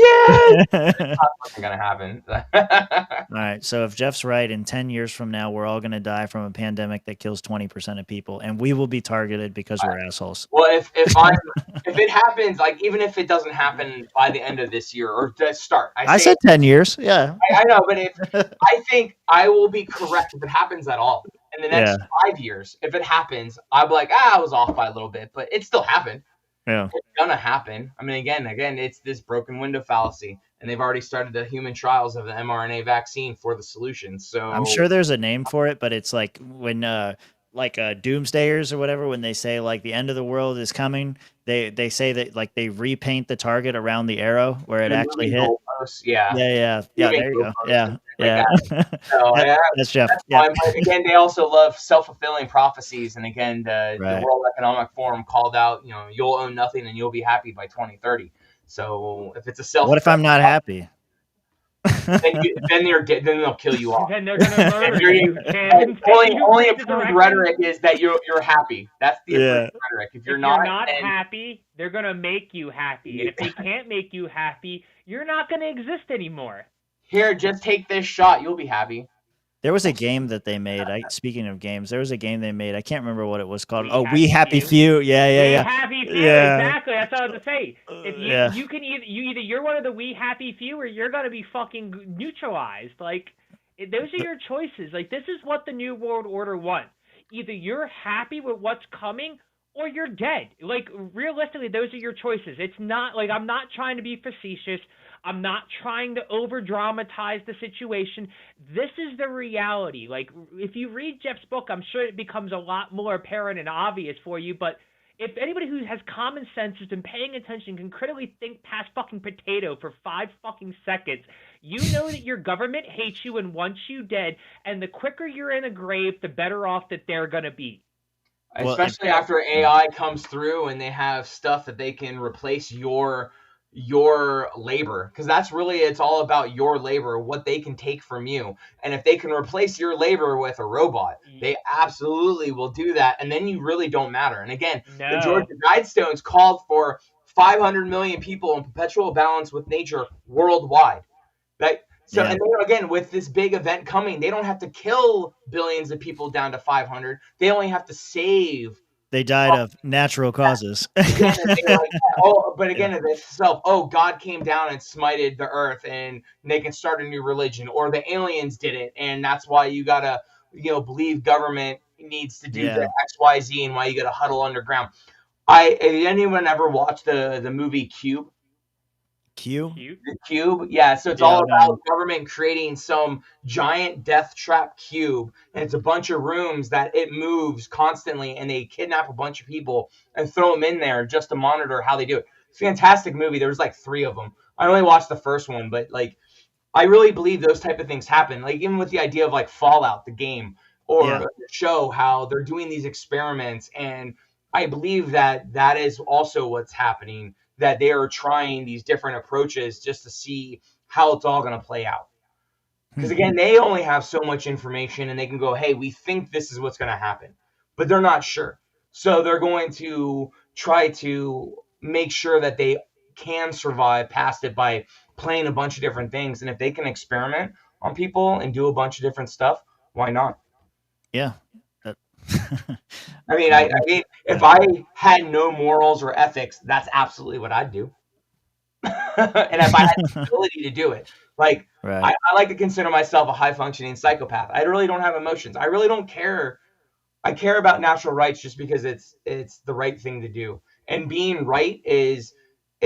Yeah, it's not gonna happen. All right, so if Jeff's right, in 10 years from now, we're all gonna die from a pandemic that kills 20% of people, and we will be targeted because we're assholes. Well, if it happens, like even if it doesn't happen by the end of this year or to start, I said 10 years. Yeah, I know, but I think I will be correct if it happens at all. In the next 5 years, if it happens, I'll be like, I was off by a little bit, but it still happened. Yeah, it's gonna happen. I mean, again, it's this broken window fallacy, and they've already started the human trials of the mRNA vaccine for the solution. So I'm sure there's a name for it, but it's like when doomsdayers or whatever, when they say like the end of the world is coming, they say that like they repaint the target around the arrow where it actually hit. Yeah. There you go. Yeah. So, that's Jeff. Fine. But again, they also love self-fulfilling prophecies, and again, the World Economic Forum called out, you'll own nothing and you'll be happy by 2030. So if it's a what if I'm not happy? then they'll kill you off. Then they're gonna murder you. Only approved rhetoric is that you're happy. That's the approved rhetoric. If you're not happy, they're gonna make you happy. And if they can't make you happy, you're not gonna exist anymore. Here, just take this shot. You'll be happy. There was a game that they made. Speaking of games, there was a game they made. I can't remember what it was called. We Happy Few. Yeah, We yeah, Happy Few. yeah. Exactly. That's what I was gonna say. If Yeah. you can either you're one of the We Happy Few or you're gonna be fucking neutralized. Like those are your choices. Like this is what the New World Order wants. Either you're happy with what's coming or you're dead. Like realistically, those are your choices. It's not like I'm not trying to be facetious. I'm not trying to over dramatize the situation. This is the reality. Like, if you read Jeff's book, I'm sure it becomes a lot more apparent and obvious for you. But if anybody who has common sense has been paying attention can critically think past fucking potato for 5 fucking seconds, you know that your government hates you and wants you dead. And the quicker you're in a grave, the better off that they're going to be. Especially after AI comes through and they have stuff that they can replace your labor, because that's really, it's all about your labor, what they can take from you. And if they can replace your labor with a robot, they absolutely will do that, and then you really don't matter. And again, the Georgia Guidestones called for 500 million people in perpetual balance with nature worldwide. Right? So, and then again, with this big event coming, they don't have to kill billions of people down to 500. They only have to save. They died of natural causes. Again, but again, it's itself. Oh, God came down and smited the earth, and they can start a new religion, or the aliens did it, and that's why you gotta, believe government needs to do the X, Y, Z, and why you gotta huddle underground. Did anyone ever watch the movie Cube? The Cube? Yeah, so it's all about government creating some giant death trap cube, and it's a bunch of rooms that it moves constantly, and they kidnap a bunch of people and throw them in there just to monitor how they do it. It's a fantastic movie. There was like 3 of them. I only watched the first one, but like, I really believe those type of things happen. Like even with the idea of like Fallout, the game, or the show, how they're doing these experiments, and I believe that is also what's happening, that they are trying these different approaches just to see how it's all going to play out. Because again, they only have so much information, and they can go, hey, we think this is what's going to happen, but they're not sure. So they're going to try to make sure that they can survive past it by playing a bunch of different things. And if they can experiment on people and do a bunch of different stuff, why not? Yeah. I mean, if I had no morals or ethics, that's absolutely what I'd do. And if I had the ability to do it, like, I like to consider myself a high-functioning psychopath. I really don't have emotions. I really don't care. I care about natural rights just because it's the right thing to do. And being right is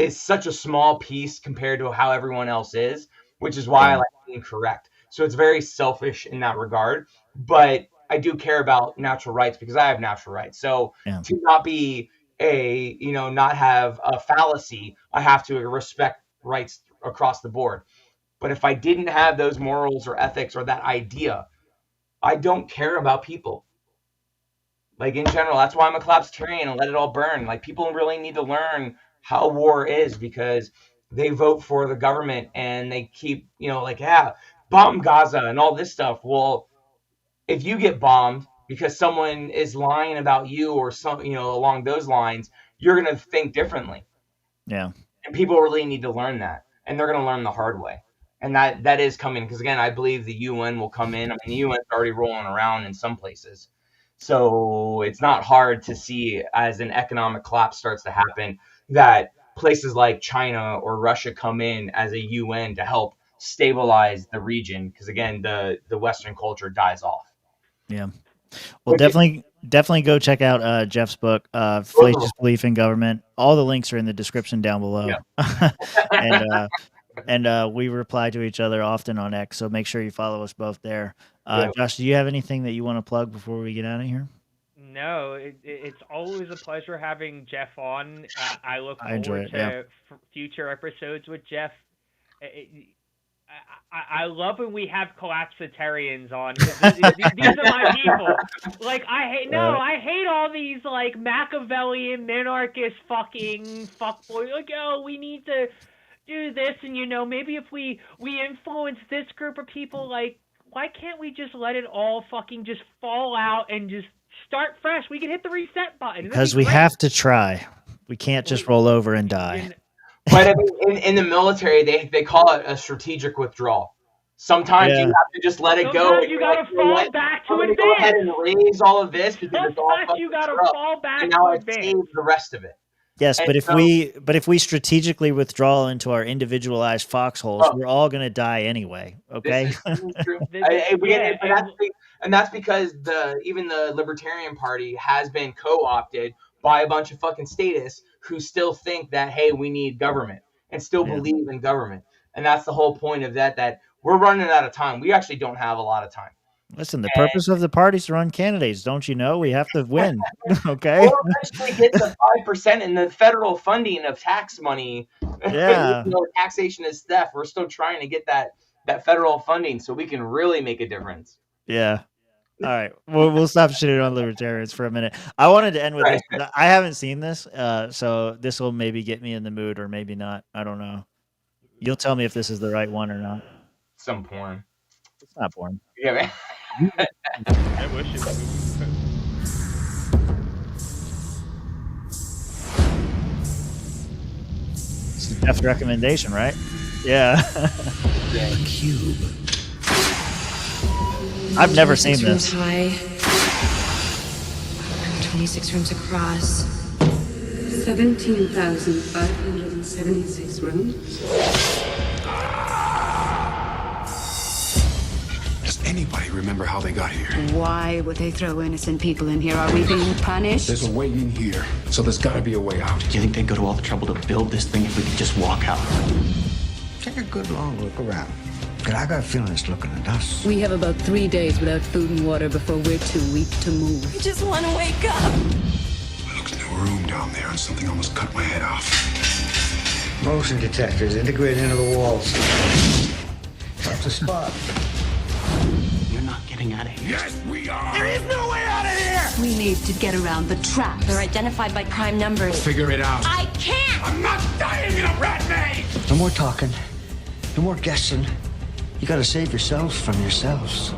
such a small piece compared to how everyone else is, which is why I like being correct. So it's very selfish in that regard. But I do care about natural rights because I have natural rights. So to not be not have a fallacy, I have to respect rights across the board. But if I didn't have those morals or ethics or that idea, I don't care about people. Like in general, that's why I'm a collapsitarian and let it all burn. Like people really need to learn how war is, because they vote for the government and they keep, bomb Gaza and all this stuff. Well, if you get bombed because someone is lying about you or along those lines, you're going to think differently. Yeah. And people really need to learn that, and they're going to learn the hard way. And that is coming, because again, I believe the UN will come in. I mean, the UN's already rolling around in some places. So it's not hard to see, as an economic collapse starts to happen, that places like China or Russia come in as a UN to help stabilize the region, because again, the Western culture dies off. Yeah. Well, definitely go check out Jeff's book, Fallacious Belief in Government. All the links are in the description down below. Yeah. and we reply to each other often on X, so make sure you follow us both there. Josh, do you have anything that you want to plug before we get out of here? No, it's always a pleasure having Jeff on. I look forward to future episodes with Jeff. I love when we have collapsitarians on. These are my people. Like I hate all these like Machiavellian minarchist fucking fuckboys. Like, we need to do this, and maybe if we influence this group of people, like, why can't we just let it all fucking just fall out and just start fresh? We can hit the reset button. Because we have to try. We can't just roll over and die. But I mean, in the military, they call it a strategic withdrawal. Sometimes you Yeah. have to just let it go. Sometimes And you you're like, gotta you know fall what? back to I'm gonna go ahead and advance. raise all of this because it's all Sometimes fucking you gotta screwed up. fall back And to now I've advance. saved the rest of it. Yes, And but if so, we strategically withdraw into our individualized foxholes, oh, we're all gonna die anyway. this Okay. is true. Yeah, And that's because even the Libertarian Party has been co-opted by a bunch of fucking statists who still think that, hey, we need government and still Yeah. believe in government. And that's the whole point of that we're running out of time. We actually don't have a lot of time. Listen, the purpose of the party is to run candidates. Don't you know? We have to win. Okay. We'll eventually get the 5% in the federal funding of tax money. Yeah. Even though taxation is theft, we're still trying to get that federal funding so we can really make a difference. Yeah. All right. We'll stop shitting on libertarians for a minute. I wanted to end with this. Right. I haven't seen this, so this will maybe get me in the mood or maybe not. I don't know. You'll tell me if this is the right one or not. Some porn. It's not porn. Yeah, man. I wish it was. It's Jeff's recommendation, right? Yeah. Yeah. Cube. I've never seen 26 rooms this. high, 26 rooms across. 17,576 rooms. Does anybody remember how they got here? Why would they throw innocent people in here? Are we being punished? There's a way in here, so there's gotta be a way out. Do you think they'd go to all the trouble to build this thing if we could just walk out? Take a good long look around. Because I got a feeling it's looking at us. We have about 3 days without food and water before we're too weak to move. I just want to wake up. Look, no room down there, and something almost cut my head off. Motion detectors integrated into the walls. That's a spot. You're not getting out of here. Yes, we are! There is no way out of here! We need to get around the traps. They're identified by prime numbers. Figure it out. I can't! I'm not dying in a rat maze! No more talking. No more guessing. You gotta save yourselves from yourselves.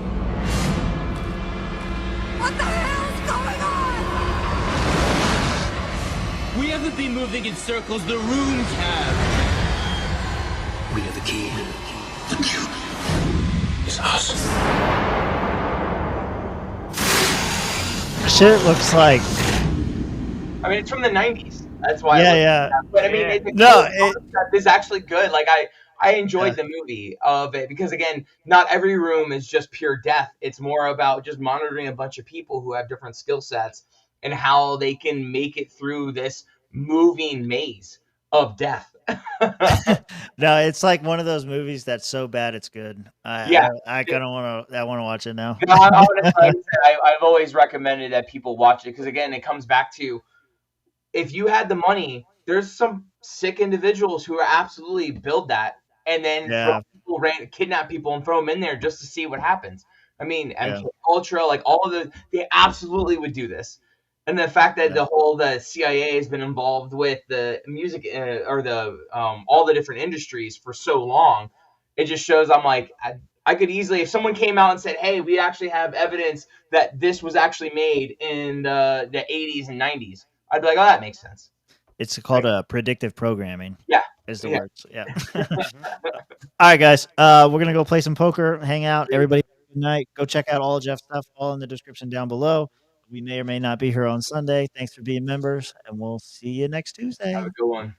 What the hell's going on? We haven't been moving in circles, the rooms have. We are the key. The cube is us. Shit looks like. I mean, it's from the 90s. That's why. Yeah. But I mean, Yeah. it's actually good. Like I enjoyed the movie of it because again, not every room is just pure death. It's more about just monitoring a bunch of people who have different skill sets and how they can make it through this moving maze of death. No, it's like one of those movies that's so bad it's good. Yeah. I kind of want to watch it now. No, I've always recommended that people watch it because again, it comes back to if you had the money, there's some sick individuals who are absolutely build that and then kidnap people and throw them in there just to see what happens. I mean, MK Ultra, like all of they absolutely would do this. And the fact that the CIA has been involved with the music or all the different industries for so long, it just shows I'm like, I could easily, if someone came out and said, hey, we actually have evidence that this was actually made in the 80s and 90s, I'd be like, oh, that makes sense. It's called predictive programming. Yeah. Is the word. Yeah. All right, guys. We're going to go play some poker, hang out. Everybody, good night. Go check out all of Jeff's stuff, all in the description down below. We may or may not be here on Sunday. Thanks for being members, and we'll see you next Tuesday. Have a good one.